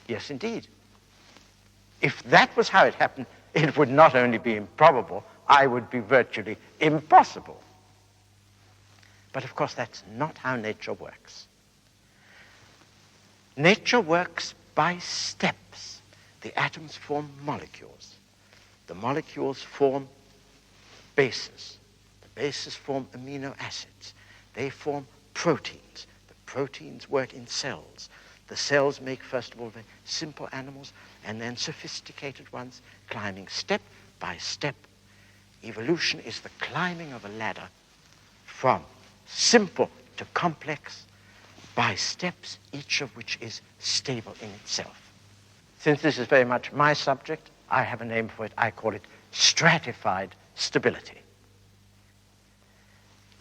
Yes, indeed. If that was how it happened, it would not only be improbable, I would be virtually impossible. But of course, that's not how nature works. Nature works by steps. The atoms form molecules. The molecules form bases. The bases form amino acids. They form proteins. The proteins work in cells. The cells make, first of all, very simple animals, and then sophisticated ones, climbing step by step. Evolution is the climbing of a ladder from simple to complex by steps, each of which is stable in itself. Since this is very much my subject, I have a name for it. I call it stratified stability.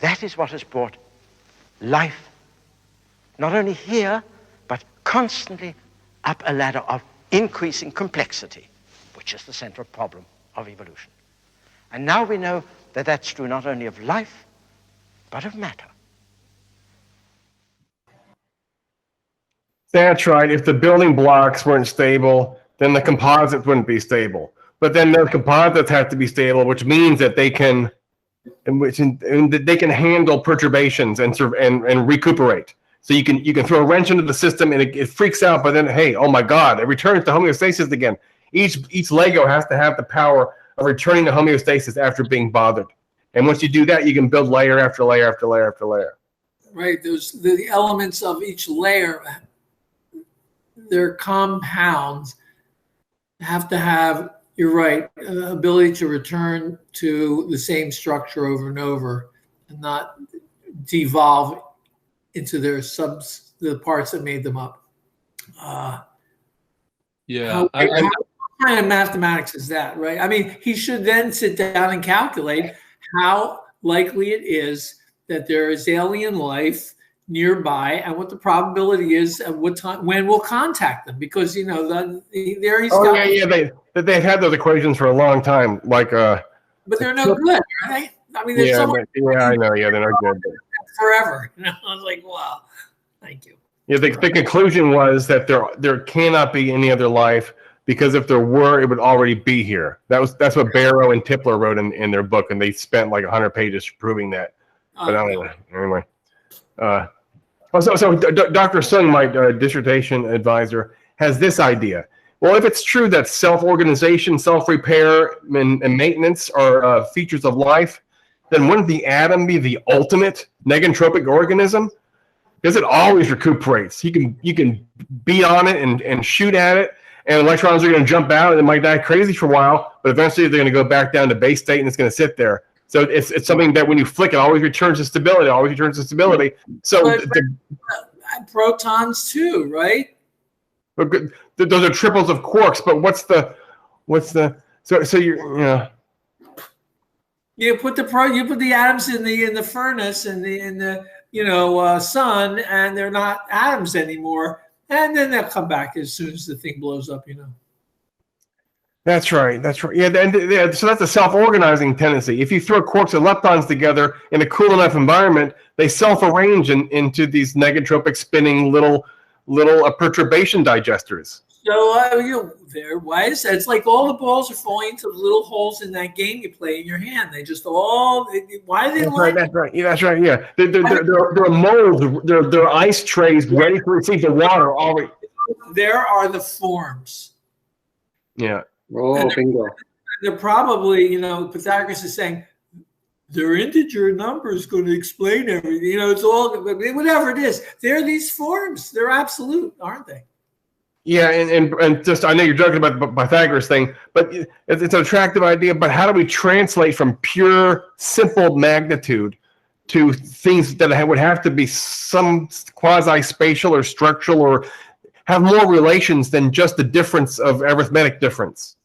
That is what has brought life, not only here, but constantly up a ladder of increasing complexity, which is the central problem of evolution. And now we know that that's true not only of life, but of matter. That's right. If the building blocks weren't stable, then the composites wouldn't be stable. But then those composites have to be stable, which means that they can, they can handle perturbations and recuperate. So you can throw a wrench into the system and it freaks out, but then hey, oh my God, it returns to homeostasis again. Each Lego has to have the power of returning to homeostasis after being bothered. And once you do that, you can build layer after layer after layer after layer. Right. The elements of each layer, their compounds have to have, you're right, ability to return to the same structure over and over and not devolve into their the parts that made them up. Yeah. What kind of mathematics is that, right? I mean, he should then sit down and calculate how likely it is that there is alien life nearby and what the probability is at what time, when we'll contact them, because, you know, there he's got. They've had those equations for a long time, like but they're no good, right? I mean, there's I know, they're not good. Forever, you know, I was like, wow, thank you. Yeah, the conclusion was that there cannot be any other life because if there were, it would already be here. That's what Barrow and Tipler wrote in their book, and they spent like 100 pages proving that. But anyway. So Dr. Sung, my dissertation advisor, has this idea. Well, if it's true that self-organization, self-repair, and maintenance are features of life, then wouldn't the atom be the ultimate negentropic organism? Because it always recuperates. You can beat on it and shoot at it, and electrons are going to jump out, and it might die crazy for a while, but eventually they're going to go back down to base state, and it's going to sit there. So it's something that when you flick, it always returns to stability. So protons too, right? Those are triples of quarks. But what's the so you're you put the atoms in the furnace in the sun, and they're not atoms anymore, and then they'll come back as soon as the thing blows up. That's right. Yeah, so that's a self-organizing tendency. If you throw quarks and leptons together in a cool enough environment, they self-arrange into these negentropic spinning little perturbation digesters. So why is that? It's like all the balls are falling into the little holes in that game you play in your hand. They just why are they? That's right. Yeah, they're molds. They're ice trays ready to receive the water already. There are the forms. Yeah. Oh, bingo. They're probably, Pythagoras is saying their integer number is going to explain everything. It's all, whatever it is. They're these forms. They're absolute, aren't they? Yeah, and just, I know you're joking about the Pythagoras thing, but it's an attractive idea. But how do we translate from pure, simple magnitude to things that would have to be some quasi-spatial or structural or have more relations than just the difference of arithmetic difference?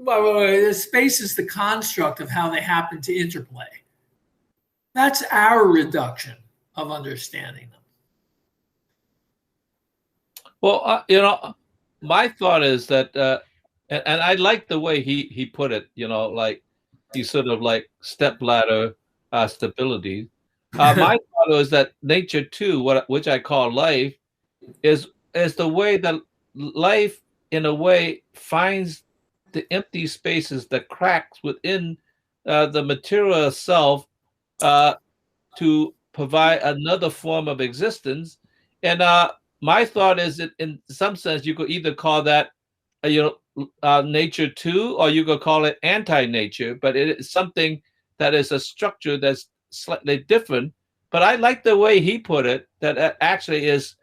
Well, the space is the construct of how they happen to interplay. That's our reduction of understanding them. Well, my thought is that, and I like the way he put it, like he sort of like stepladder stability. My thought is that nature too, which I call life, is the way that life, in a way, finds the empty spaces, the cracks within the material itself to provide another form of existence. And my thought is that in some sense, you could either call that, nature too, or you could call it anti-nature, but it is something that is a structure that's slightly different. But I like the way he put it, that actually is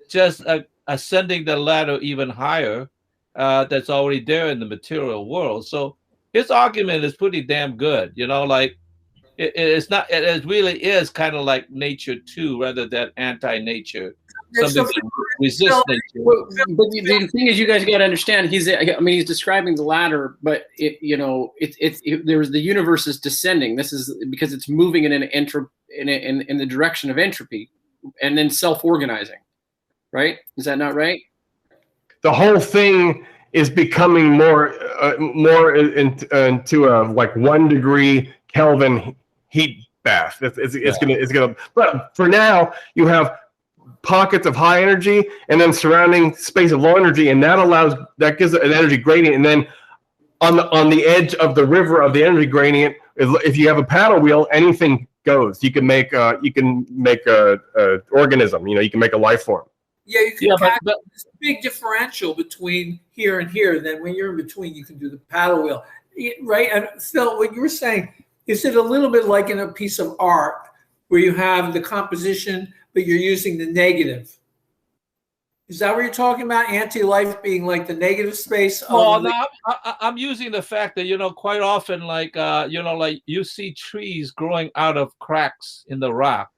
just ascending the ladder even higher, that's already there in the material world. So his argument is pretty damn good. Like it's not. It really is kind of like nature too, rather than anti-nature. Something that resists nature. But the thing is, you guys got to understand. He's describing the ladder, but there's the universe is descending. This is because it's moving in in the direction of entropy, and then self-organizing. Right? Is that not right? The whole thing is becoming more into a like 1 degree Kelvin heat bath. It's gonna. But for now, you have pockets of high energy and then surrounding space of low energy, and that gives an energy gradient. And then on the edge of the river of the energy gradient, if you have a paddle wheel, anything goes. You can make a organism. You can make a life form. Yeah, you can have this big differential between here and here. Then when you're in between, you can do the paddle wheel, right? And Phil, what you were saying, is it a little bit like in a piece of art where you have the composition, but you're using the negative? Is that what you're talking about? Anti-life being like the negative space? Well, no, I'm using the fact that, quite often, like, like you see trees growing out of cracks in the rock,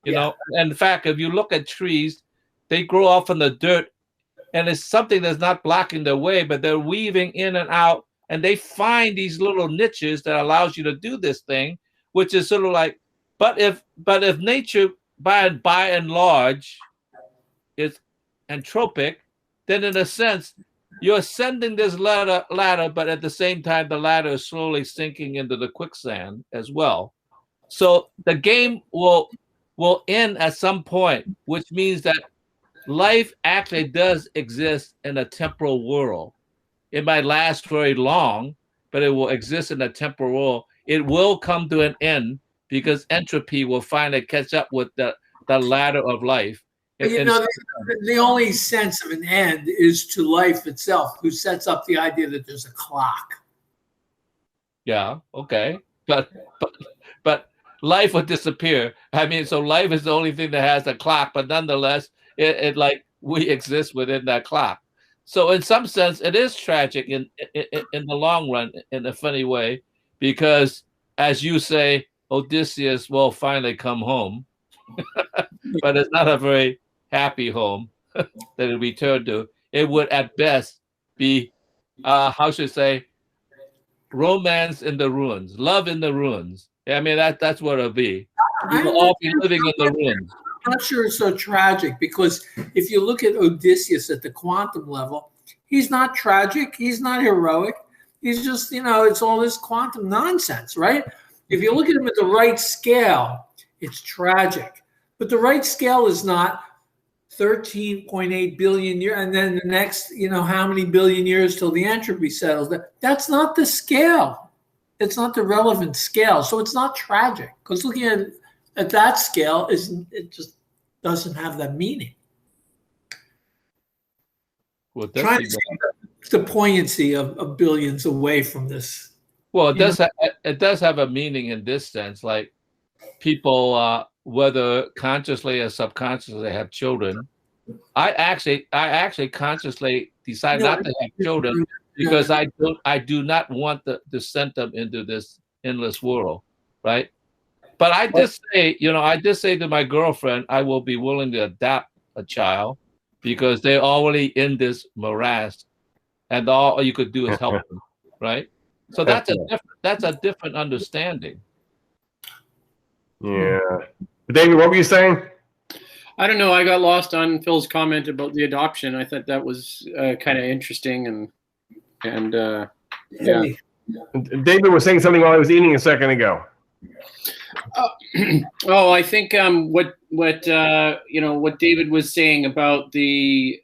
know. And in fact, if you look at trees, they grow off in the dirt, and it's something that's not blocking their way, but they're weaving in and out, and they find these little niches that allows you to do this thing, which is sort of like, but if nature by and large is entropic, then in a sense, you're ascending this ladder, but at the same time, the ladder is slowly sinking into the quicksand as well. So the game will end at some point, which means that life actually does exist in a temporal world. It might last very long, but it will exist in a temporal world. It will come to an end because entropy will finally catch up with the ladder of life. The only sense of an end is to life itself, who sets up the idea that there's a clock. Yeah, okay. But life would disappear. I mean, so life is the only thing that has a clock, but nonetheless, it like we exist within that clock. So in some sense, it is tragic in the long run, in a funny way, because as you say, Odysseus will finally come home, but it's not a very happy home that it returned to. It would at best be, how should I say, romance in the ruins, love in the ruins. I mean, that's what it'll be. We'll all be living in the ruins. I'm not sure it's so tragic, because if you look at Odysseus at the quantum level, he's not tragic. He's not heroic. He's just, it's all this quantum nonsense, right? If you look at him at the right scale, it's tragic. But the right scale is not 13.8 billion years, and then the next, how many billion years till the entropy settles. That's not the scale. It's not the relevant scale. So it's not tragic, because looking at that scale, it just doesn't have that meaning. Well, trying to see the poignancy of billions away from this. Well, it does have a meaning in this sense, like people, whether consciously or subconsciously, have children. I actually consciously decide not to have children because I do not want to send them into this endless world, right? But I just say to my girlfriend, I will be willing to adopt a child because they're already in this morass, and all you could do is help them, right? So that's a different understanding. Yeah. David, what were you saying? I don't know. I got lost on Phil's comment about the adoption. I thought that was kind of interesting, and yeah. David was saying something while I was eating a second ago. I think what David was saying about the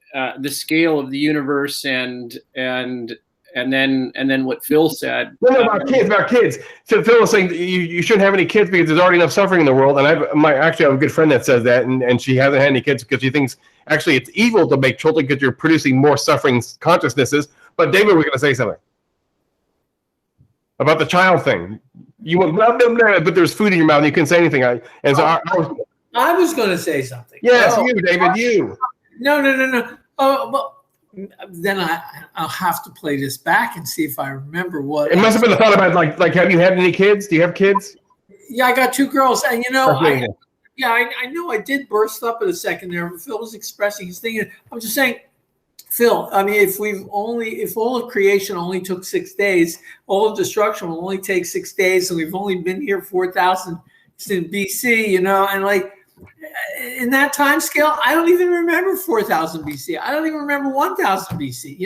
scale of the universe and then what Phil said. No, about kids. So Phil was saying you shouldn't have any kids because there's already enough suffering in the world. And I have a good friend that says that, and she hasn't had any kids because she thinks actually it's evil to make children because you're producing more suffering consciousnesses. But David was going to say something about the child thing. You went blah, blah, blah, but there's food in your mouth and you couldn't say anything. I was going to say something. Yes, you, David, you. No. Oh, well. Then I'll have to play this back and see if I remember what. It must have been a thought about like have you had any kids? Do you have kids? Yeah, I got 2 girls, and I know I did burst up in a second there. Phil was expressing his thing. I'm just saying, Phil. I mean, if all of creation only took 6 days, all of destruction will only take 6 days, and we've only been here 4,000 since BC, and like. In that time scale, I don't even remember 4,000 BC. I don't even remember 1,000 BC.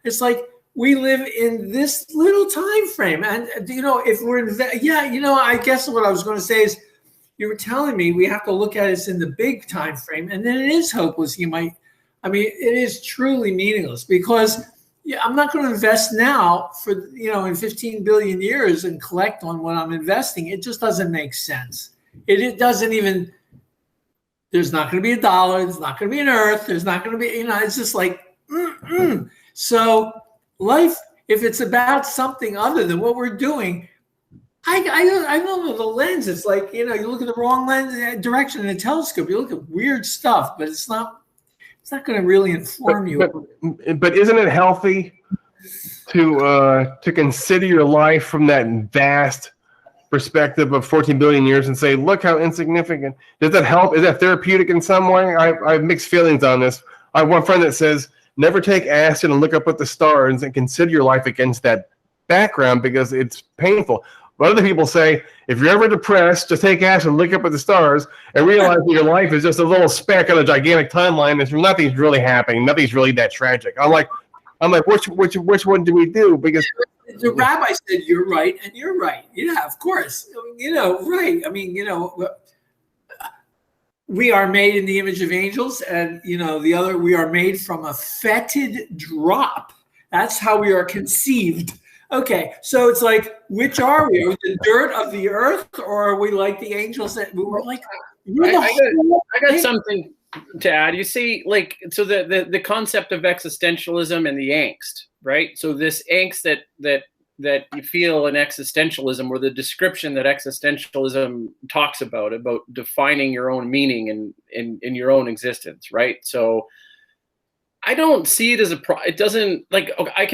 It's like we live in this little time frame. And, if we're I guess what I was going to say is you were telling me we have to look at it in the big time frame. And then it is hopeless. It is truly meaningless because I'm not going to invest now for, in 15 billion years and collect on what I'm investing. It just doesn't make sense. It doesn't even. There's not going to be a dollar. There's not going to be an earth. There's not going to be, it's just like, So life, if it's about something other than what we're doing, I don't know the lens. It's like, you look at the wrong direction in a telescope. You look at weird stuff, but it's not going to really inform you. But isn't it healthy to consider your life from that vast perspective of 14 billion years and say, look how insignificant. Does that help? Is that therapeutic in some way? I have mixed feelings on this. I have one friend that says, never take acid and look up at the stars and consider your life against that background because it's painful. But other people say, if you're ever depressed, just take acid and look up at the stars and realize that your life is just a little speck on a gigantic timeline and nothing's really happening. Nothing's really that tragic. I'm like, which one do we do? Because the rabbi said, you're right, and you're right. Yeah, of course. Right. We are made in the image of angels, and we are made from a fetid drop. That's how we are conceived. Okay, so it's like, which are we? Are we the dirt of the earth, or are we like the angels that we were like? I got something to add. You see, like, so the concept of existentialism and the angst, right? So this angst that you feel in existentialism, or the description that existentialism talks about defining your own meaning in your own existence, right? So I don't see it as it doesn't, like, okay, I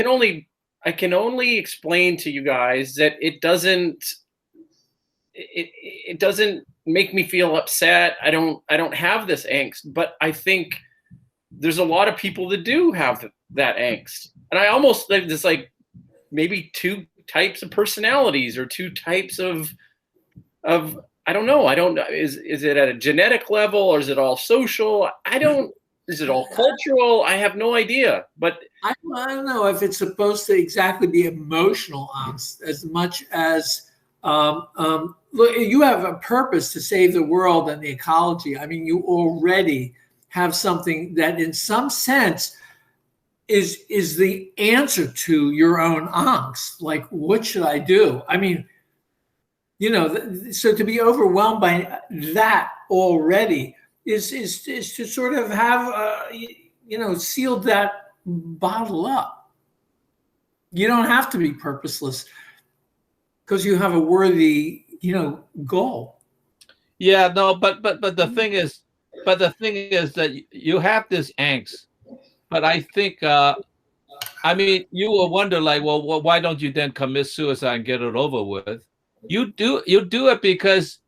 can only explain to you guys that it doesn't make me feel upset. I don't have this angst, but I think there's a lot of people that do have that angst. And I almost think there's like maybe two types of personalities, or two types of I don't know. Is it at a genetic level, or is it all social? Is it all cultural? I have no idea. But I don't know if it's supposed to exactly be emotional angst as much as look, you have a purpose to save the world and the ecology. I mean, you already have something that in some sense is the answer to your own angst. Like, what should I do? I mean, you know, so to be overwhelmed by that already is to sort of have, sealed that bottle up. You don't have to be purposeless because you have a worthy, goal. Yeah, no, but the thing is that you have this angst. But I think, you will wonder, like, well, why don't you then commit suicide and get it over with? You do it because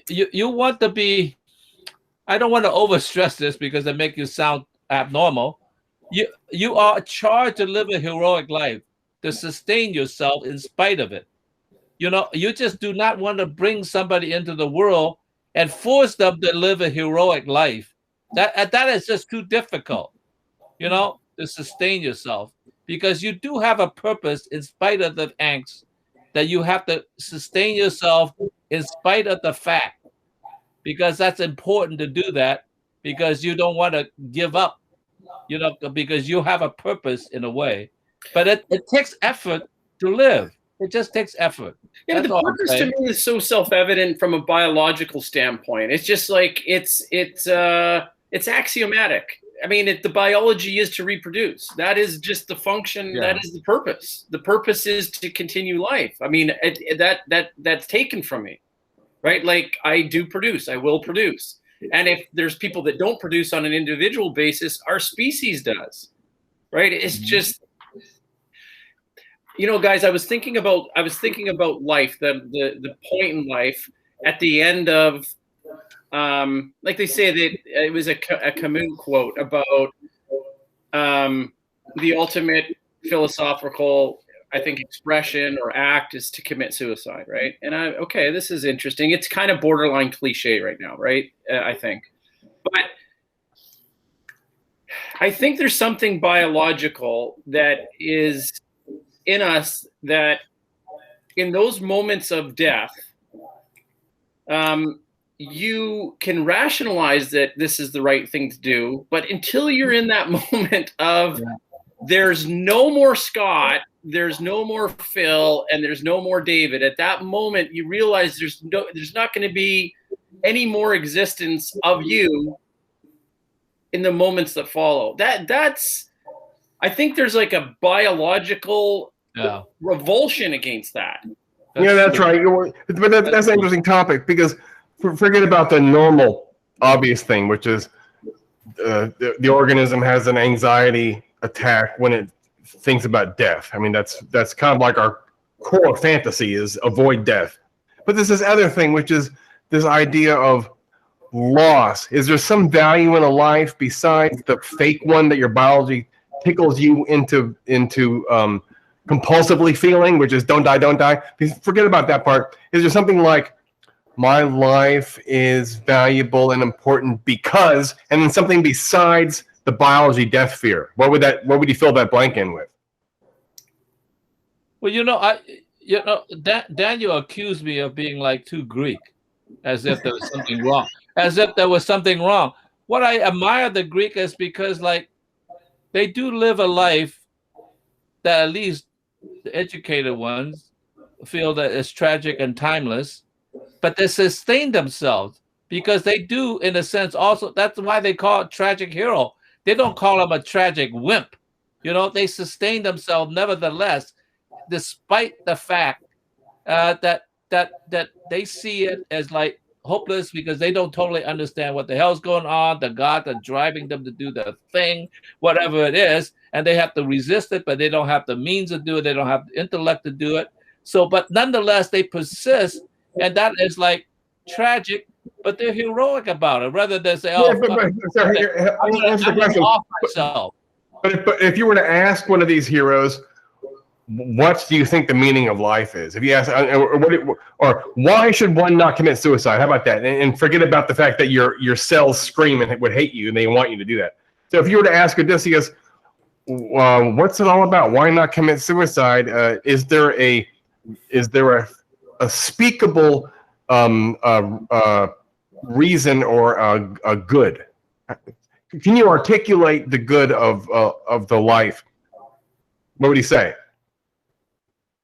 you want to be. I don't want to overstress this because it makes you sound abnormal. You are charged to live a heroic life, to sustain yourself in spite of it. You just do not want to bring somebody into the world and force them to live a heroic life. That is just too difficult, to sustain yourself, because you do have a purpose in spite of the angst, that you have to sustain yourself in spite of the fact, because that's important to do that, because you don't want to give up, because you have a purpose in a way. But it takes effort to live. It just takes effort. Yeah, but the purpose to me is so self-evident from a biological standpoint. It's just like it's axiomatic. I mean, the biology is to reproduce. That is just the function. Yeah. That is the purpose. The purpose is to continue life. I mean, that's taken from me, right? Like, I do produce. I will produce. And if there's people that don't produce on an individual basis, our species does, right? It's just, guys, I was thinking about life, the point in life at the end of, like they say that it was a Camus quote about the ultimate philosophical, I think, expression or act is to commit suicide, right? And okay, this is interesting. It's kind of borderline cliche right now, right? I think. But I think there's something biological that is in us, that in those moments of death, you can rationalize that this is the right thing to do, but until you're in that moment of there's no more Scott, there's no more Phil, and there's no more David, at that moment you realize there's not going to be any more existence of you in the moments that follow. That's I think there's like a biological revulsion against that. That's right. But that's an interesting topic, because forget about the normal, obvious thing, which is the organism has an anxiety attack when it thinks about death. I mean, that's kind of like our core fantasy is avoid death. But there's this other thing, which is this idea of loss. Is there some value in a life besides the fake one that your biology tickles you into compulsively feeling, which is don't die, don't die? Forget about that part. Is there something like, my life is valuable and important because, and then something besides the biology death fear? What would you fill that blank in with? Well, Daniel accused me of being like too Greek, as if there was something wrong. As if there was something wrong. What I admire the Greek is because, like, they do live a life that at least the educated ones feel that it's tragic and timeless, but they sustain themselves because they do, in a sense, also. That's why they call it tragic hero. They don't call him a tragic wimp. They sustain themselves nevertheless, despite the fact that they see it as like hopeless because they don't totally understand what the hell's going on. The gods are driving them to do their thing, whatever it is, and they have to resist it, but they don't have the means to do it. They don't have the intellect to do it. So, but nonetheless, they persist, and that is like tragic, but they're heroic about it, rather than say, "Oh, I'm going to off myself." But if you were to ask one of these heroes, what do you think the meaning of life is? If you ask, or why should one not commit suicide? How about that? And forget about the fact that your cells scream and would hate you, and they want you to do that. So if you were to ask Odysseus, what's it all about? Why not commit suicide? Is there a speakable reason or a good? Can you articulate the good of the life? What would he say?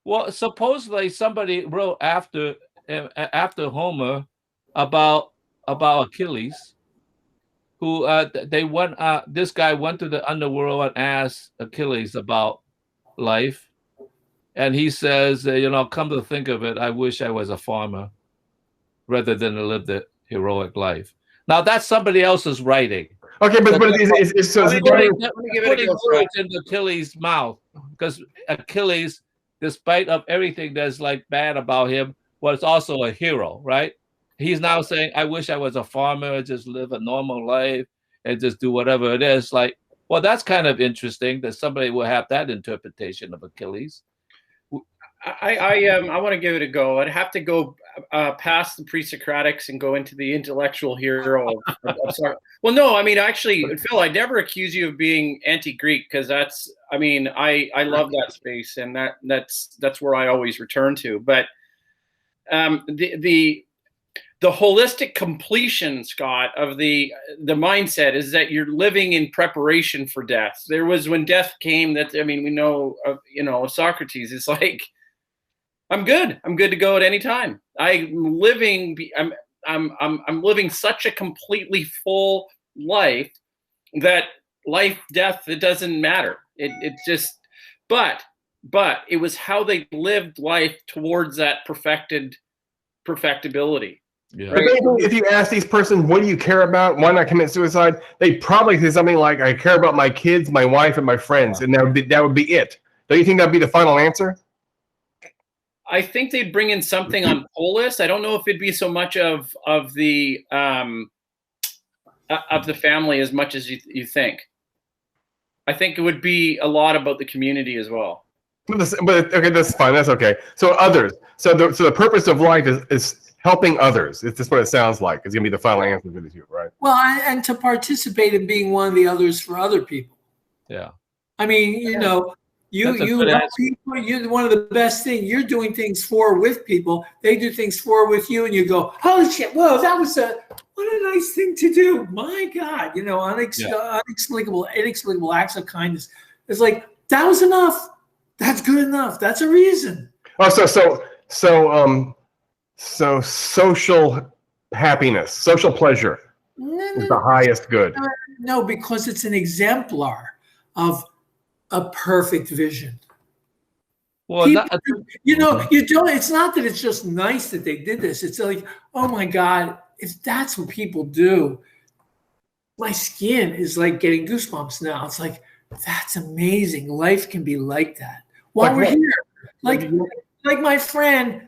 Well, supposedly somebody wrote after Homer about Achilles, who this guy went to the underworld and asked Achilles about life, and he says, come to think of it, I wish I was a farmer rather than to live the heroic life. Now that's somebody else's writing. Okay, but it's putting words into Achilles' mouth, because Achilles, despite of everything that's like bad about him, was also a hero, right? He's now saying, I wish I was a farmer, just live a normal life and just do whatever it is. Like, well, that's kind of interesting that somebody will have that interpretation of Achilles. I want to give it a go. I'd have to go past the pre-Socratics and go into the intellectual hero. Sorry. Well, no, I mean, actually, Phil, I never accuse you of being anti-Greek, because I love that space, and that's where I always return to. But the holistic completion, Scott, of the mindset is that you're living in preparation for death. There was, when death came, we know of Socrates. It's like, I'm good to go at any time. I'm living such a completely full life that life, death, it doesn't matter. It's just, but it was how they lived life towards that perfectibility. Yeah. Right? If you ask these persons, what do you care about? Why not commit suicide? They probably say something like, I care about my kids, my wife, and my friends, and that would be it. Don't you think that'd be the final answer? I think they'd bring in something on polis. I don't know if it'd be so much of the family as much as you think. I think it would be a lot about the community as well. But okay, that's fine. That's okay. So others. So the purpose of life is helping others. It's just what it sounds like. It's gonna be the final answer for this, right? Well, and to participate in being one of the others for other people. Yeah. I mean, you help people. You're one of the best things. You're doing things with people. They do things with you, and you go, holy shit! Whoa, that was what a nice thing to do. My God, inexplicable acts of kindness. It's like, that was enough. That's good enough. That's a reason. Oh, so social happiness, social pleasure is the highest good. No, because it's an exemplar of a perfect vision. Well, you don't. It's not that it's just nice that they did this. It's like, oh my God, if that's what people do, my skin is like getting goosebumps now. It's like, that's amazing. Life can be like that while we're here. Like my friend.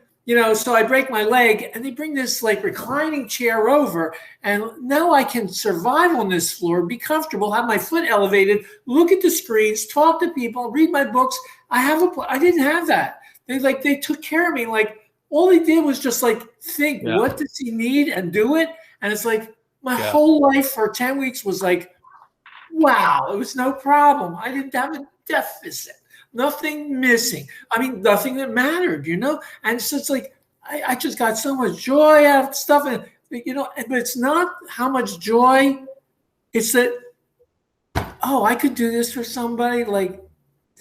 So I break my leg, and they bring this like reclining chair over, and now I can survive on this floor, be comfortable, have my foot elevated, look at the screens, talk to people, read my books. I didn't have that. They took care of me. Like, all they did was just like think, what does he need, and do it. And it's like my whole life for 10 weeks was like, wow, it was no problem. I didn't have a deficit. Nothing missing. I mean, nothing that mattered, And so it's like, I just got so much joy out of stuff. And, but it's not how much joy. It's that, I could do this for somebody. Like,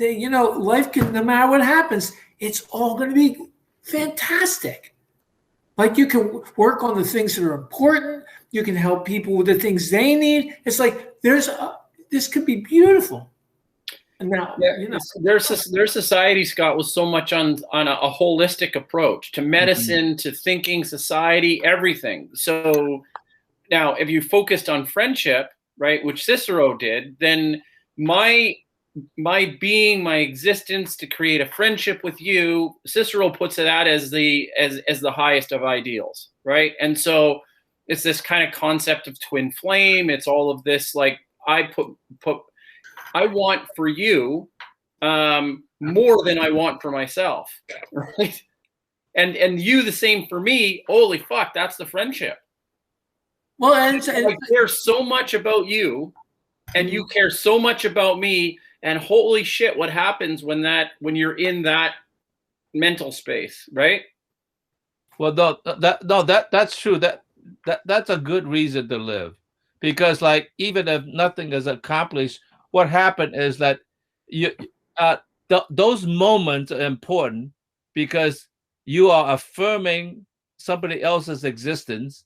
life can, no matter what happens, it's all going to be fantastic. Like you can work on the things that are important. You can help people with the things they need. It's like this could be beautiful. And now, their society, Scott, was so much on a holistic approach to medicine, to thinking, society, everything. So now, if you focused on friendship, right, which Cicero did, then my being, my existence to create a friendship with you, Cicero puts it out as the highest of ideals, right? And so it's this kind of concept of twin flame. It's all of this, like, I want for you more than I want for myself, right? And you the same for me. Holy fuck, that's the friendship. Well, I care so much about you, and you care so much about me. And holy shit, what happens when you're in that mental space, right? Well, that's true. That's a good reason to live, because like even if nothing is accomplished, what happened is that those moments are important because you are affirming somebody else's existence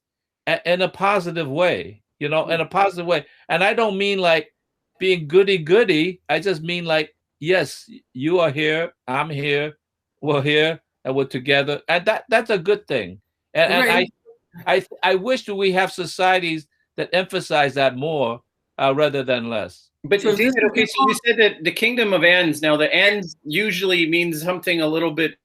in a positive way, in a positive way. And I don't mean like being goody-goody. I just mean like, yes, you are here, I'm here, we're here, and we're together. And that's a good thing. And I wish that we have societies that emphasize that more rather than less. But so David, okay, so you said that the kingdom of ends. Now, the ends usually means something a little bit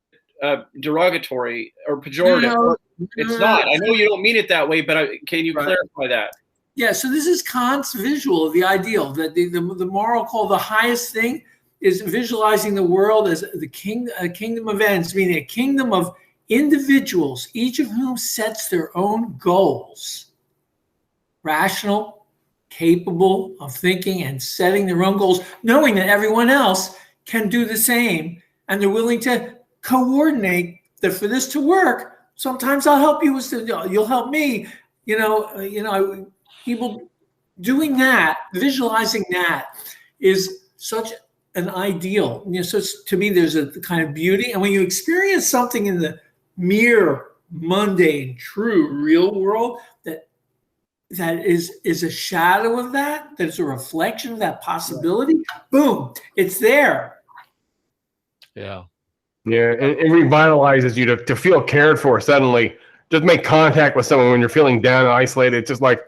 derogatory or pejorative. No, it's not. I know you don't mean it that way, but can you clarify that? Yeah, so this is Kant's visual of the ideal, that the moral call, the highest thing is visualizing the world as a kingdom of ends, meaning a kingdom of individuals, each of whom sets their own goals, rational, capable of thinking and setting their own goals, knowing that everyone else can do the same, and they're willing to coordinate that for this to work. Sometimes I'll help you, you'll help me, people doing that, visualizing that is such an ideal. So to me, there's a kind of beauty. And when you experience something in the mere, mundane, true, real world that is a shadow of that's a reflection of that possibility, boom, it's there. Yeah. Yeah, and it revitalizes you to feel cared for suddenly. Just make contact with someone when you're feeling down and isolated. It's just like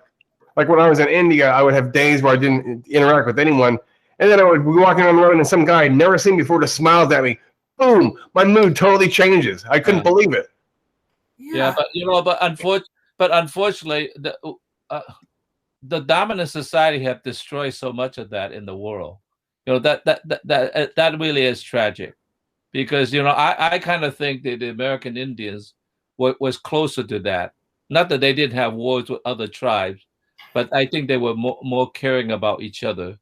when I was in India, I would have days where I didn't interact with anyone. And then I would be walking on the road and some guy I'd never seen before just smiles at me. Boom, my mood totally changes. I couldn't believe it. Yeah, but unfortunately, the dominant society have destroyed so much of that in the world. That really is tragic. Because, I kind of think that the American Indians was closer to that. Not that they didn't have wars with other tribes, but I think they were more caring about each other.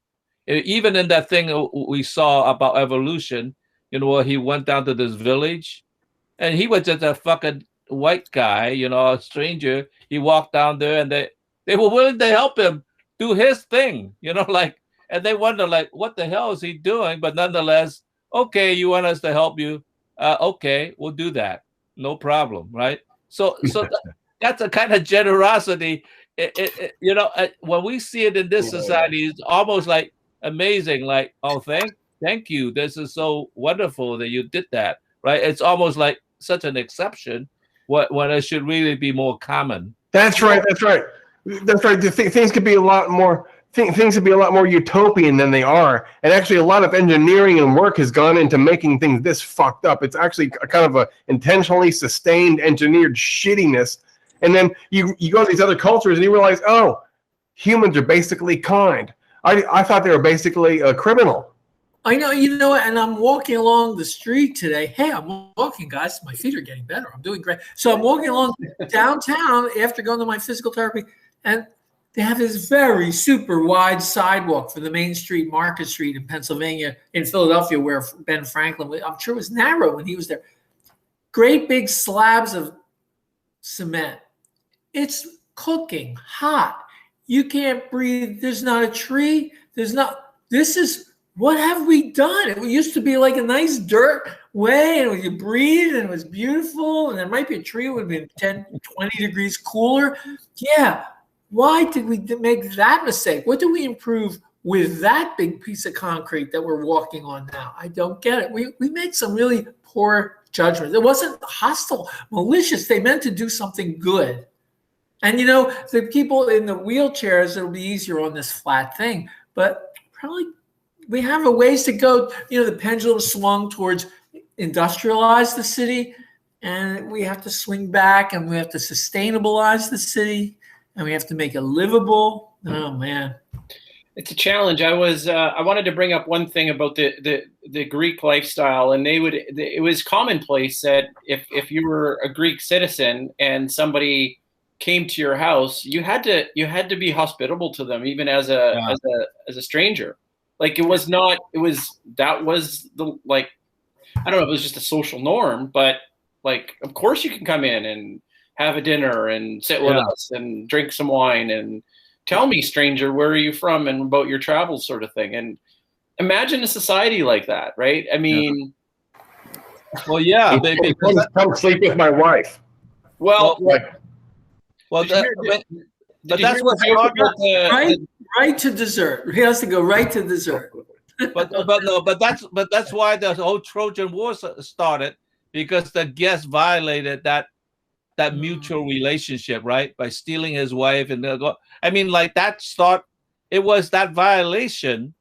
Even in that thing we saw about evolution, where he went down to this village, and he was just a fucking white guy, a stranger. He walked down there, and they were willing to help him do his thing, and they wonder, like, what the hell is he doing? But nonetheless, okay, you want us to help you? Okay, we'll do that. No problem, right? So that's a kind of generosity. When we see it in this society, it's almost like amazing. Like, oh, thank you. This is so wonderful that you did that, right? It's almost like such an exception when it should really be more common. That's right. Things could be a lot more. Things would be a lot more utopian than they are. And actually, a lot of engineering and work has gone into making things this fucked up. It's actually a kind of a intentionally sustained, engineered shittiness. And then you go to these other cultures and you realize, oh, humans are basically kind. I thought they were basically a criminal. I know, and I'm walking along the street today. Hey, I'm walking, guys. My feet are getting better. I'm doing great. So I'm walking along downtown after going to my physical therapy, and they have this very super wide sidewalk for the Main Street, Market Street in Pennsylvania, in Philadelphia, where Ben Franklin, I'm sure it was narrow when he was there. Great big slabs of cement. It's cooking hot. You can't breathe. There's not a tree. This is what have we done? It used to be like a nice dirt way, and you breathe, and it was beautiful, and there might be a tree that would have been 10, 20 degrees cooler. Yeah. Why did we make that mistake? What did we improve with that big piece of concrete that we're walking on now? I don't get it. We made some really poor judgments. It wasn't hostile, malicious. They meant to do something good. And, the people in the wheelchairs, it'll be easier on this flat thing. But probably we have a ways to go. The pendulum swung towards industrialize the city, and we have to swing back, and we have to sustainabilize the city, and we have to make it livable. Oh, man. It's a challenge. I wanted to bring up one thing about the Greek lifestyle, and it was commonplace that if you were a Greek citizen and somebody came to your house, you had to be hospitable to them, even as a stranger. Like that was the, like, I don't know if it was just a social norm, but like, of course you can come in and have a dinner and sit with us and drink some wine and tell me, stranger, where are you from and about your travels, sort of thing. And imagine a society like that, right? I mean, well, yeah, baby, come sleep with my wife. Well, but that's what's hard with right to dessert. He has to go right to dessert. but that's why the whole Trojan War started, because the guest violated that mutual relationship, right? By stealing his wife, and I mean, like it was that violation,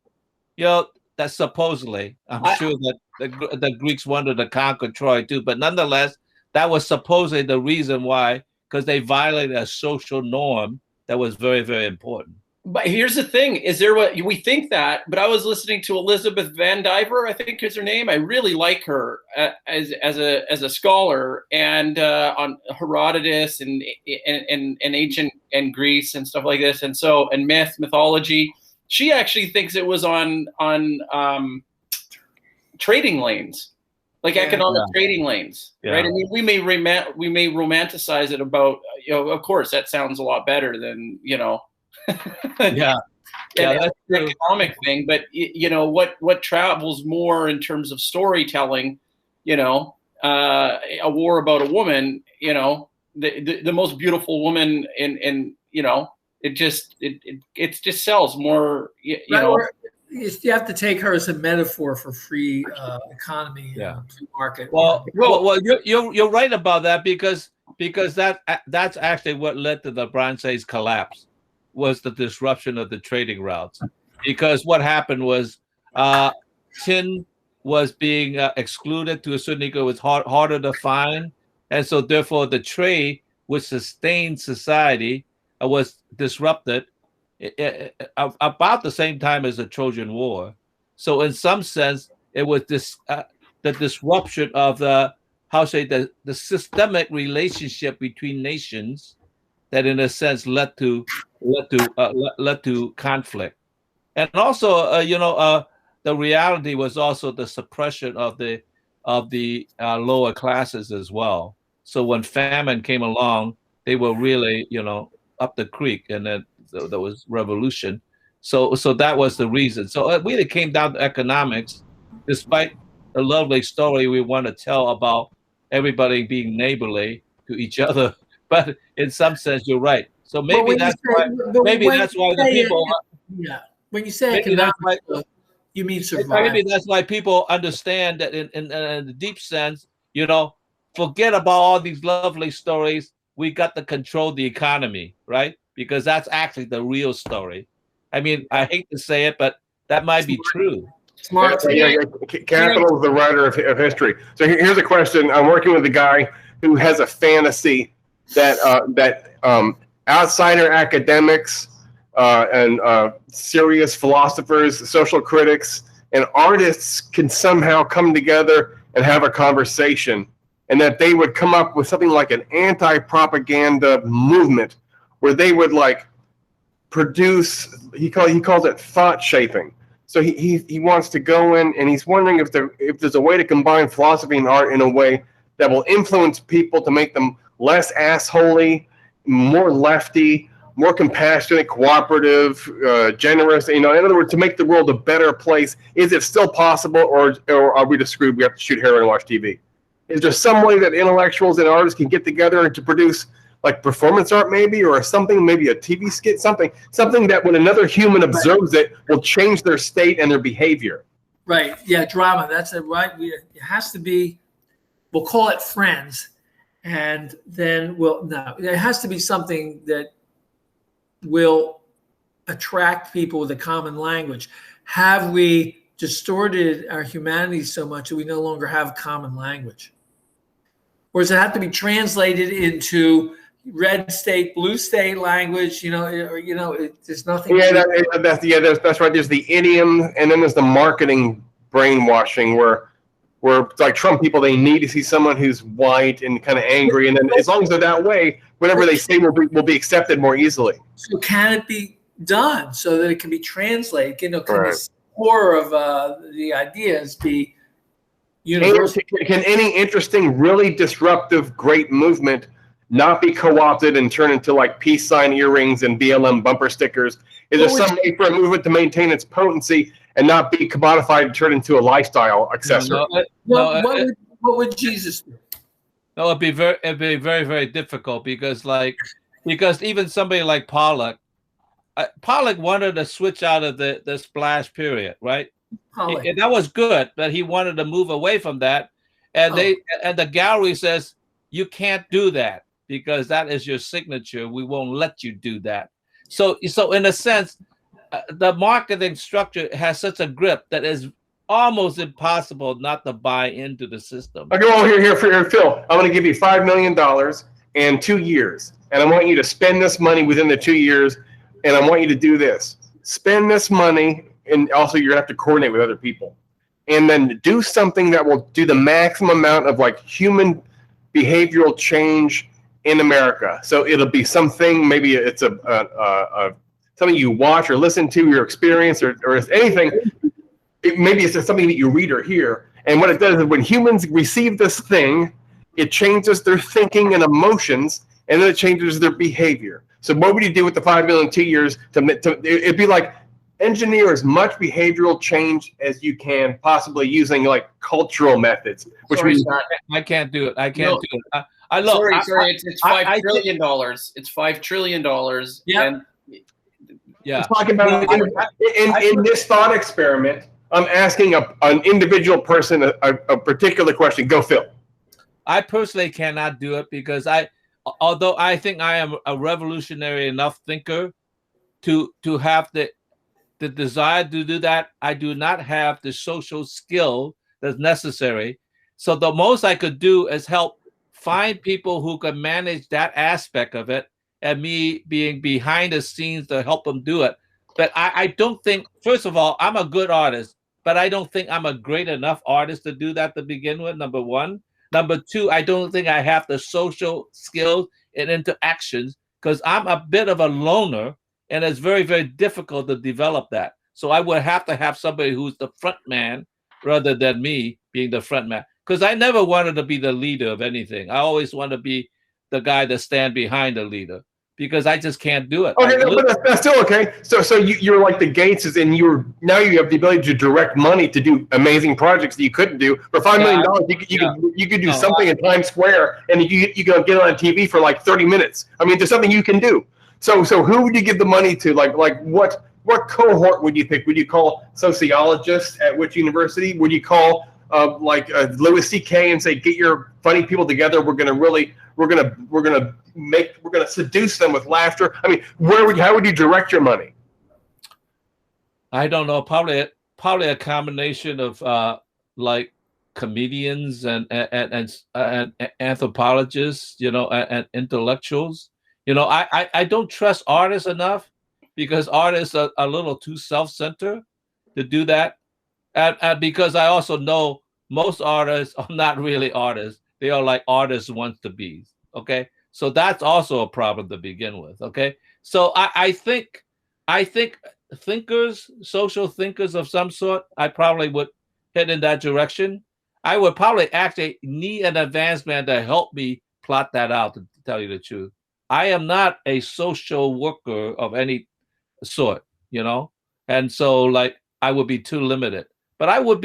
that supposedly, I'm sure that the Greeks wanted to conquer Troy too, but nonetheless, that was supposedly the reason why, because they violated a social norm that was very, very important. But here's the thing: is there what we think that? But I was listening to Elizabeth Van Diver, I think is her name. I really like her as a scholar, and on Herodotus and ancient and Greece and stuff like this, and mythology. She actually thinks it was on trading lanes, like economic trading lanes, right? I mean, we may romanticize it about, of course, that sounds a lot better than that's the economic thing, but what travels more in terms of storytelling, a war about a woman, the most beautiful woman in it just sells more, You have to take her as a metaphor for free economy, free market. Well, you're right about that, because that's actually what led to the Bronze Age collapse, was the disruption of the trading routes. Because what happened was tin was being excluded to a certain degree. It was harder to find, and so therefore the trade, which sustained society, was disrupted about the same time as the Trojan War. So in some sense, it was the disruption of the systemic relationship between nations that, in a sense, led to conflict. And also, the reality was also the suppression of the lower classes as well. So when famine came along, they were really, up the creek, and then there was revolution. So that was the reason. So it really came down to economics, despite the lovely story we want to tell about everybody being neighborly to each other. But in some sense, you're right. So maybe that's why the people. Yeah, when you say economics, you mean survival. Maybe that's why people understand that in the deep sense, forget about all these lovely stories. We got to control the economy, right? Because that's actually the real story. I mean, I hate to say it, but that might be true. Smart. Capital is the writer of history. So here's a question. I'm working with a guy who has a fantasy that outsider academics and serious philosophers, social critics, and artists can somehow come together and have a conversation, and that they would come up with something like an anti-propaganda movement where they would produce, he calls it thought shaping. So he wants to go in, and he's wondering if there's a way to combine philosophy and art in a way that will influence people to make them less assholey, more lefty, more compassionate, cooperative, generous. In other words, to make the world a better place. Is it still possible, or are we just screwed? We have to shoot heroin and watch TV. Is there some way that intellectuals and artists can get together and to produce like performance art, maybe, or something, maybe a TV skit, something that when another human observes it will change their state and their behavior? Right. Yeah, drama. That's it. Right. It has to be. We'll call it friends, and then it has to be something that will attract people with a common language. Have we distorted our humanity so much that we no longer have common language? Or does it have to be translated into red state, blue state language? There's nothing. Yeah, that's right. There's the idiom, and then there's the marketing brainwashing where like Trump people, they need to see someone who's white and kind of angry, and then as long as they're that way, whatever they say will be accepted more easily. So can it be done so that it can be translated? Can right. the core of the ideas be universal? Can any interesting, really disruptive, great movement not be co-opted and turn into like peace sign earrings and BLM bumper stickers? Is there some way for a movement to maintain its potency and not be commodified and turn into a lifestyle accessory? What would Jesus do? No, it'd be very, very difficult because even somebody like Pollock wanted to switch out of the splash period, right? And that was good, but he wanted to move away from that, and the gallery says you can't do that because that is your signature. We won't let you do that. So in a sense, the marketing structure has such a grip that is almost impossible not to buy into the system. Okay, well, here, Phil, I'm going to give you $5 million and 2 years, and I want you to spend this money within the 2 years, and I want you to do this. Spend this money, and also you're going to have to coordinate with other people, and then do something that will do the maximum amount of like human behavioral change in America. So it'll be something, maybe it's a something you watch or listen to, your experience, or anything. Maybe it's something that you read or hear. And what it does is when humans receive this thing, it changes their thinking and emotions, and then it changes their behavior. So what would you do with the 5 million 2 years? It'd be like engineer as much behavioral change as you can, possibly using like cultural methods. Which means I can't do it. I can't do it. Sorry. It's $5 trillion. It's $5 trillion. Yeah. And I'm talking about in this thought experiment. I'm asking an individual person a particular question. Go, Phil. I personally cannot do it because although I think I am a revolutionary enough thinker to have the desire to do that, I do not have the social skill that's necessary. So the most I could do is help find people who can manage that aspect of it, and me being behind the scenes to help them do it. But I don't think, first of all, I'm a good artist, but I don't think I'm a great enough artist to do that to begin with, number one. Number two, I don't think I have the social skills and interactions because I'm a bit of a loner, and it's very, very difficult to develop that. So I would have to have somebody who's the front man rather than me being the front man. Because I never wanted to be the leader of anything. I always want to be the guy that stand behind the leader because I just can't do it. Okay, but that's still okay. So you're like the Gateses, and now you have the ability to direct money to do amazing projects that you couldn't do. For $5 million, you could do something in Times Square, and you can get on TV for like 30 minutes. I mean, there's something you can do. So who would you give the money to? Like what cohort would you pick? Would you call sociologists at which university? Would you call Louis C.K. and say, get your funny people together. We're gonna seduce them with laughter. I mean, how would you direct your money? I don't know. Probably a combination of like comedians and anthropologists, and intellectuals. I don't trust artists enough because artists are a little too self-centered to do that. And because I also know most artists are not really artists. They are like artists wants to be. Okay. So that's also a problem to begin with. Okay. So I think thinkers, social thinkers of some sort, I probably would head in that direction. I would probably actually need an advanced man to help me plot that out, to tell you the truth. I am not a social worker of any sort, you know, and so like I would be too limited. But I would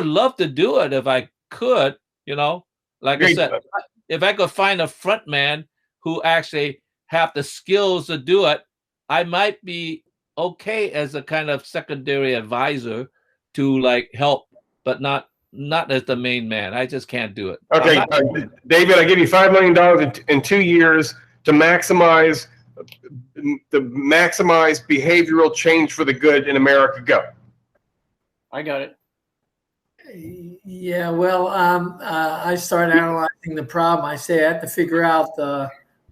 love to do it if I could, you know. Like I said, if I could find a front man who actually have the skills to do it, I might be okay as a kind of secondary advisor to like help, but not as the main man. I just can't do it. Okay, David, I give you $5 million in 2 years to maximize behavioral change for the good in America. Go. I got it. Yeah, well, I start analyzing the problem. I say I have to figure out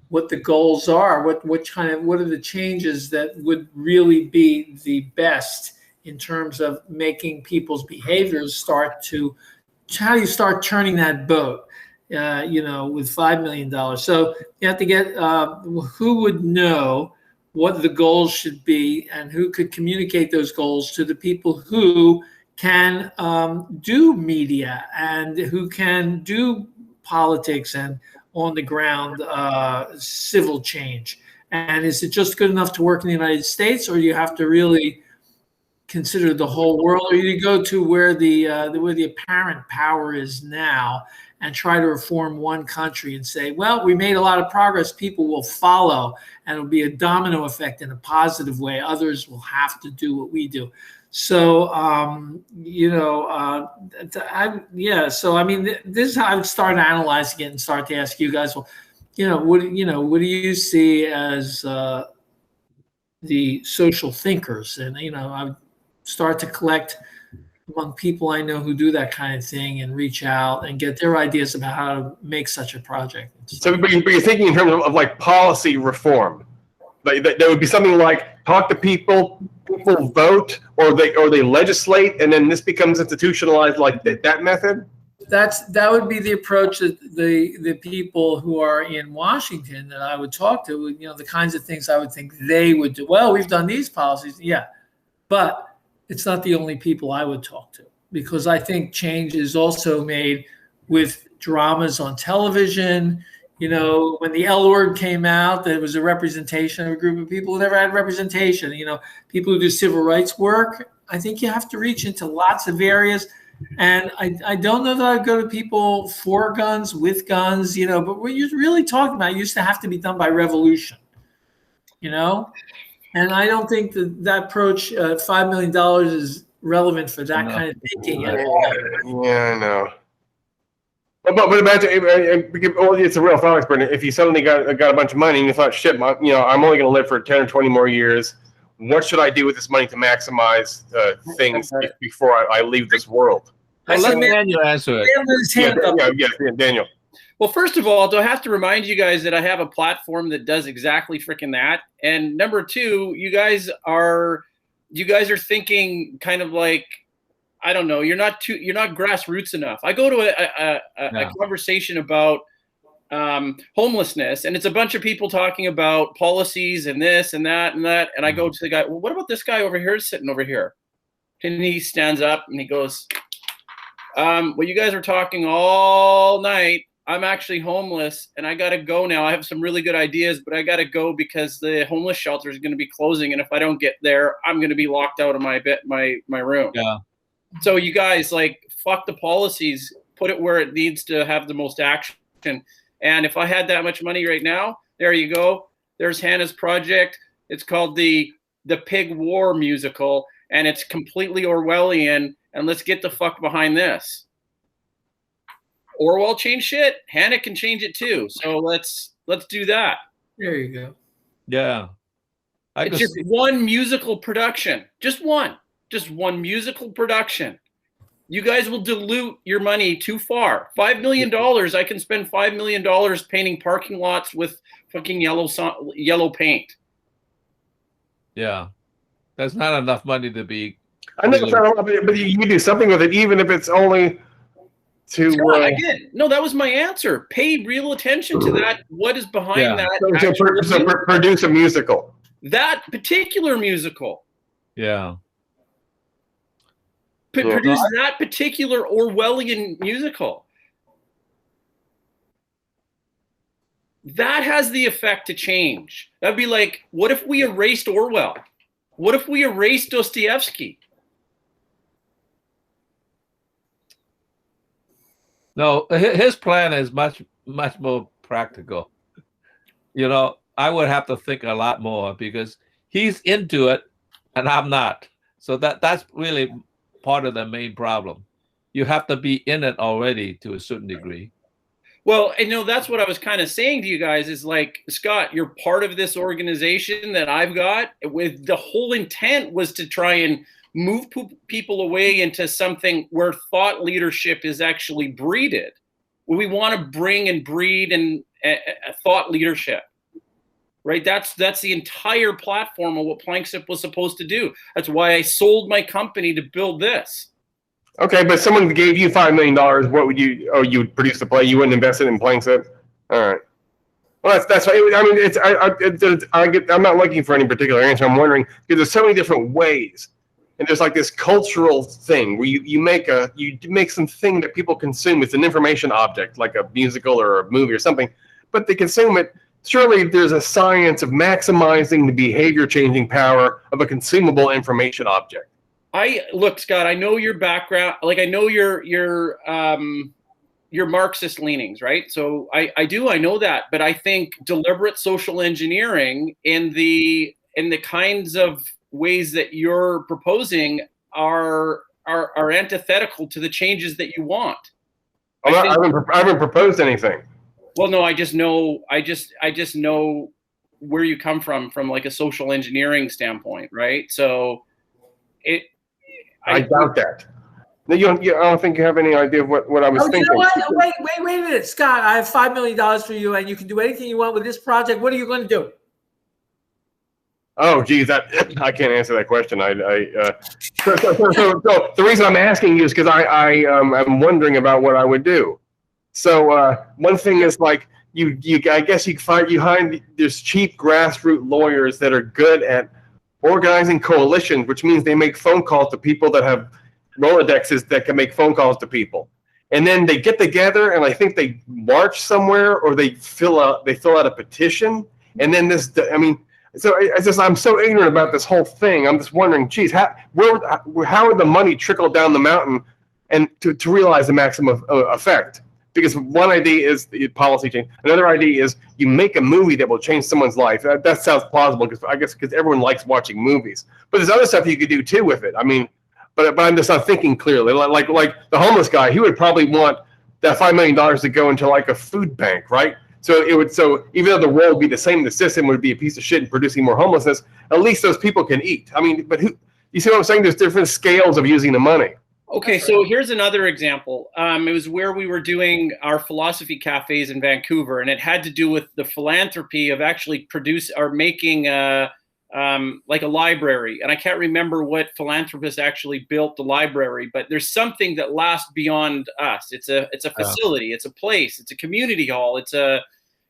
what the goals are. What are the changes that would really be the best in terms of making people's behaviors start to, how do you start turning that boat, with $5 million. So you have to get, who would know what the goals should be and who could communicate those goals to the people who can do media and who can do politics and on the ground civil change. And is it just good enough to work in the United States, or do you have to really consider the whole world, or you go to where the apparent power is now and try to reform one country and say, well, we made a lot of progress, people will follow, and it'll be a domino effect in a positive way. Others will have to do what we do. So, so I mean, this is how I would start analyzing it and start to ask you guys, well, what do you see as the social thinkers? And, I would start to collect among people I know who do that kind of thing and reach out and get their ideas about how to make such a project. So, but you're thinking in terms of like policy reform. That would be something like talk to people vote, or they legislate, and then this becomes institutionalized, like that method. That would be the approach that the people who are in Washington that I would talk to, the kinds of things I would think they would do. Well, we've done these policies, yeah, but it's not the only people I would talk to, because I think change is also made with dramas on television. When the L Word came out, there was a representation of a group of people who never had representation. People who do civil rights work, I think you have to reach into lots of areas. And I don't know that I'd go to people for guns, with guns, but what you're really talking about used to have to be done by revolution, And I don't think that approach, $5 million, is relevant for that kind of thinking at all. Yeah, I know. But imagine, it's a real thought experiment. If you suddenly got a bunch of money and you thought, shit, I'm only going to live for 10 or 20 more years. What should I do with this money to maximize things before I leave this world? Well, let Daniel answer it. Yeah, Daniel. Well, first of all, do I have to remind you guys that I have a platform that does exactly freaking that? And number two, you guys are thinking kind of like, I don't know, you're not grassroots enough. I go to a conversation about homelessness, and it's a bunch of people talking about policies and this and that and that. And I go to the guy, well, what about this guy over here sitting over here? And he stands up and he goes, well, you guys are talking all night. I'm actually homeless and I got to go now. I have some really good ideas, but I got to go because the homeless shelter is going to be closing. And if I don't get there, I'm going to be locked out of my room. Yeah. So you guys, like, fuck the policies, put it where it needs to have the most action. And if I had that much money right now, there you go. There's Hannah's project. It's called the Pig War musical, and it's completely Orwellian. And let's get the fuck behind this. Orwell changed shit. Hannah can change it too. So let's do that. There you go. Yeah. It's just one musical production. Just one musical production. You guys will dilute your money too far. $5 million. I can spend $5 million painting parking lots with fucking yellow paint. Yeah. That's not enough money to be. I know it's not a lot, but you do something with it, even if it's only to. Again, no, that was my answer. Pay real attention to that. What is behind that? So produce a musical. That particular musical. Yeah. Produce that particular Orwellian musical. that has the effect to change. That'd be like, what if we erased Orwell? What if we erased Dostoevsky? No, his plan is much more practical. You know, I would have to think a lot more because he's into it and I'm not. So that's really part of the main problem. You have to be in it already to a certain degree. Well, and that's what I was kind of saying to you guys is like, Scott, you're part of this organization that I've got with the whole intent was to try and move people away into something where thought leadership is actually breeded. We want to bring and breed and thought leadership, right? That's the entire platform of what Planckship was supposed to do. That's why I sold my company to build this. Okay, but someone gave you $5 million. What would you? Oh, you would produce the play. You wouldn't invest it in Planckship. All right. Well, that's. I mean, I'm not looking for any particular answer. I'm wondering because there's so many different ways, and there's like this cultural thing where you make something that people consume. It's an information object, like a musical or a movie or something, but they consume it. Surely there's a science of maximizing the behavior-changing power of a consumable information object. Look, Scott, I know your background, like I know your Marxist leanings, right? So I know that, but I think deliberate social engineering in the kinds of ways that you're proposing are antithetical to the changes that you want. I haven't proposed anything. Well, no, I just know where you come from like a social engineering standpoint, right? So I doubt that. No, I don't think you have any idea of what I was thinking. You know what? Wait a minute, Scott. I have $5 million for you, and you can do anything you want with this project. What are you going to do? Oh, geez, I can't answer that question. So the reason I'm asking you is because I'm wondering about what I would do. So one thing is like I guess you find there's cheap grassroots lawyers that are good at organizing coalitions, which means they make phone calls to people that have Rolodexes that can make phone calls to people. And then they get together and I think they march somewhere or they fill out a petition. And then I'm so ignorant about this whole thing. I'm just wondering, geez, how would the money trickle down the mountain and to realize the maximum effect? Because one idea is the policy change. Another idea is you make a movie that will change someone's life. That sounds plausible because everyone likes watching movies. But there's other stuff you could do too with it. I mean, but I'm just not thinking clearly. Like the homeless guy, he would probably want that $5 million to go into like a food bank, right? So even though the world would be the same, the system would be a piece of shit and producing more homelessness. At least those people can eat. I mean, but you see what I'm saying? There's different scales of using the money. Okay, so here's another example. It was where we were doing our philosophy cafes in Vancouver, and it had to do with the philanthropy of actually making like a library. And I can't remember what philanthropist actually built the library, but there's something that lasts beyond us. It's a facility, it's a place, it's a community hall, it's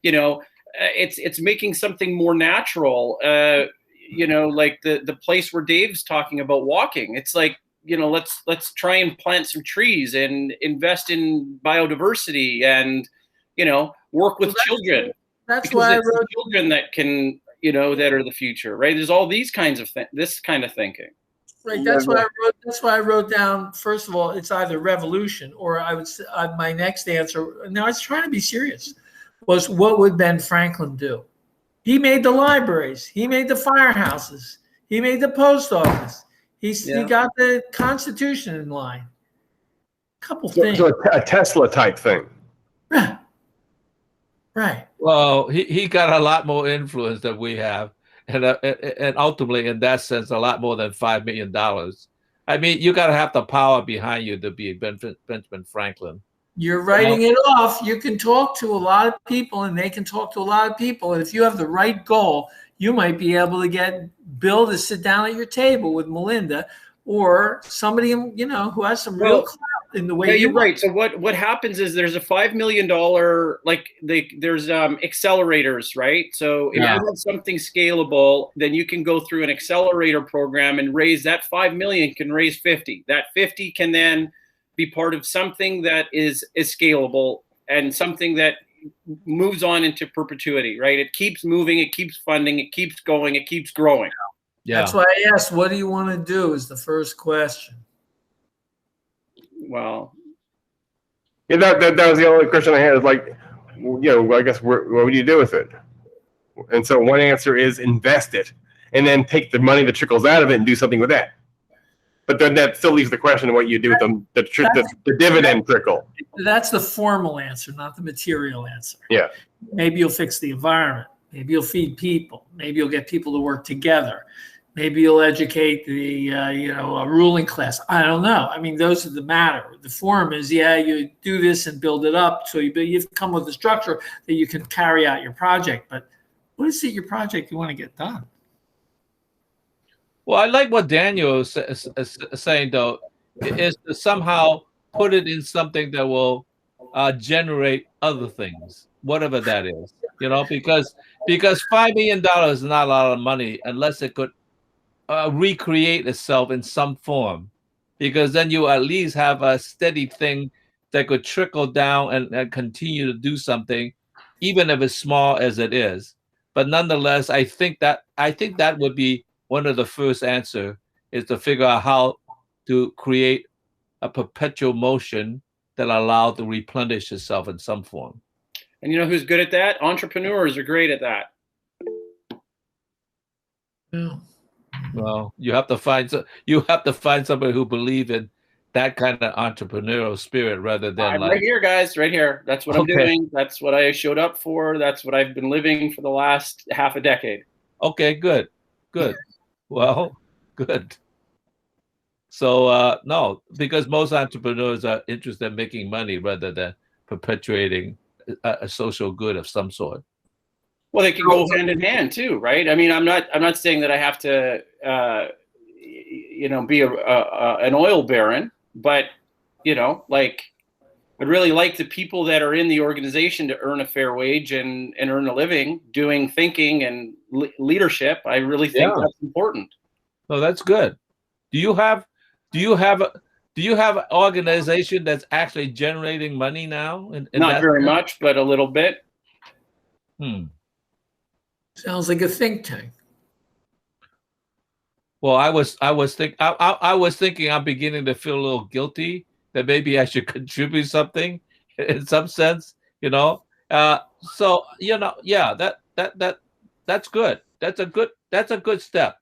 it's making something more natural. Like the place where Dave's talking about walking. It's like, let's try and plant some trees and invest in biodiversity and, work with children. That's why I wrote children that can, that are the future, right? There's all these kinds of this kind of thinking. Right. That's why I wrote down, first of all, it's either revolution or I would say my next answer. Now I was trying to be serious. Was what would Ben Franklin do? He made the libraries. He made the firehouses. He made the post office. He got the Constitution in line. A couple things. So a Tesla type thing. Right. Well, he got a lot more influence than we have, and ultimately, in that sense, a lot more than $5 million. I mean, you got to have the power behind you to be Benjamin Franklin. You're writing it off. You can talk to a lot of people, and they can talk to a lot of people. And if you have the right goal, you might be able to get Bill to sit down at your table with Melinda or somebody, who has some real clout in the way. Yeah, you're right. So what happens is there's a $5 million, there's accelerators, right? So if you have something scalable, then you can go through an accelerator program and raise that 5 million can raise 50. That 50 can then be part of something that is scalable and something that moves on into perpetuity, right? It keeps moving, it keeps funding, it keeps going, it keeps growing. Yeah. That's why I asked, what do you want to do is the first question. Well, Yeah, that was the only question I had. Is like, you know, I guess what would you do with it? And so one answer is invest it, and then take the money that trickles out of it and do something with that. But then that still leaves the question of what you do with the dividend trickle. That's the formal answer, not the material answer. Yeah. Maybe you'll fix the environment. Maybe you'll feed people. Maybe you'll get people to work together. Maybe you'll educate the ruling class. I don't know. I mean, those are the matter. The form is, yeah, you do this and build it up. So you've come with a structure that you can carry out your project. But what is it your project you want to get done? Well, I like what Daniel is saying, though, is to somehow put it in something that will generate other things, whatever that is, you know, because $5 million is not a lot of money unless it could recreate itself in some form, because then you at least have a steady thing that could trickle down and continue to do something, even if it's small as it is. But nonetheless, I think that would be one of the first answer, is to figure out how to create a perpetual motion that allows to replenish itself in some form. and you know who's good at that? Entrepreneurs are great at that. Yeah. Well, you have to find somebody who believe in that kind of entrepreneurial spirit rather than I'm right here, guys, right here. That's what I'm doing. That's what I showed up for. That's what I've been living for the last half a decade. Okay, good. Well, good. So no, because most entrepreneurs are interested in making money rather than perpetuating a social good of some sort. Well, they can go hand in hand too, right? I mean, I'm not saying that I have to, be an oil baron, but like, I'd really like the people that are in the organization to earn a fair wage and earn a living doing thinking and leadership. I really think that's important. No, that's good. Do you have an organization that's actually generating money now? Not very much, but a little bit. Sounds like a think tank. Well, I was thinking I'm beginning to feel a little guilty that maybe I should contribute something in some sense, So that's good. That's a good step.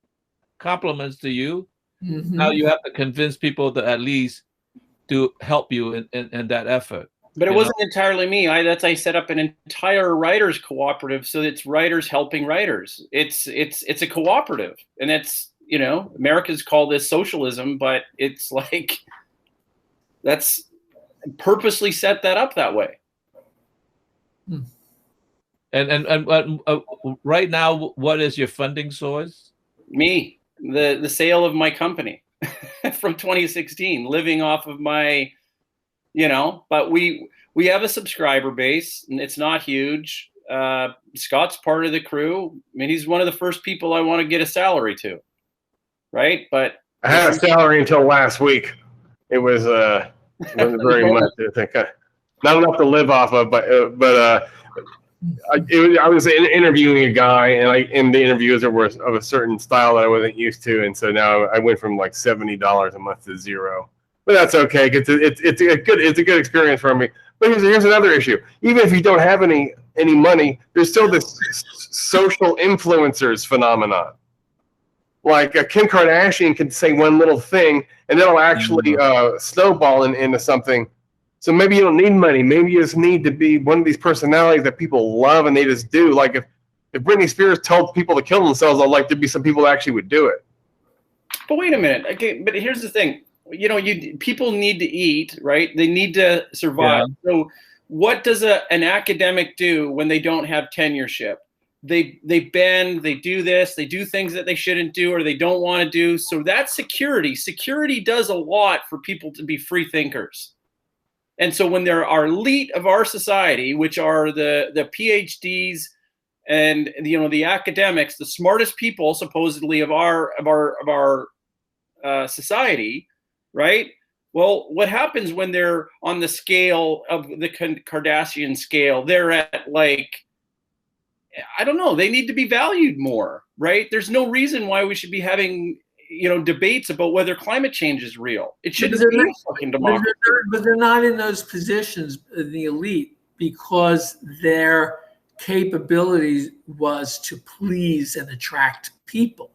Compliments to you. Mm-hmm. Now you have to convince people to at least to help you in that effort. But it wasn't entirely me. I set up an entire writers cooperative, so it's writers helping writers. It's a cooperative, and it's America's called this socialism, but it's like that's purposely set that up that way. And right now, what is your funding source? Me, the sale of my company from 2016, living off of my. But we have a subscriber base, and it's not huge. Scott's part of the crew. I mean, he's one of the first people I want to get a salary to, right? But I had a salary until last week. It was wasn't very much. I think not enough to live off of, but I was interviewing a guy, and the interviews were of a certain style that I wasn't used to, and so now I went from like $70 a month to $0. But that's okay. It's a good experience for me. But here's another issue. Even if you don't have any money, there's still this social influencers phenomenon. Like Kim Kardashian can say one little thing, and that'll actually snowball into something. So maybe you don't need money. Maybe you just need to be one of these personalities that people love and they just do. Like if Britney Spears told people to kill themselves, I'd like to be some people that actually would do it. But wait a minute. Okay, but here's the thing. People need to eat, right? They need to survive. Yeah. So what does an academic do when they don't have tenureship? They bend, they do this, they do things that they shouldn't do or they don't want to do. So that's security. Security does a lot for people to be free thinkers. And so when there are elite of our society, which are the PhDs and the academics, the smartest people supposedly of our society, right? Well, what happens when they're on the scale of the Kardashian scale? They're at like, I don't know, they need to be valued more, right? There's no reason why we should be having, debates about whether climate change is real. It shouldn't be a fucking democracy. But they're not in those positions, the elite, because their capability was to please and attract people,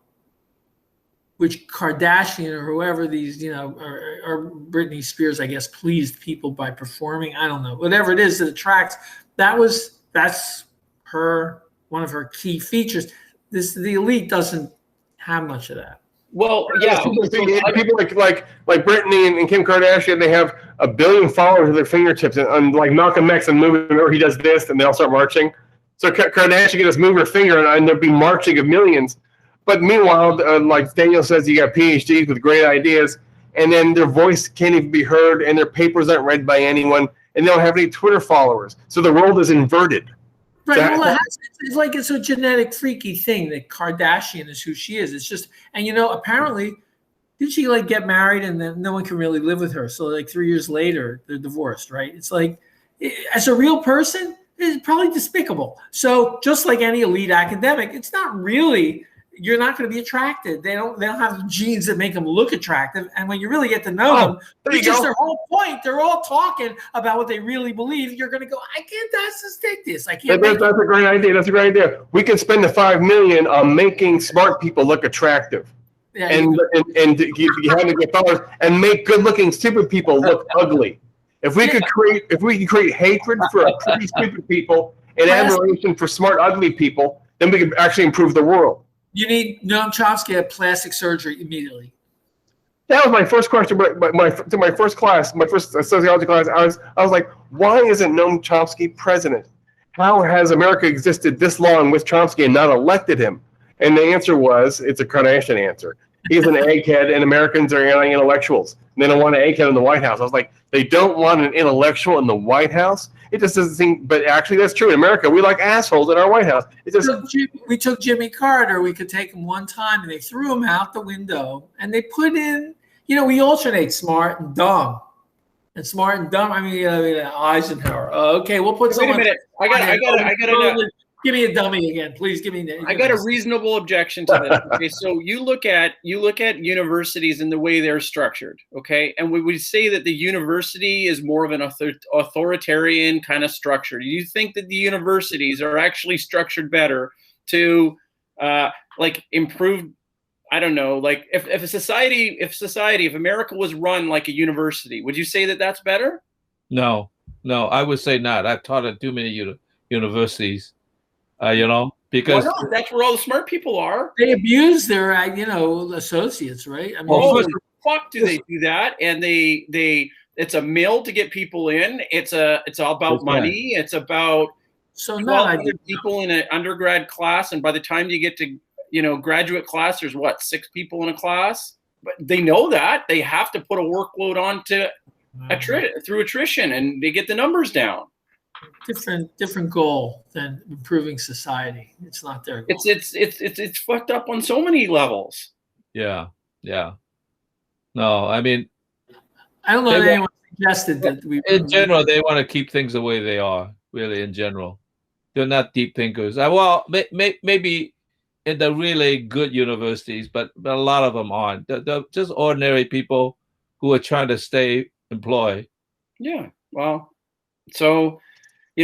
which Kardashian or whoever these, or Britney Spears, I guess, pleased people by performing. I don't know, whatever it is that attracts. That's one of her key features. The elite doesn't have much of that. Well, yeah, people like Brittany and Kim Kardashian, they have 1 billion followers at their fingertips, and like Malcolm X and moving, or he does this, and they all start marching. So Kardashian can just move her finger, and there'll be marching of millions. But meanwhile, like Daniel says, you got PhDs with great ideas, and then their voice can't even be heard, and their papers aren't read by anyone, and they don't have any Twitter followers. So the world is inverted. Right. Well, it's like it's a genetic freaky thing that Kardashian is who she is. It's just, and apparently, did she like get married and then no one can really live with her? So like 3 years later, they're divorced, right? It's like, as a real person, it's probably despicable. So just like any elite academic, it's not really. You're not going to be attracted. They don't have genes that make them look attractive. And when you really get to know them, it's just their whole point. They're all talking about what they really believe. You're going to go, I can't take this. I can't. That's a great idea. That's a great idea. We can spend the $5 million on making smart people look attractive, and you have to get followers, and make good-looking stupid people look ugly. If we could create hatred for pretty stupid people and admiration for smart ugly people, then we could actually improve the world. You need Noam Chomsky had plastic surgery immediately. That was my first question. To my first class, my first sociology class, I was like, why isn't Noam Chomsky president? How has America existed this long with Chomsky and not elected him? And the answer was, it's a Kardashian answer. He's an egghead, and Americans are intellectuals. And they don't want an egghead in the White House. I was like, they don't want an intellectual in the White House? It just doesn't seem, but actually that's true. In America, we like assholes in our White House. We took Jimmy Carter. We could take him one time, and they threw him out the window. And they put in, we alternate smart and dumb. And smart and dumb, Eisenhower. Okay, we'll put someone. Wait a minute. I got give me a dummy again, please. Give me. I got a reasonable objection to this. Okay, so you look at universities and the way they're structured. Okay, and we would say that the university is more of an authoritarian kind of structure. Do you think that the universities are actually structured better to improve? I don't know. Like if America was run like a university, would you say that that's better? No, I would say not. I've taught at too many universities. Because that's where all the smart people are. They abuse their, associates, right? I mean, fuck do they do that? And it's a mill to get people in. It's all about money. It's about people in an undergrad class, and by the time you get to graduate class, there's 6 people in a class. But they know that they have to put a workload on through attrition, and they get the numbers down. Different goal than improving society. It's not their goal. It's fucked up on so many levels. Yeah. No, I mean, I don't know that anyone suggested that we. In general, they want to keep things the way they are. Really, in general, they're not deep thinkers. Well, maybe in the really good universities, but a lot of them aren't. They're just ordinary people who are trying to stay employed. Yeah. Well, so. I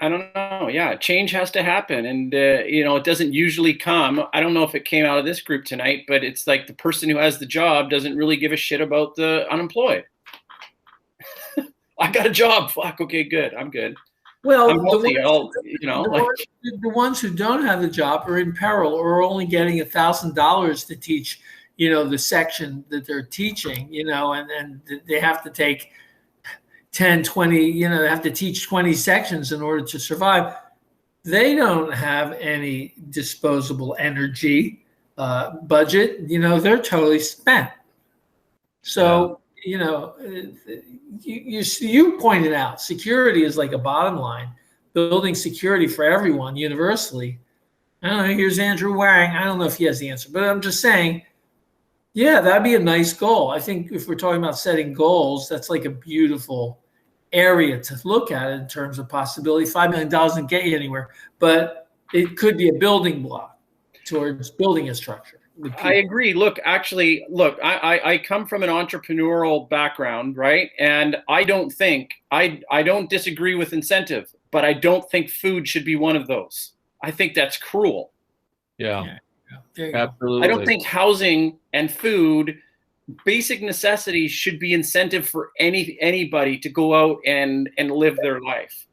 don't know. Yeah, change has to happen. And, it doesn't usually come. I don't know if it came out of this group tonight, but it's like the person who has the job doesn't really give a shit about the unemployed. I got a job. Fuck. Okay, good. I'm good. Well, I'm healthy. The ones who don't have the job are in peril or are only getting $1,000 to teach, the section that they're teaching, and they have to take 10, 20, they have to teach 20 sections in order to survive. They don't have any disposable energy budget. They're totally spent. So, you pointed out security is like a bottom line, building security for everyone universally. I don't know. Here's Andrew Waring. I don't know if he has the answer, but I'm just saying Yeah, that'd be a nice goal. I think if we're talking about setting goals, that's like a beautiful area to look at in terms of possibility. $5 million doesn't get you anywhere, but it could be a building block towards building a structure. I agree. Look, actually, look, I come from an entrepreneurial background, right? And I don't think, I don't disagree with incentive, but I don't think food should be one of those. I think that's cruel. Yeah. Yeah. Absolutely. I don't think housing and food, basic necessities, should be incentive for anybody to go out and live their life.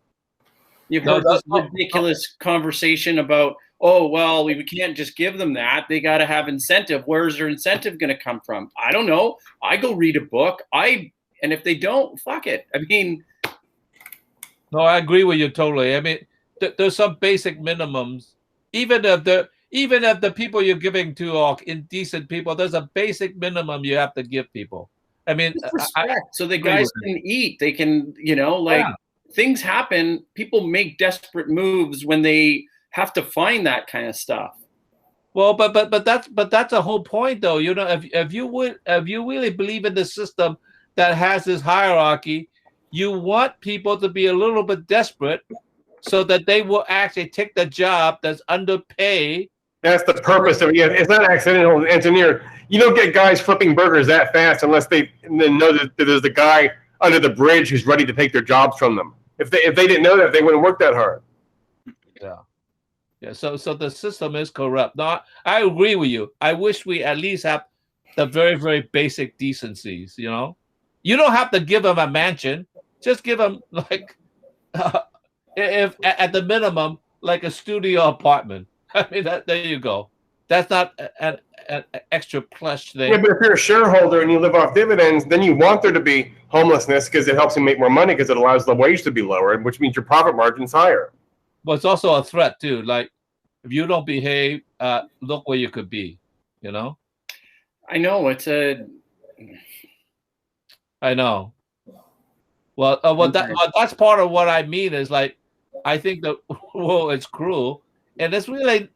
You've heard this ridiculous conversation about, oh, well, we can't just give them that. They got to have incentive. Where's their incentive going to come from? I don't know. I go read a book. And if they don't, fuck it. I mean. No, I agree with you totally. I mean, there's some basic minimums. Even if the people you're giving to are indecent people, there's a basic minimum you have to give people. I mean, so the guys can eat. They can, things happen. People make desperate moves when they have to find that kind of stuff. Well, but that's a whole point, though. If you really believe in the system that has this hierarchy, you want people to be a little bit desperate so that they will actually take the job that's underpaid. That's the purpose of it. Yeah, it's not accidental engineer. You don't get guys flipping burgers that fast unless they know that there's a guy under the bridge who's ready to take their jobs from them. If they didn't know that, they wouldn't work that hard. Yeah. Yeah. So the system is corrupt. No, I agree with you. I wish we at least have the very, very basic decencies. You don't have to give them a mansion. Just give them if at the minimum, like a studio apartment. I mean, there you go. That's not an extra plush thing. Yeah, but if you're a shareholder and you live off dividends, then you want there to be homelessness because it helps you make more money because it allows the wage to be lower, which means your profit margin's higher. But it's also a threat too. Like, if you don't behave, look where you could be. I know I know. Well, that's part of what I mean is like, I think that it's cruel, and it's really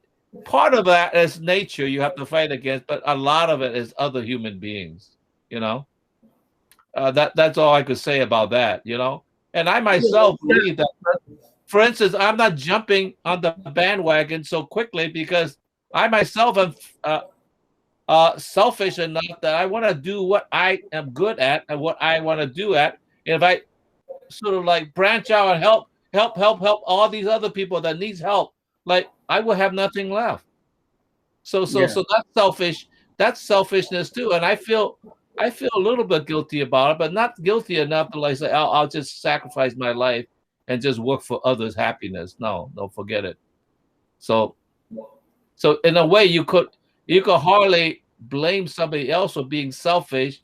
part of that is nature you have to fight against, but a lot of it is other human beings. That's all I could say about that. And I myself believe that. For instance, I'm not jumping on the bandwagon so quickly because I myself am selfish enough that I want to do what I am good at and what I want to do at. And if I sort of like branch out and help all these other people that needs help, like I will have nothing left. So that's selfish. That's selfishness too. And I feel a little bit guilty about it, but not guilty enough to like say I'll just sacrifice my life and just work for others' happiness. No, forget it. So in a way, you could hardly blame somebody else for being selfish,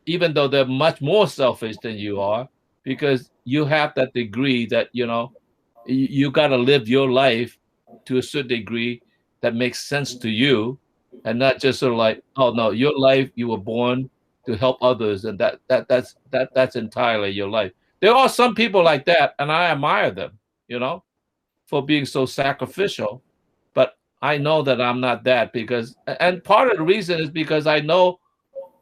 even though they're much more selfish than you are, because you have that degree that you got to live your life to a certain degree that makes sense to you, and not just sort of like, oh no, your life, you were born to help others, and that's entirely your life. There are some people like that, and I admire them, for being so sacrificial. But I know that I'm not that and part of the reason is because I know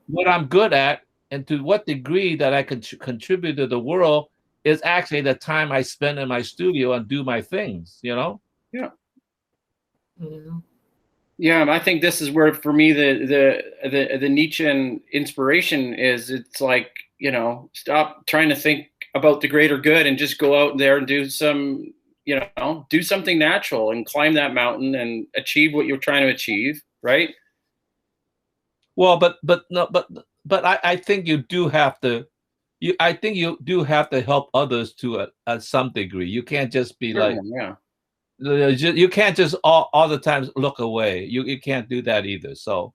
what I'm good at and to what degree that I can contribute to the world is actually the time I spend in my studio and do my things, Yeah. Mm-hmm. Yeah, I think this is where, for me, the Nietzschean inspiration is. It's like, stop trying to think about the greater good and just go out there and do something natural and climb that mountain and achieve what you're trying to achieve, right? Well, but I think you do have to. I think you do have to help others to some degree. You can't just be like, you can't just all the time look away. You can't do that either. So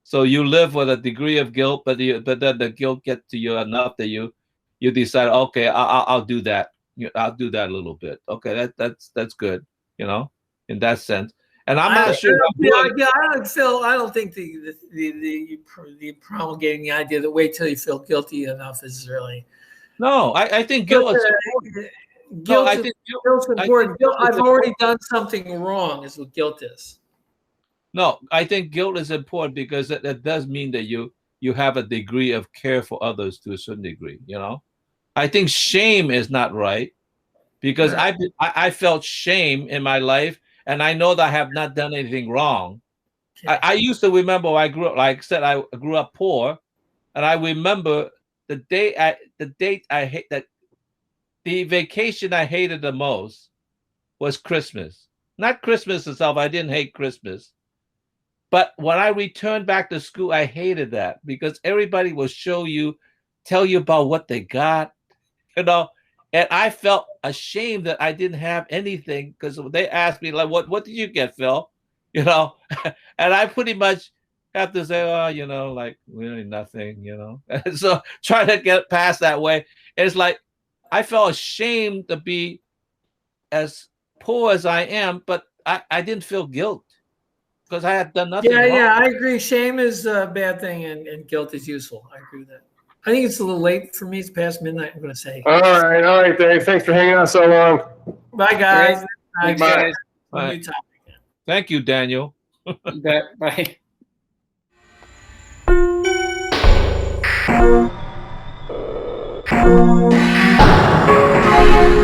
so you live with a degree of guilt, but then the guilt gets to you enough that you decide, okay, I'll do that. I'll do that a little bit. Okay, that's good. In that sense. And I'm not sure. I don't think the promulgating the idea that wait till you feel guilty enough is really. No, I think guilt is important. Guilt's important. I've already done something wrong, is what guilt is. No, I think guilt is important because that does mean that you have a degree of care for others to a certain degree. I think shame is not right because Right. I felt shame in my life, and I know that I have not done anything wrong. Okay. I used to remember when I grew up, like I said, I grew up poor, and I remember the date I hate that the vacation I hated the most was Christmas. Not Christmas itself. I didn't hate Christmas. But when I returned back to school, I hated that because everybody will tell you about what they got, and I felt ashamed that I didn't have anything because they asked me, like, what did you get, Phil? And I pretty much have to say, oh, like really nothing, And so try to get past that way. It's like I felt ashamed to be as poor as I am, but I didn't feel guilt because I had done nothing wrong. Yeah, I agree. Shame is a bad thing, and guilt is useful. I agree with that. I think it's a little late for me. It's past midnight, I'm going to say. All right, Dave. Thanks for hanging out so long. Bye, guys. Thanks, Bye. guys. New topic. Thank you, Daniel. Bye. Bye.